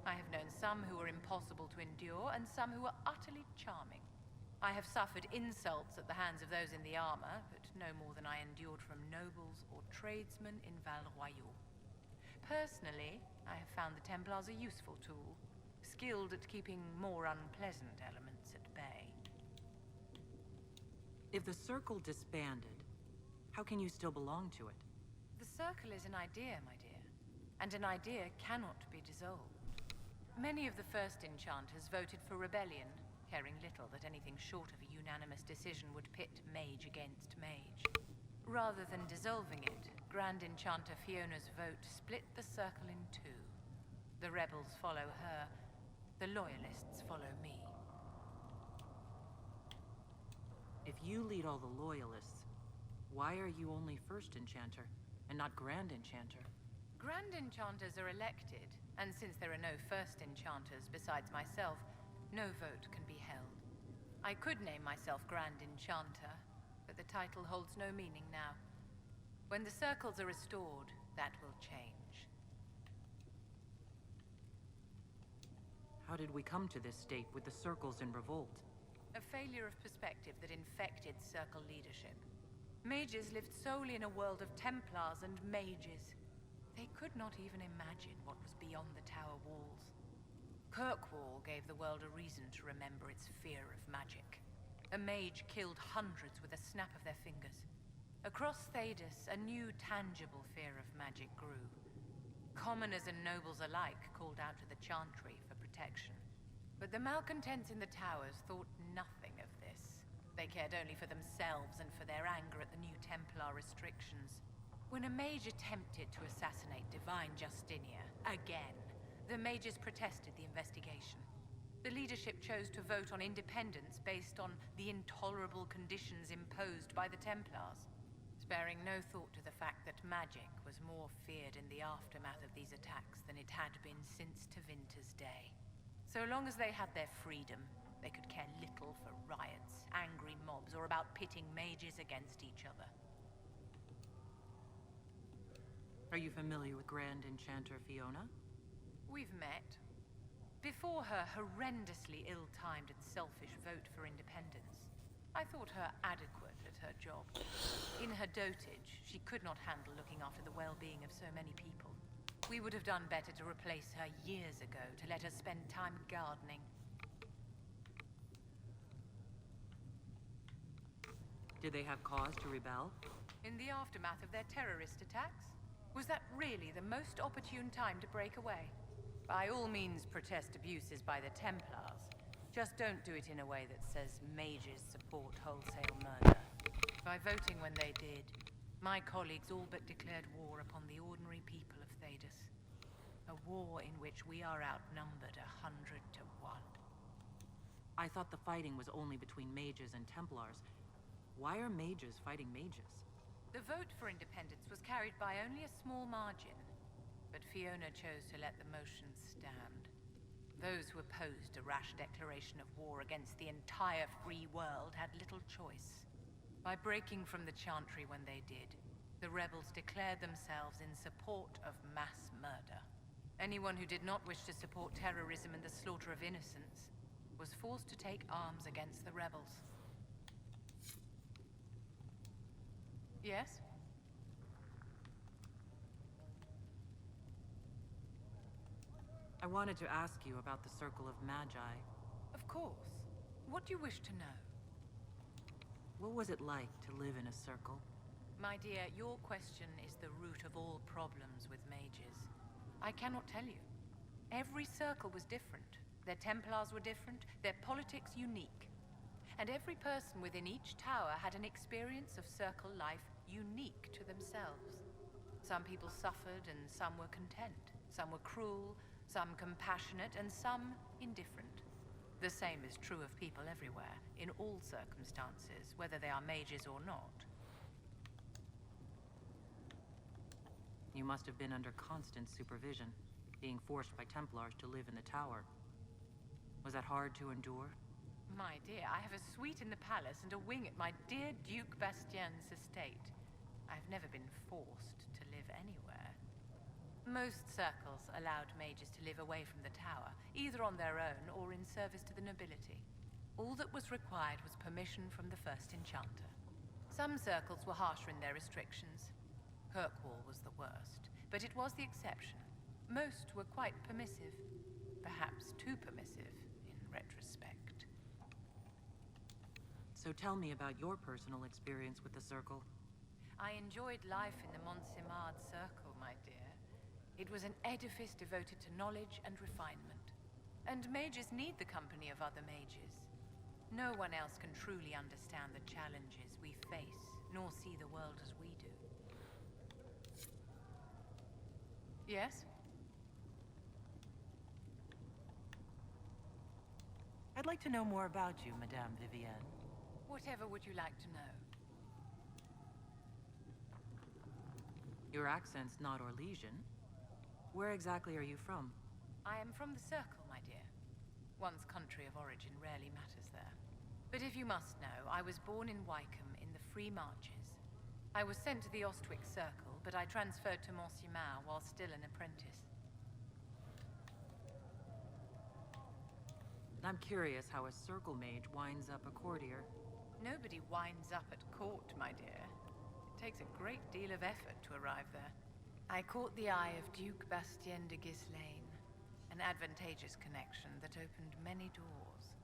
I have known some who were impossible to endure and some who were utterly charming. I have suffered insults at the hands of those in the armor, but no more than I endured from nobles or tradesmen in Val Royal. Personally, I have found the Templars a useful tool, skilled at keeping more unpleasant elements at bay. If the Circle disbanded, how can you still belong to it? The Circle is an idea, my dear, and an idea cannot be dissolved. Many of the first enchanters voted for rebellion, caring little that anything short of a unanimous decision would pit mage against mage. Rather than dissolving it, Grand Enchanter Fiona's vote split the circle in two. The rebels follow her, the loyalists follow me. If you lead all the loyalists, why are you only First Enchanter and not Grand Enchanter? Grand Enchanters are elected, and since there are no First Enchanters besides myself, no vote can be held. I could name myself Grand Enchanter, but the title holds no meaning now. When the circles are restored, that will change. How did we come to this state with the circles in revolt? A failure of perspective that infected Circle leadership. Mages lived solely in a world of Templars and mages. They could not even imagine what was beyond the tower walls. Kirkwall gave the world a reason to remember its fear of magic. A mage killed hundreds with a snap of their fingers. Across Thedas, a new tangible fear of magic grew. Commoners and nobles alike called out to the Chantry for protection. But the malcontents in the towers thought nothing of this. They cared only for themselves and for their anger at the new Templar restrictions. When a mage attempted to assassinate Divine Justinia, again, the mages protested the investigation. The leadership chose to vote on independence based on the intolerable conditions imposed by the Templars, sparing no thought to the fact that magic was more feared in the aftermath of these attacks than it had been since Tevinter's day. So long as they had their freedom, they could care little for riots, angry mobs, or about pitting mages against each other. Are you familiar with Grand Enchanter Fiona? We've met. Before her horrendously ill-timed and selfish vote for independence, I thought her adequate at her job. In her dotage, she could not handle looking after the well-being of so many people. We would have done better to replace her years ago, to let her spend time gardening. Did they have cause to rebel? In the aftermath of their terrorist attacks? Was that really the most opportune time to break away? By all means, protest abuses by the Templars. Just don't do it in a way that says mages support wholesale murder. By voting when they did, my colleagues all but declared war upon the ordinary people of Thedas. A war in which we are outnumbered 100 to 1. I thought the fighting was only between mages and Templars. Why are mages fighting mages? The vote for independence was carried by only a small margin, but Fiona chose to let the motion stand. Those who opposed a rash declaration of war against the entire free world had little choice. By breaking from the Chantry when they did, the rebels declared themselves in support of mass murder. Anyone who did not wish to support terrorism and the slaughter of innocents was forced to take arms against the rebels. Yes? I wanted to ask you about the Circle of Magi. Of course. What do you wish to know? What was it like to live in a circle? My dear, your question is the root of all problems with mages. I cannot tell you. Every circle was different. Their Templars were different, their politics unique. And every person within each tower had an experience of circle life unique to themselves. Some people suffered and some were content. Some were cruel, some compassionate, and some indifferent. The same is true of people everywhere, in all circumstances, whether they are mages or not. You must have been under constant supervision, being forced by Templars to live in the tower. Was that hard to endure? My dear, I have a suite in the palace and a wing at my dear Duke Bastien's estate. I've never been forced to live anywhere. Most circles allowed mages to live away from the tower, either on their own or in service to the nobility. All that was required was permission from the first enchanter. Some circles were harsher in their restrictions. Kirkwall was the worst, but it was the exception. Most were quite permissive, perhaps too permissive in retrospect. So tell me about your personal experience with the Circle. I enjoyed life in the Montsimard Circle, my dear. It was an edifice devoted to knowledge and refinement. And mages need the company of other mages. No one else can truly understand the challenges we face, nor see the world as we do. Yes? I'd like to know more about you, Madame Vivienne. Whatever would you like to know? Your accent's not Orlesian. Where exactly are you from? I am from the Circle, my dear. One's country of origin rarely matters there. But if you must know, I was born in Wycombe in the Free Marches. I was sent to the Ostwick Circle, but I transferred to Monsieurmauer while still an apprentice. I'm curious how a circle mage winds up a courtier. Nobody winds up at court, my dear. It takes a great deal of effort to arrive there. I caught the eye of Duke Bastien de Ghislaine, an advantageous connection that opened many doors.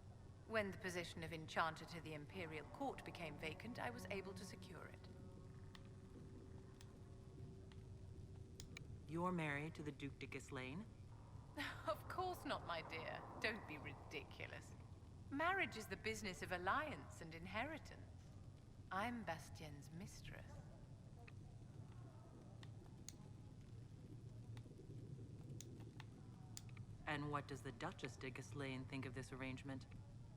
When the position of Enchanter to the Imperial Court became vacant, I was able to secure it. You're married to the Duc de Ghislaine? Of course not, my dear. Don't be ridiculous. Marriage is the business of alliance and inheritance. I'm Bastien's mistress. And what does the Duchess de Ghislaine think of this arrangement?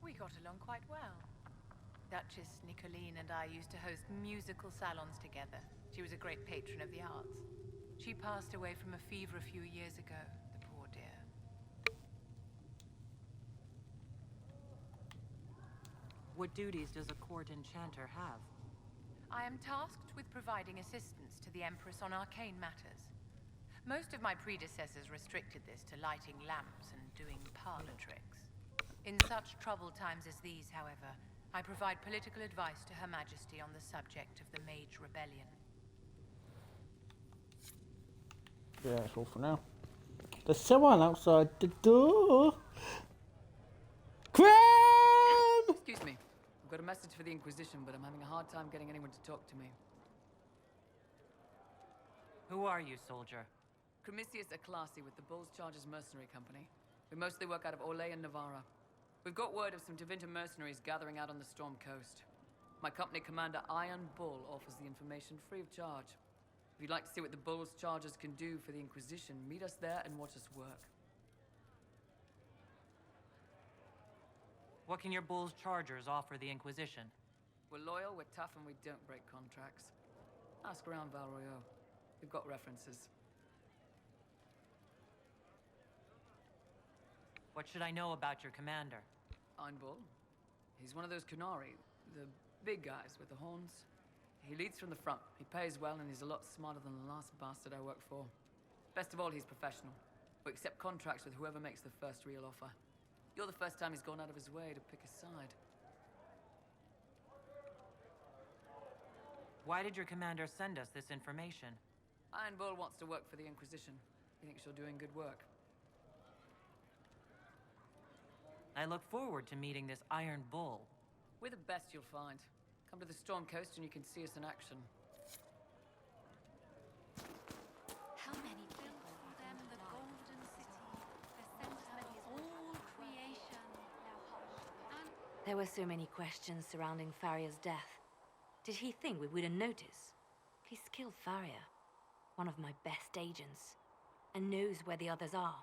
We got along quite well. Duchess Nicoline and I used to host musical salons together. She was a great patron of the arts. She passed away from a fever a few years ago, the poor dear. What duties does a court enchanter have? I am tasked with providing assistance to the Empress on arcane matters. Most of my predecessors restricted this to lighting lamps and doing parlor tricks. In such troubled times as these, however, I provide political advice to Her Majesty on the subject of the Mage Rebellion. Yeah, that's all for now. There's someone outside the door. Cram! Excuse me. I've got a message for the Inquisition, but I'm having a hard time getting anyone to talk to me. Who are you, soldier? Cremisius Aclasi with the Bull's Chargers Mercenary Company. We mostly work out of Orlais and Navarra. We've got word of some Tevinter mercenaries gathering out on the Storm Coast. My company commander, Iron Bull, offers the information free of charge. If you'd like to see what the Bull's Chargers can do for the Inquisition, meet us there and watch us work. What can your Bull's Chargers offer the Inquisition? We're loyal, we're tough, and we don't break contracts. Ask around Val Royeaux. We've got references. What should I know about your commander? Iron Bull. He's one of those Kunari, the big guys with the horns. He leads from the front. He pays well, and he's a lot smarter than the last bastard I worked for. Best of all, he's professional. We accept contracts with whoever makes the first real offer. You're the first time he's gone out of his way to pick a side. Why did your commander send us this information? Iron Bull wants to work for the Inquisition. He thinks you're doing good work. I look forward to meeting this Iron Bull. We're the best you'll find. Come to the Storm Coast and you can see us in action. How many people them the Golden City, the center of all creation? And There were so many questions surrounding Farria's death. Did he think we wouldn't notice? He's killed Farria, one of my best agents, and knows where the others are.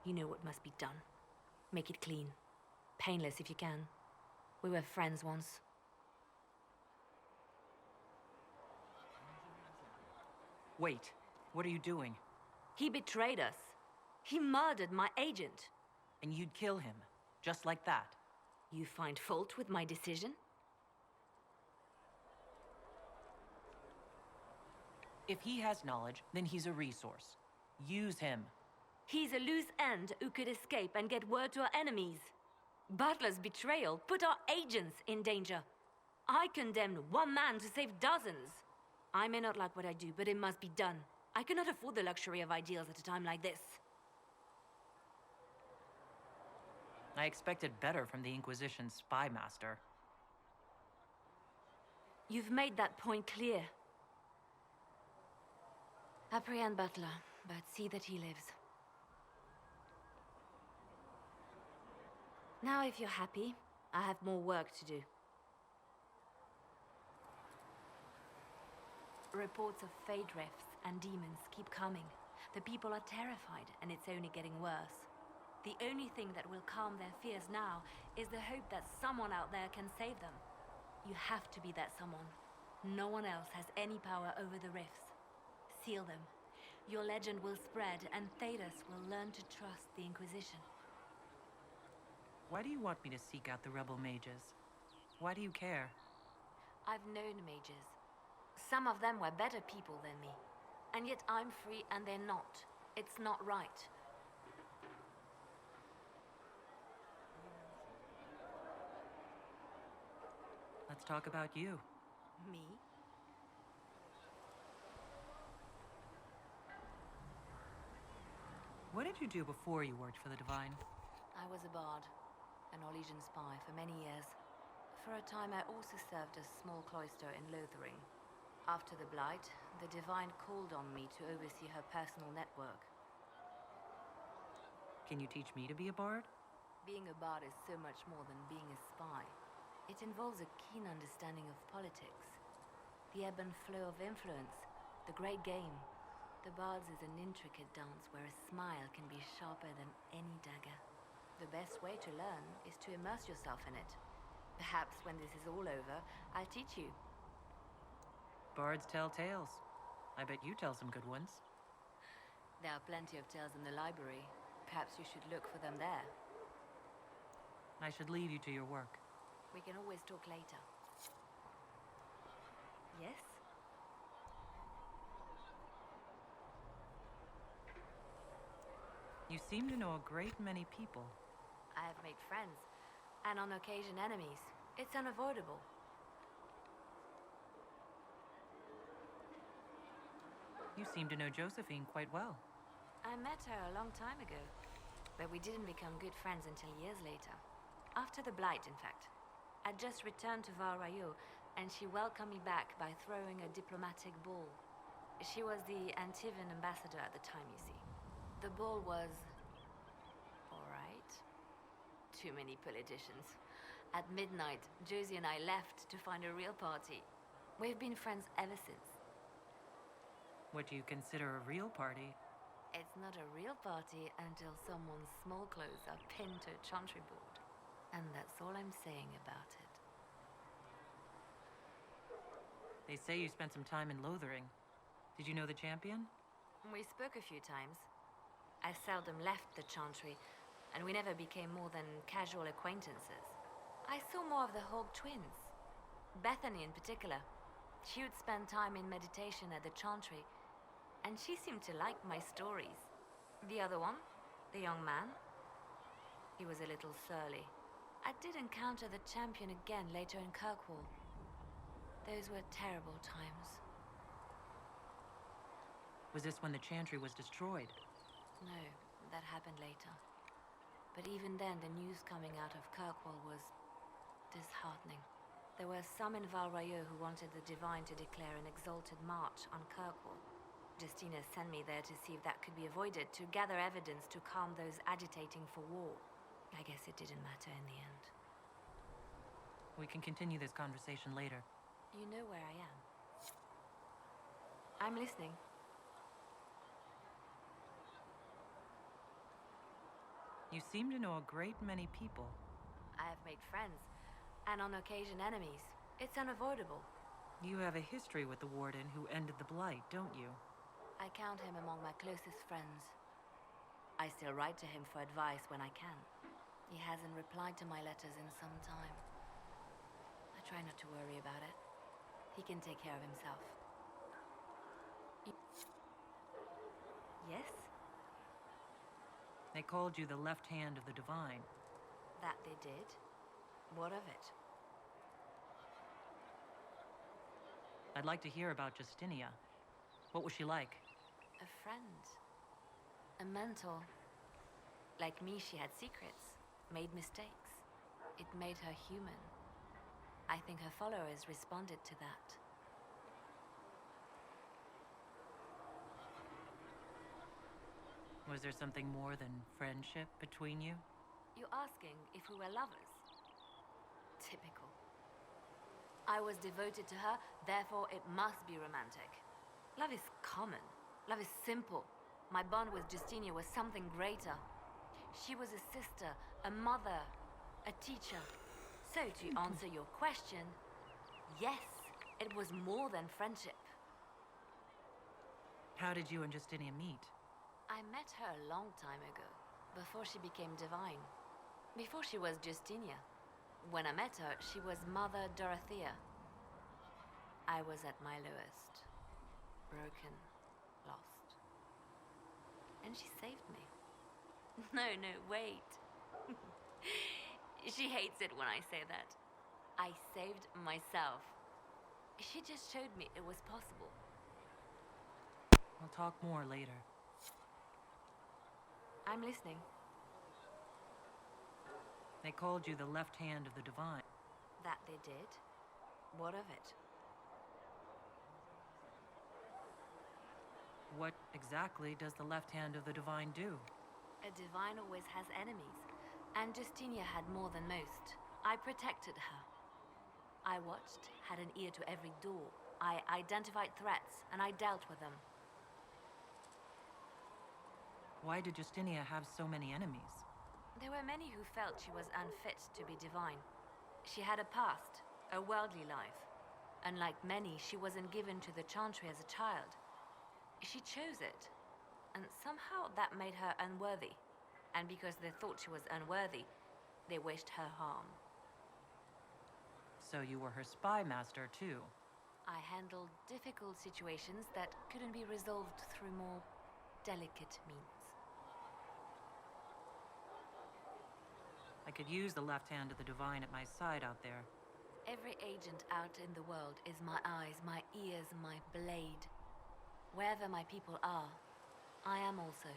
You know what must be done. Make it clean. Painless if you can. We were friends once. Wait, what are you doing? He betrayed us. He murdered my agent. And you'd kill him, just like that? You find fault with my decision? If he has knowledge, then he's a resource. Use him. He's a loose end who could escape and get word to our enemies. Butler's betrayal put our agents in danger. I condemned one man to save dozens. I may not like what I do, but it must be done. I cannot afford the luxury of ideals at a time like this. I expected better from the Inquisition's spy master. You've made that point clear. Apprehend Butler, but see that he lives. Now, if you're happy, I have more work to do. Reports of fade rifts and demons keep coming. The people are terrified, and it's only getting worse. The only thing that will calm their fears now is the hope that someone out there can save them. You have to be that someone. No one else has any power over the rifts. Seal them. Your legend will spread, and Thedas will learn to trust the Inquisition. Why do you want me to seek out the rebel mages? Why do you care? I've known mages. Some of them were better people than me. And yet I'm free and they're not. It's not right. Let's talk about you. Me? What did you do before you worked for the Divine? I was a bard, an Orlesian spy for many years. For a time I also served a small cloister in Lothering. After the Blight, the Divine called on me to oversee her personal network. Can you teach me to be a bard? Being a bard is so much more than being a spy. It involves a keen understanding of politics, the ebb and flow of influence, the great game. The bard's is an intricate dance where a smile can be sharper than any dagger. The best way to learn is to immerse yourself in it. Perhaps when this is all over, I'll teach you. Bards tell tales. I bet you tell some good ones. There are plenty of tales in the library. Perhaps you should look for them there. I should leave you to your work. We can always talk later. Yes? You seem to know a great many people. I have made friends, and on occasion enemies. It's unavoidable. You seem to know Josephine quite well. I met her a long time ago, but we didn't become good friends until years later. After the Blight, in fact. I'd just returned to Val Rayo, and she welcomed me back by throwing a diplomatic ball. She was the Antivan ambassador at the time, you see. The ball was... all right. Too many politicians. At midnight, Josie and I left to find a real party. We've been friends ever since. What do you consider a real party? It's not a real party until someone's small clothes are pinned to a chantry board. And that's all I'm saying about it. They say you spent some time in Lothering. Did you know the champion? We spoke a few times. I seldom left the chantry, and we never became more than casual acquaintances. I saw more of the Hog twins. Bethany in particular. She would spend time in meditation at the chantry, and she seemed to like my stories. The other one, the young man, he was a little surly. I did encounter the champion again later in Kirkwall. Those were terrible times. Was this when the chantry was destroyed? No, that happened later. But even then, the news coming out of Kirkwall was disheartening. There were some in Val Rayo who wanted the Divine to declare an exalted march on Kirkwall. Justina sent me there to see if that could be avoided, to gather evidence to calm those agitating for war. I guess it didn't matter in the end. We can continue this conversation later. You know where I am. I'm listening. You seem to know a great many people. I have made friends, and on occasion enemies. It's unavoidable. You have a history with the Warden who ended the Blight, don't you? I count him among my closest friends. I still write to him for advice when I can. He hasn't replied to my letters in some time. I try not to worry about it. He can take care of himself. Yes? They called you the left hand of the Divine. That they did? What of it? I'd like to hear about Justinia. What was she like? A friend. A mentor. Like me, she had secrets, made mistakes. It made her human. I think her followers responded to that. Was there something more than friendship between you? You're asking if we were lovers? Typical. I was devoted to her, therefore it must be romantic. Love is common. Love is simple. My bond with Justinia was something greater. She was a sister, a mother, a teacher. So to answer your question, yes, it was more than friendship. How did you and Justinia meet? I met her a long time ago, before she became divine. Before she was Justinia. When I met her, she was Mother Dorothea. I was at my lowest. Broken, lost. And she saved me. No, wait. She hates it when I say that. I saved myself. She just showed me it was possible. We'll talk more later. I'm listening. They called you the left hand of the Divine. That they did? What of it? What exactly does the left hand of the Divine do? A divine always has enemies, and Justinia had more than most. I protected her. I watched, had an ear to every door. I identified threats, and I dealt with them. Why did Justinia have so many enemies? There were many who felt she was unfit to be divine. She had a past, a worldly life. Unlike many, she wasn't given to the Chantry as a child. She chose it, and somehow that made her unworthy. And because they thought she was unworthy, they wished her harm. So you were her spy master, too? I handled difficult situations that couldn't be resolved through more delicate means. I could use the left hand of the Divine at my side out there. Every agent out in the world is my eyes, my ears, my blade. Wherever my people are, I am also.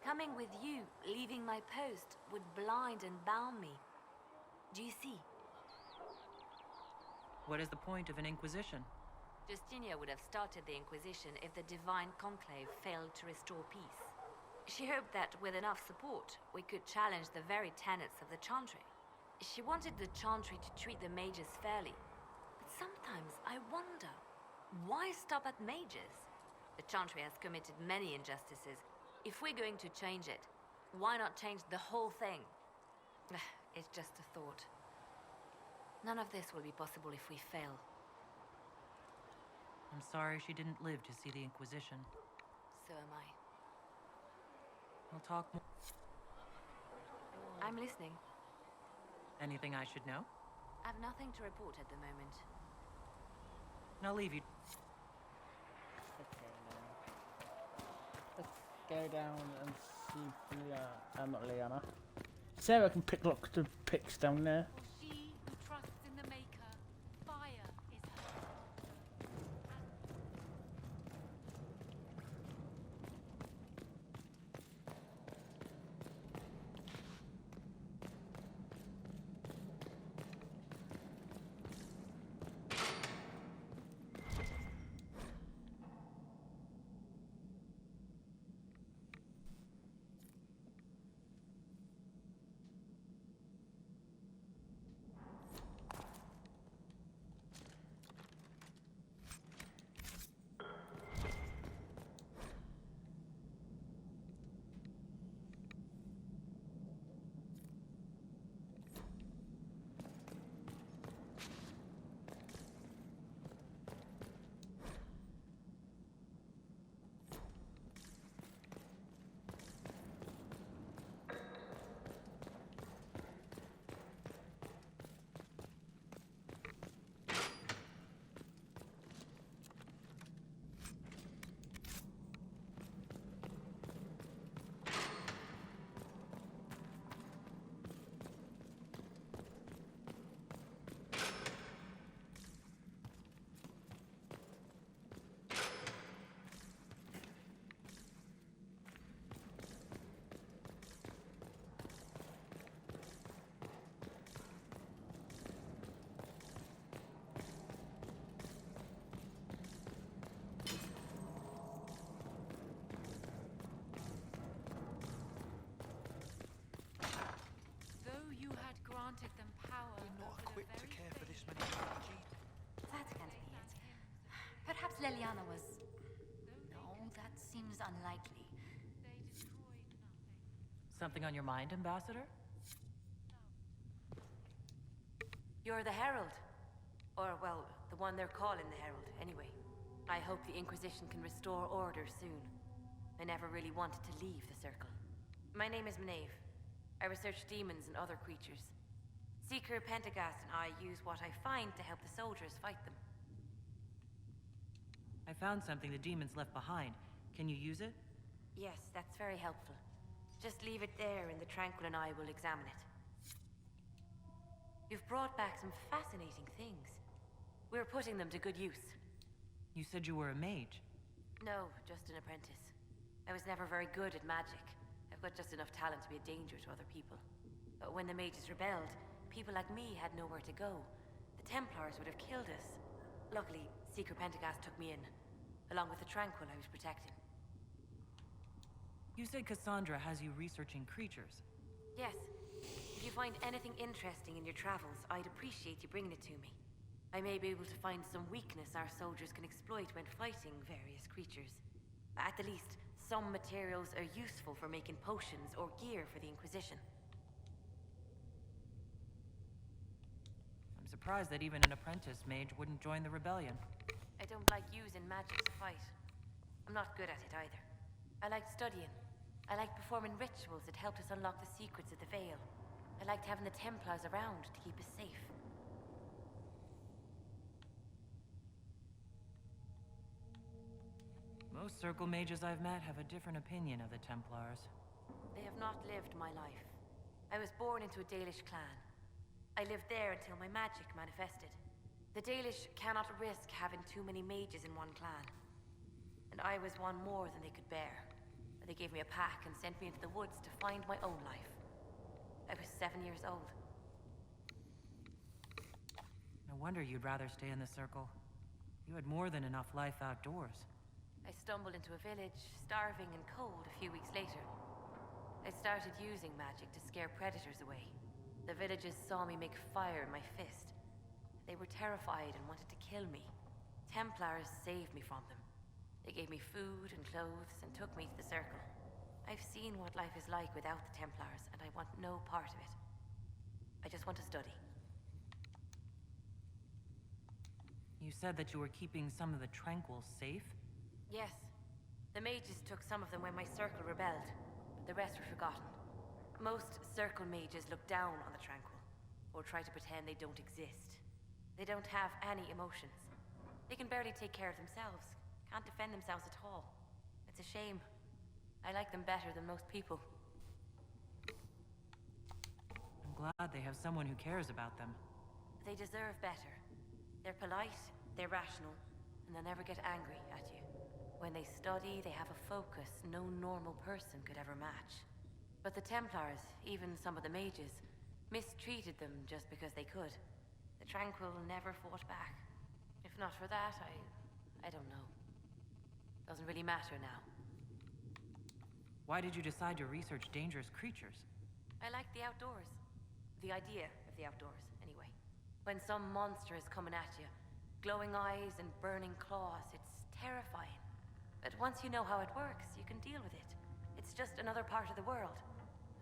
Coming with you, leaving my post, would blind and bound me. Do you see? What is the point of an Inquisition? Justinia would have started the Inquisition if the Divine Conclave failed to restore peace. She hoped that with enough support, we could challenge the very tenets of the Chantry. She wanted the Chantry to treat the mages fairly. But sometimes I wonder, why stop at mages? The Chantry has committed many injustices. If we're going to change it, why not change the whole thing? It's just a thought. None of this will be possible if we fail. I'm sorry she didn't live to see the Inquisition. So am I. We'll talk more. I'm listening. Anything I should know? I've nothing to report at the moment. And I'll leave you. Okay, now. Let's go down and see Liana. Not Liana. Sarah can pick lots of picks down there. She who trusts in the Maker, fire is her. Leliana was... No, that seems unlikely. Something on your mind, Ambassador? You're the Herald. Or, well, the one they're calling the Herald, anyway. I hope the Inquisition can restore order soon. I never really wanted to leave the Circle. My name is Maeve. I research demons and other creatures. Seeker Pentagast and I use what I find to help the soldiers fight them. I found something the demons left behind. Can you use it? Yes, that's very helpful. Just leave it there and the Tranquil and I will examine it. You've brought back some fascinating things. We're putting them to good use. You said you were a mage. No, just an apprentice. I was never very good at magic. I've got just enough talent to be a danger to other people. But when the mages rebelled, people like me had nowhere to go. The Templars would have killed us. Luckily, Seeker Pentagast took me in, along with the Tranquil I was protecting. You said Cassandra has you researching creatures. Yes. If you find anything interesting in your travels, I'd appreciate you bringing it to me. I may be able to find some weakness our soldiers can exploit when fighting various creatures. At the least, some materials are useful for making potions or gear for the Inquisition. I'm surprised that even an apprentice mage wouldn't join the rebellion. I don't like using magic to fight. I'm not good at it either. I like studying. I like performing rituals that helped us unlock the secrets of the Veil. I liked having the Templars around to keep us safe. Most Circle mages I've met have a different opinion of the Templars. They have not lived my life. I was born into a Dalish clan. I lived there until my magic manifested. The Dalish cannot risk having too many mages in one clan. And I was one more than they could bear. They gave me a pack and sent me into the woods to find my own life. I was 7 years old. No wonder you'd rather stay in the Circle. You had more than enough life outdoors. I stumbled into a village, starving and cold, a few weeks later. I started using magic to scare predators away. The villagers saw me make fire in my fist. They were terrified and wanted to kill me. Templars saved me from them. They gave me food and clothes and took me to the Circle. I've seen what life is like without the Templars, and I want no part of it. I just want to study. You said that you were keeping some of the Tranquils safe? Yes. The mages took some of them when my Circle rebelled, but the rest were forgotten. Most Circle mages look down on the Tranquil, or try to pretend they don't exist. They don't have any emotions. They can barely take care of themselves. Can't defend themselves at all. It's a shame. I like them better than most people. I'm glad they have someone who cares about them. They deserve better. They're polite, they're rational, and they'll never get angry at you. When they study, they have a focus no normal person could ever match. But the Templars, even some of the mages, mistreated them just because they could. The Tranquil never fought back. If not for that, I don't know. Doesn't really matter now. Why did you decide to research dangerous creatures? I like the outdoors. The idea of the outdoors, anyway. When some monster is coming at you, glowing eyes and burning claws, it's terrifying. But once you know how it works, you can deal with it. It's just another part of the world.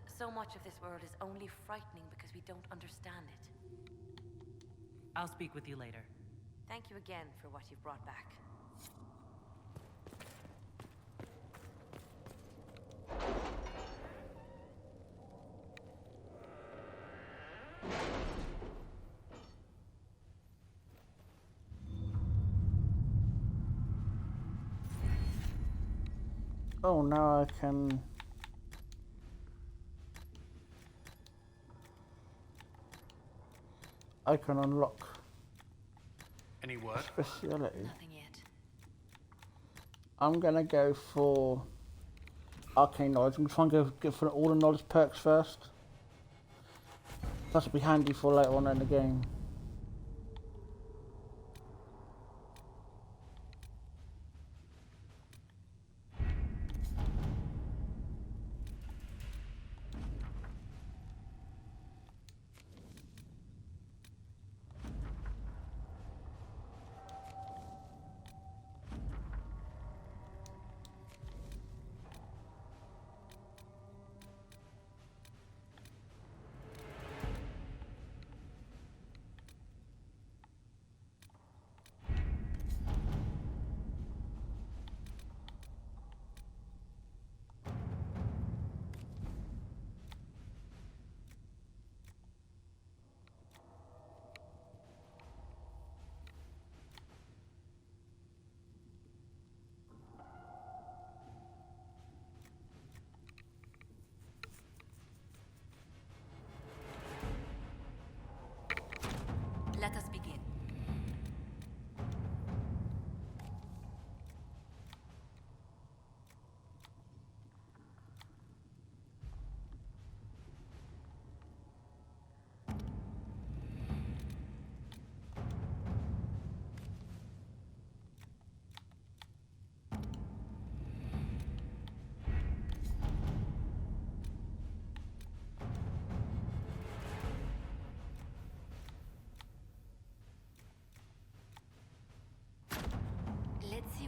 So much of this world is only frightening because we don't understand it. I'll speak with you later. Thank you again for what you've brought back. Oh, now I can... I can unlock... Any word? Speciality. Nothing yet. I'm gonna go for arcane knowledge. I'm trying to go for all the knowledge perks first. That'll be handy for later on in the game.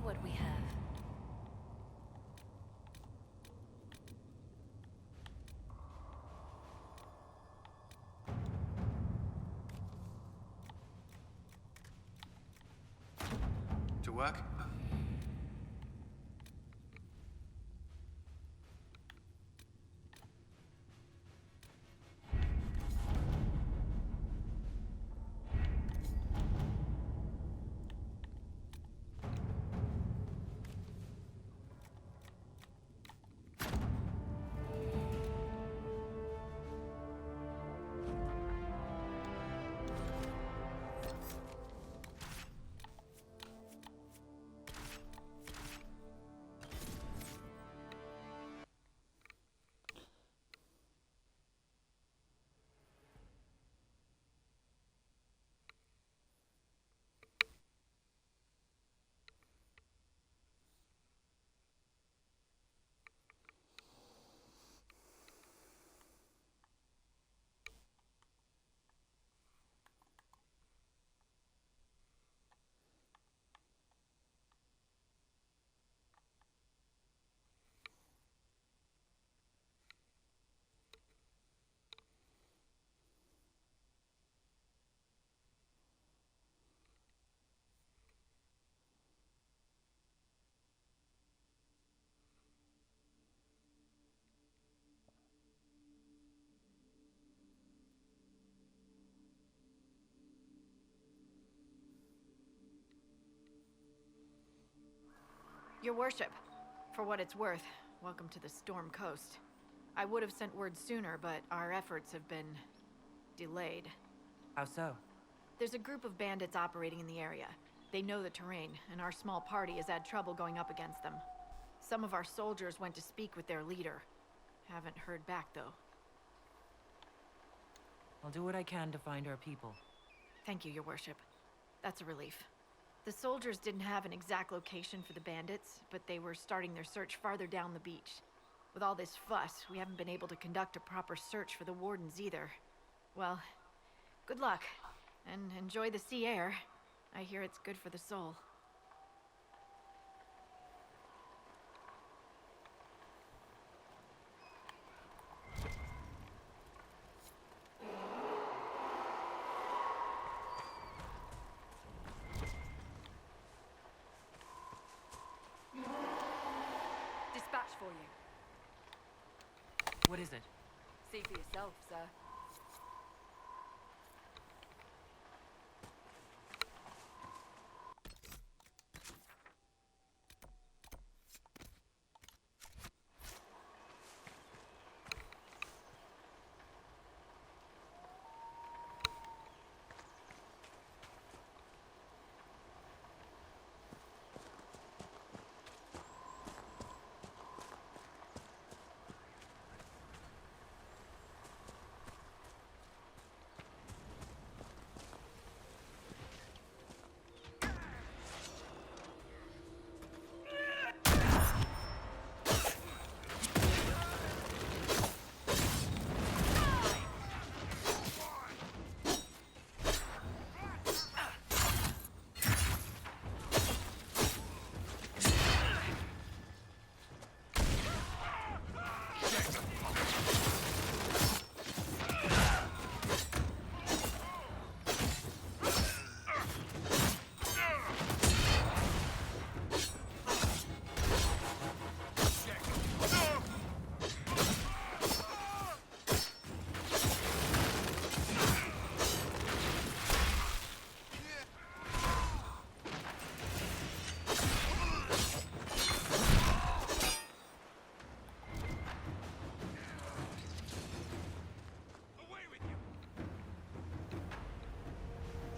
what we have. To work? Your worship, for what it's worth, welcome to the Storm Coast. I would have sent word sooner, but our efforts have been delayed. How so? There's a group of bandits operating in the area. They know the terrain, and our small party has had trouble going up against them. Some of our soldiers went to speak with their leader. Haven't heard back, though. I'll do what I can to find our people. Thank you, Your Worship. That's a relief. The soldiers didn't have an exact location for the bandits, but they were starting their search farther down the beach. With all this fuss, we haven't been able to conduct a proper search for the wardens either. Well, good luck, and enjoy the sea air. I hear it's good for the soul. Dispatch for you. What is it? See for yourself, sir.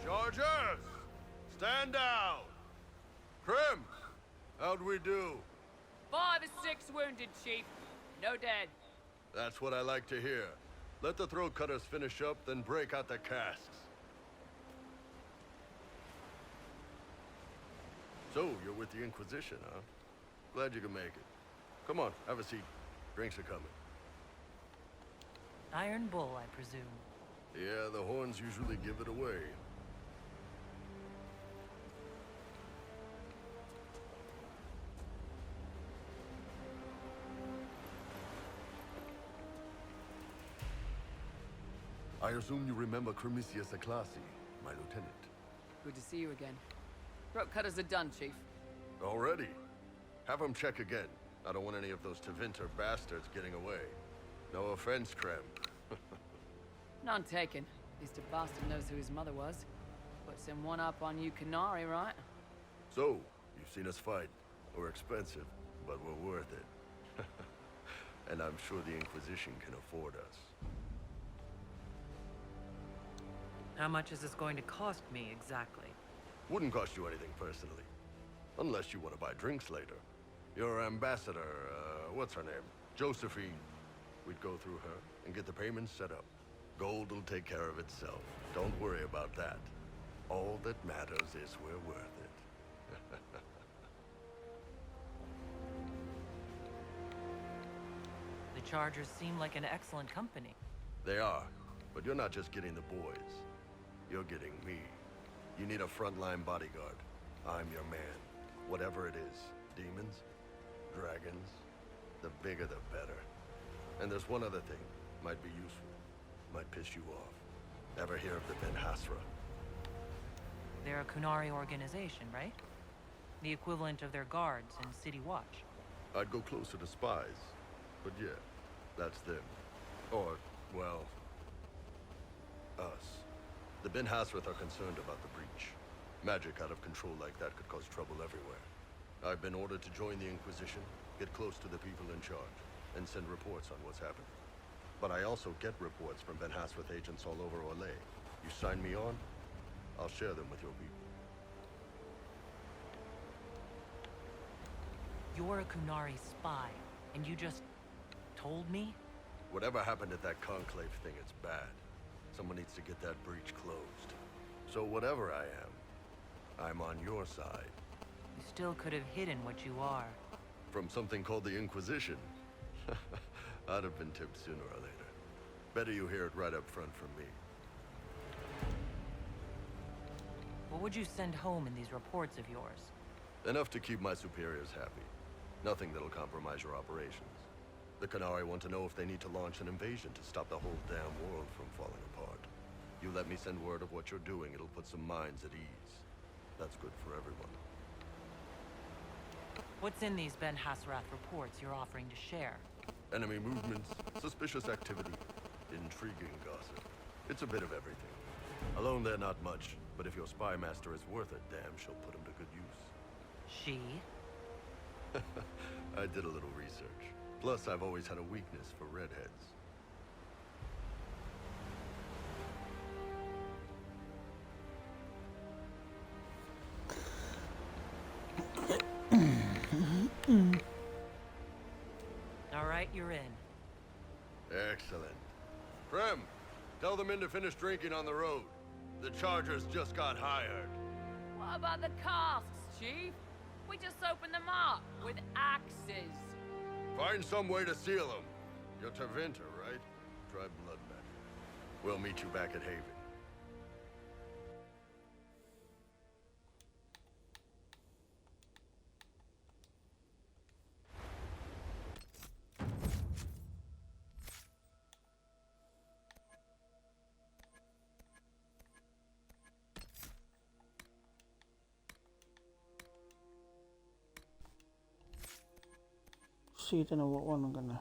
Chargers! Stand down! Krim! How'd we do? 5 or 6 wounded, Chief. No dead. That's what I like to hear. Let the throat cutters finish up, then break out the casks. So, you're with the Inquisition, huh? Glad you can make it. Come on, have a seat. Drinks are coming. Iron Bull, I presume. Yeah, the horns usually give it away. I assume you remember Cremisius Aclassi, my lieutenant. Good to see you again. Throat cutters are done, Chief. Already? Have him check again. I don't want any of those Tevinter bastards getting away. No offense, Krem. None taken. At least a bastard knows who his mother was. Puts him one up on you Canary, right? So, you've seen us fight. We're expensive, but we're worth it. And I'm sure the Inquisition can afford us. How much is this going to cost me, exactly? Wouldn't cost you anything personally. Unless you want to buy drinks later. Your ambassador, what's her name? Josephine. We'd go through her and get the payments set up. Gold will take care of itself. Don't worry about that. All that matters is we're worth it. The Chargers seem like an excellent company. They are, but you're not just getting the boys. You're getting me. You need a frontline bodyguard. I'm your man. Whatever it is. Demons? Dragons? The bigger the better. And there's one other thing. Might be useful. Might piss you off. Ever hear of the Ben Hasra? They're a Kunari organization, right? The equivalent of their guards and City Watch. I'd go closer to spies. But yeah, that's them. Or, well, us. The Ben Hasrath are concerned about the breach. Magic out of control like that could cause trouble everywhere. I've been ordered to join the Inquisition, get close to the people in charge, and send reports on what's happening. But I also get reports from Ben Hasrath agents all over Orlais. You sign me on, I'll share them with your people. You're a Kunari spy, and you just told me? Whatever happened at that conclave thing, it's bad. Someone needs to get that breach closed. So whatever I am, I'm on your side. You still could have hidden what you are. From something called the Inquisition? I'd have been tipped sooner or later. Better you hear it right up front from me. What would you send home in these reports of yours? Enough to keep my superiors happy. Nothing that'll compromise your operations. The Kunari want to know if they need to launch an invasion to stop the whole damn world from falling apart. You let me send word of what you're doing, it'll put some minds at ease. That's good for everyone. What's in these Ben Hasrath reports you're offering to share? Enemy movements, suspicious activity, intriguing gossip. It's a bit of everything. Alone they're not much, but if your spy master is worth it, damn, she'll put him to good use. She? I did a little research. Plus, I've always had a weakness for redheads. All right, you're in. Excellent. Prem, tell the men to finish drinking on the road. The Chargers just got hired. What about the casks, Chief? We just opened them up with axes. Find some way to seal them. You're Tevinter, right? Try blood magic. We'll meet you back at Haven. See, I don't know what one I'm gonna.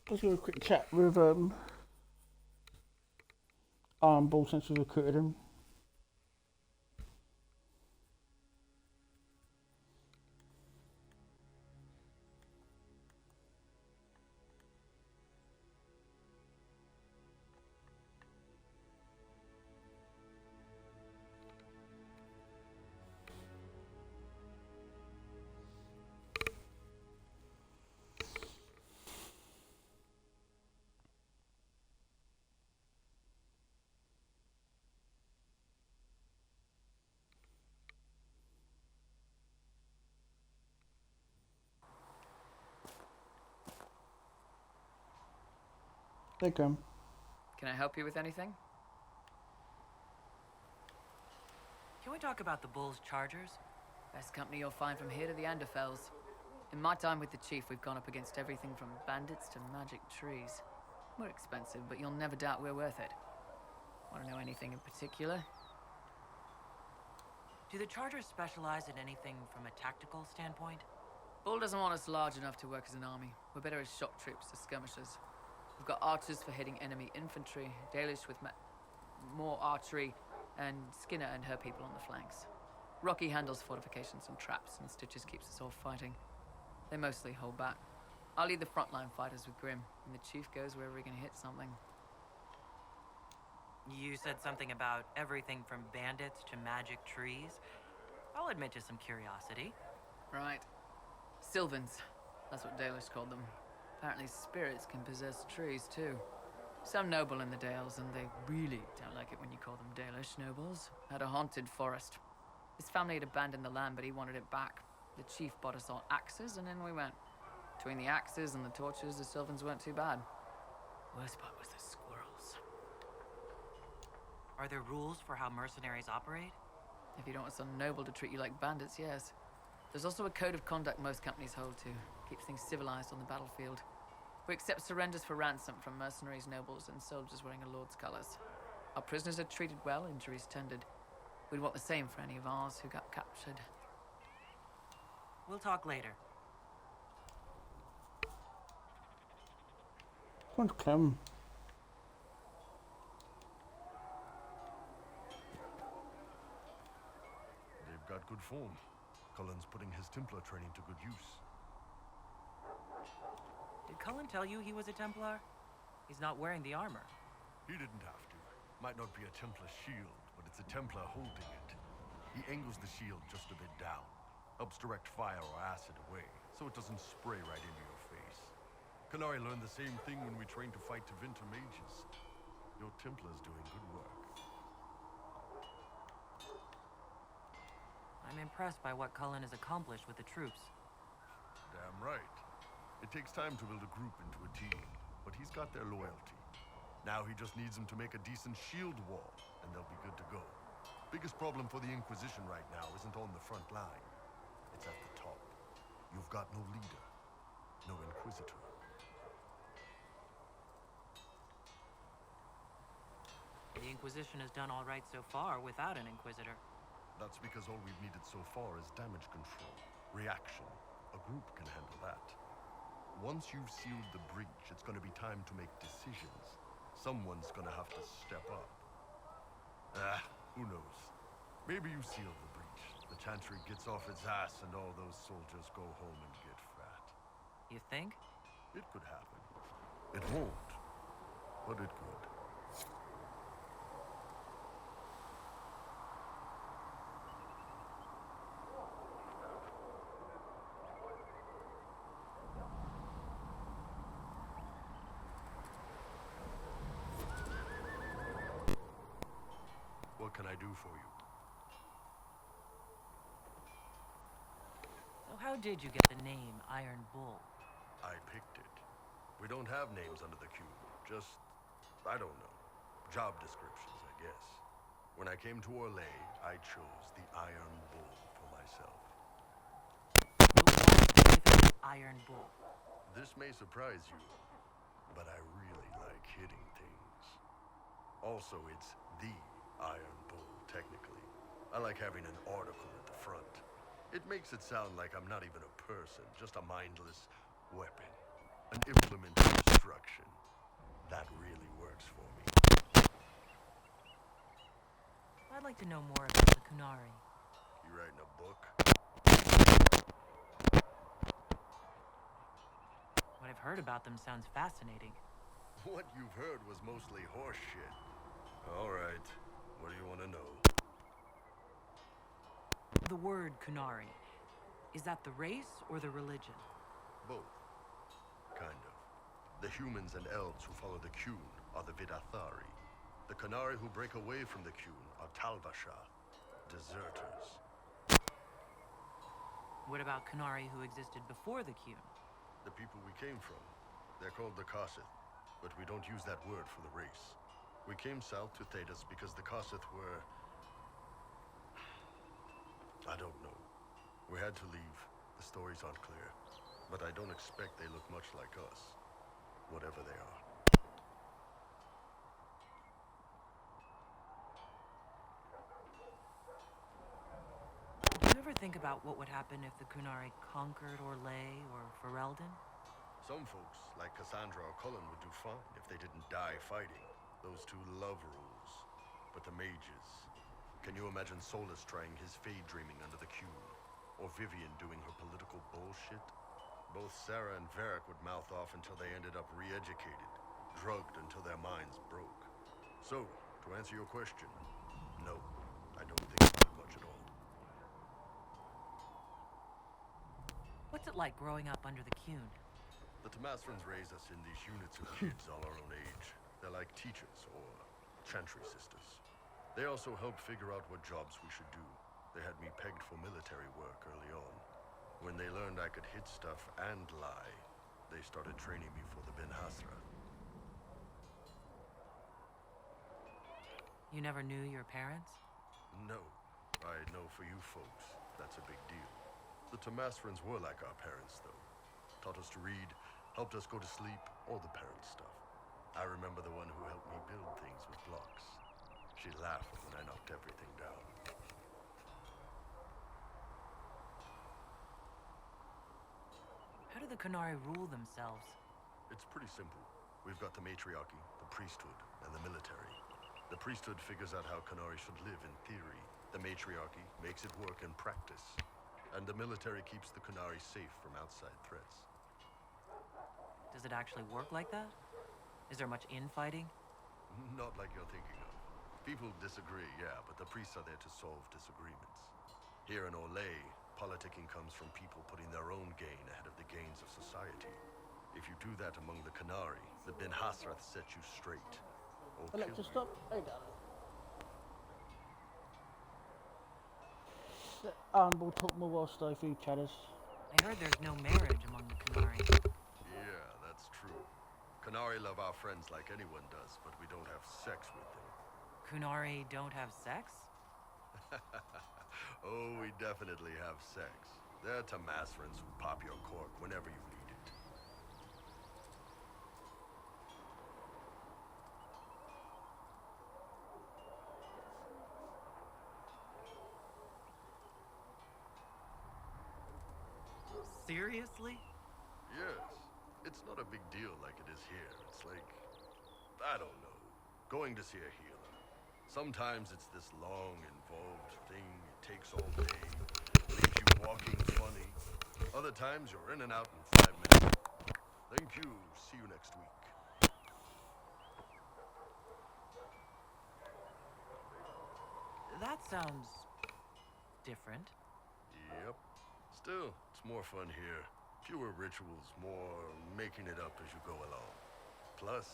Let's do a quick chat with Iron Bull since we recruited him. They come. Can I help you with anything? Can we talk about the Bull's Chargers? Best company you'll find from here to the Anderfells. In my time with the Chief, we've gone up against everything from bandits to magic trees. We're expensive, but you'll never doubt we're worth it. Want to know anything in particular? Do the Chargers specialize in anything from a tactical standpoint? Bull doesn't want us large enough to work as an army. We're better as shock troops, as skirmishers. We've got archers for hitting enemy infantry, Dalish with more archery, and Skinner and her people on the flanks. Rocky handles fortifications and traps, and Stitches keeps us all fighting. They mostly hold back. I'll lead the frontline fighters with Grim, and the Chief goes wherever he can hit something. You said something about everything from bandits to magic trees. I'll admit to some curiosity. Right. Sylvans. That's what Dalish called them. Apparently spirits can possess trees, too. Some noble in the Dales, and they really don't like it when you call them Dalish nobles, had a haunted forest. His family had abandoned the land, but he wanted it back. The Chief bought us all axes, and in we went. Between the axes and the torches, the Sylvans weren't too bad. Worst part was the squirrels. Are there rules for how mercenaries operate? If you don't want some noble to treat you like bandits, yes. There's also a code of conduct most companies hold to. Keeps things civilized on the battlefield. We accept surrenders for ransom from mercenaries, nobles, and soldiers wearing a lord's colors. Our prisoners are treated well, injuries tended. We'd want the same for any of ours who got captured. We'll talk later. Won't come. They've got good form. Cullen's putting his Templar training to good use. Did Cullen tell you he was a Templar? He's not wearing the armor. He didn't have to. Might not be a Templar shield, but it's a Templar holding it. He angles the shield just a bit down. Helps direct fire or acid away, so it doesn't spray right into your face. Canary learned the same thing when we trained to fight Tevinter mages. Your Templar's doing good work. I'm impressed by what Cullen has accomplished with the troops. Damn right. It takes time to build a group into a team, but he's got their loyalty. Now he just needs them to make a decent shield wall, and they'll be good to go. Biggest problem for the Inquisition right now isn't on the front line. It's at the top. You've got no leader, no Inquisitor. The Inquisition has done all right so far without an Inquisitor. That's because all we've needed so far is damage control, reaction. A group can handle that. Once you've sealed the breach, it's going to be time to make decisions. Someone's going to have to step up. Who knows? Maybe you seal the breach. The Chantry gets off its ass and all those soldiers go home and get fat. You think? It could happen. It won't, but it could. What can I do for you? So how did you get the name Iron Bull? I picked it. We don't have names under the cube. Just, I don't know. Job descriptions, I guess. When I came to Orlais, I chose the Iron Bull for myself. Iron Bull. This may surprise you, but I really like hitting things. Also, it's the Iron Bull, technically. I like having an article at the front. It makes it sound like I'm not even a person, just a mindless weapon. An implement of destruction. That really works for me. I'd like to know more about the Kunari. You writing a book? What I've heard about them sounds fascinating. What you've heard was mostly horse shit. All right. What do you want to know? The word Kunari. Is that the race or the religion? Both. Kind of. The humans and elves who follow the Qun are the Vidathari. The Kunari who break away from the Qun are Talvasha, deserters. What about Kunari who existed before the Qun? The people we came from. They're called the Kossith, but we don't use that word for the race. We came south to Thedas because the Kossith were... I don't know. We had to leave. The stories aren't clear. But I don't expect they look much like us. Whatever they are. Do you ever think about what would happen if the Kunari conquered Orlais or Ferelden? Some folks, like Cassandra or Cullen, would do fine if they didn't die fighting. Those two love rules. But the mages... Can you imagine Solus trying his fade dreaming under the Qun? Or Vivian doing her political bullshit? Both Sarah and Varric would mouth off until they ended up re-educated, drugged until their minds broke. So, to answer your question, no, I don't think about it much at all. What's it like growing up under the Qun? The Tamasrans raise us in these units of kids all our own age. They're like teachers or chantry sisters. They also help figure out what jobs we should do. They had me pegged for military work early on. When they learned I could hit stuff and lie, they started training me for the Ben Hasra. You never knew your parents? No. I know for you folks, that's a big deal. The Tamasrans were like our parents, though. Taught us to read, helped us go to sleep, all the parent stuff. I remember the one who helped me build things with blocks. She laughed when I knocked everything down. How do the Kunari rule themselves? It's pretty simple. We've got the matriarchy, the priesthood, and the military. The priesthood figures out how Kunari should live in theory. The matriarchy makes it work in practice. And the military keeps the Kunari safe from outside threats. Does it actually work like that? Is there much infighting? Not like you're thinking of. People disagree, yeah, but the priests are there to solve disagreements. Here in Orlais, politicking comes from people putting their own gain ahead of the gains of society. If you do that among the Kunari, the Ben Hasrath set you straight. Or kill Alexa, you. stop. Hey, darling. We'll talk more whilst I feed chatters. I heard there's no marriage among the Kunari. Yeah, that's true. Kunari love our friends like anyone does, but we don't have sex with them. Kunari don't have sex? Oh, we definitely have sex. They're Tamasrans who pop your cork whenever you need it. Seriously? Yes. It's not a big deal like it is here. It's like, I don't know, going to see a healer. Sometimes it's this long, involved thing. It takes all day, leaves you walking funny. Other times you're in and out in 5 minutes. Thank you. See you next week. That sounds different. Yep. Still, it's more fun here. Fewer rituals, more making it up as you go along. Plus,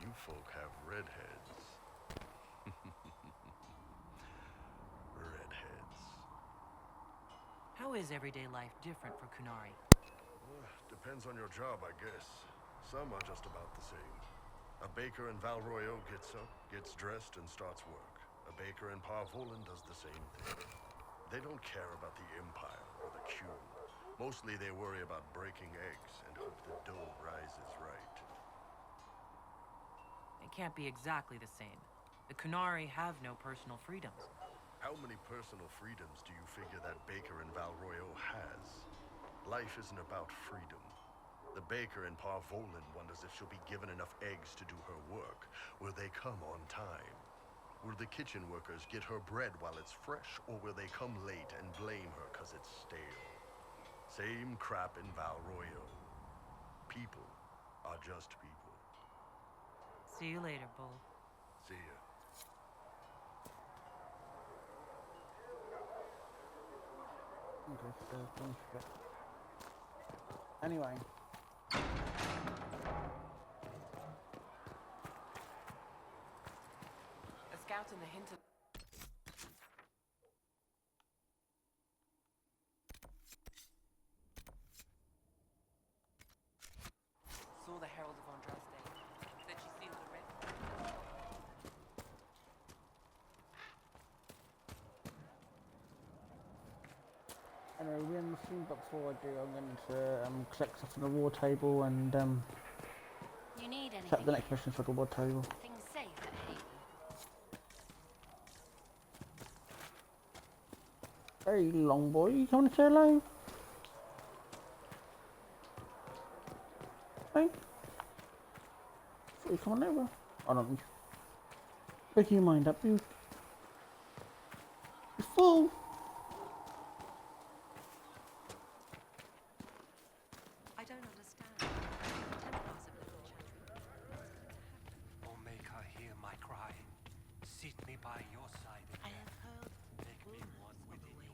you folk have redheads. Redheads. How is everyday life different for Kunari? Depends on your job, I guess. Some are just about the same. A baker in Val Royeaux gets up, gets dressed, and starts work. A baker in Parvolan does the same thing. They don't care about the Empire or the Qun. Mostly they worry about breaking eggs and hope the dough rises right. It can't be exactly the same. The Kunari have no personal freedoms. How many personal freedoms do you figure that baker in Val Royeaux has? Life isn't about freedom. The baker in Parvolan wonders if she'll be given enough eggs to do her work. Will they come on time? Will the kitchen workers get her bread while it's fresh, or will they come late and blame her 'cause it's stale? Same crap in Val Royo. People are just people. See you later, Bull. See ya. Okay, so don't forget. Anyway. A scout in the hinter... Saw the Herald of Andraste. Said she sealed the rift. Anyway, we're in the scene, but before I do, I'm going to collect stuff from the war table and You need set up anything? the next mission for the war table. Things safe at Haven. Hey, long boy, you coming to say hello? Hey? Thought you coming over? I don't think. Make your mind up, you. You fool! I don't understand. Templars have left the Chantry. Oh, make her hear my cry. Seat me by your side. I have heard Make me one within you.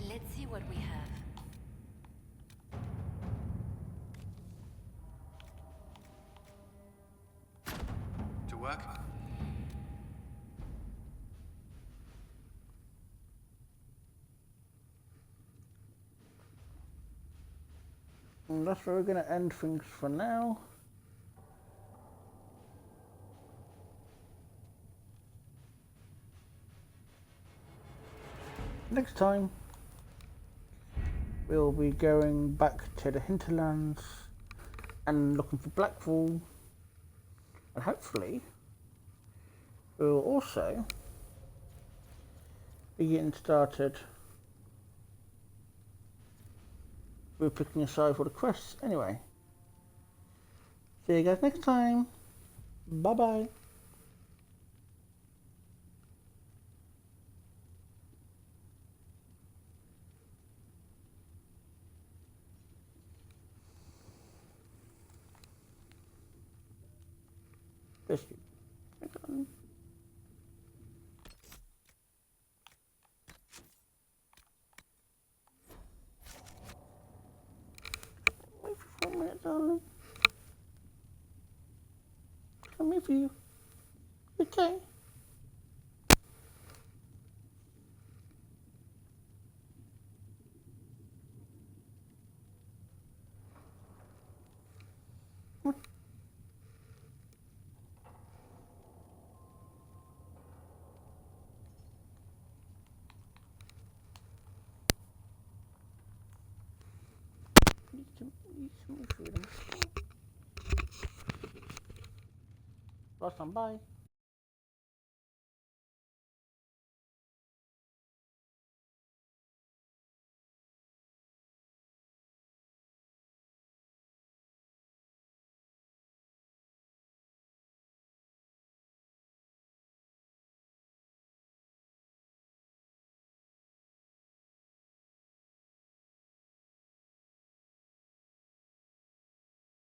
Let's see what we have. To work? And that's where we're going to end things for now. Next time, we'll be going back to the hinterlands and looking for Blackpool, and hopefully we'll also be getting started with picking a side for the quests. Anyway, see you guys next time. Bye bye. Biscuit. Wait for 4 minutes, darling. Come here for you. Okay. Need some food. Last time, bye.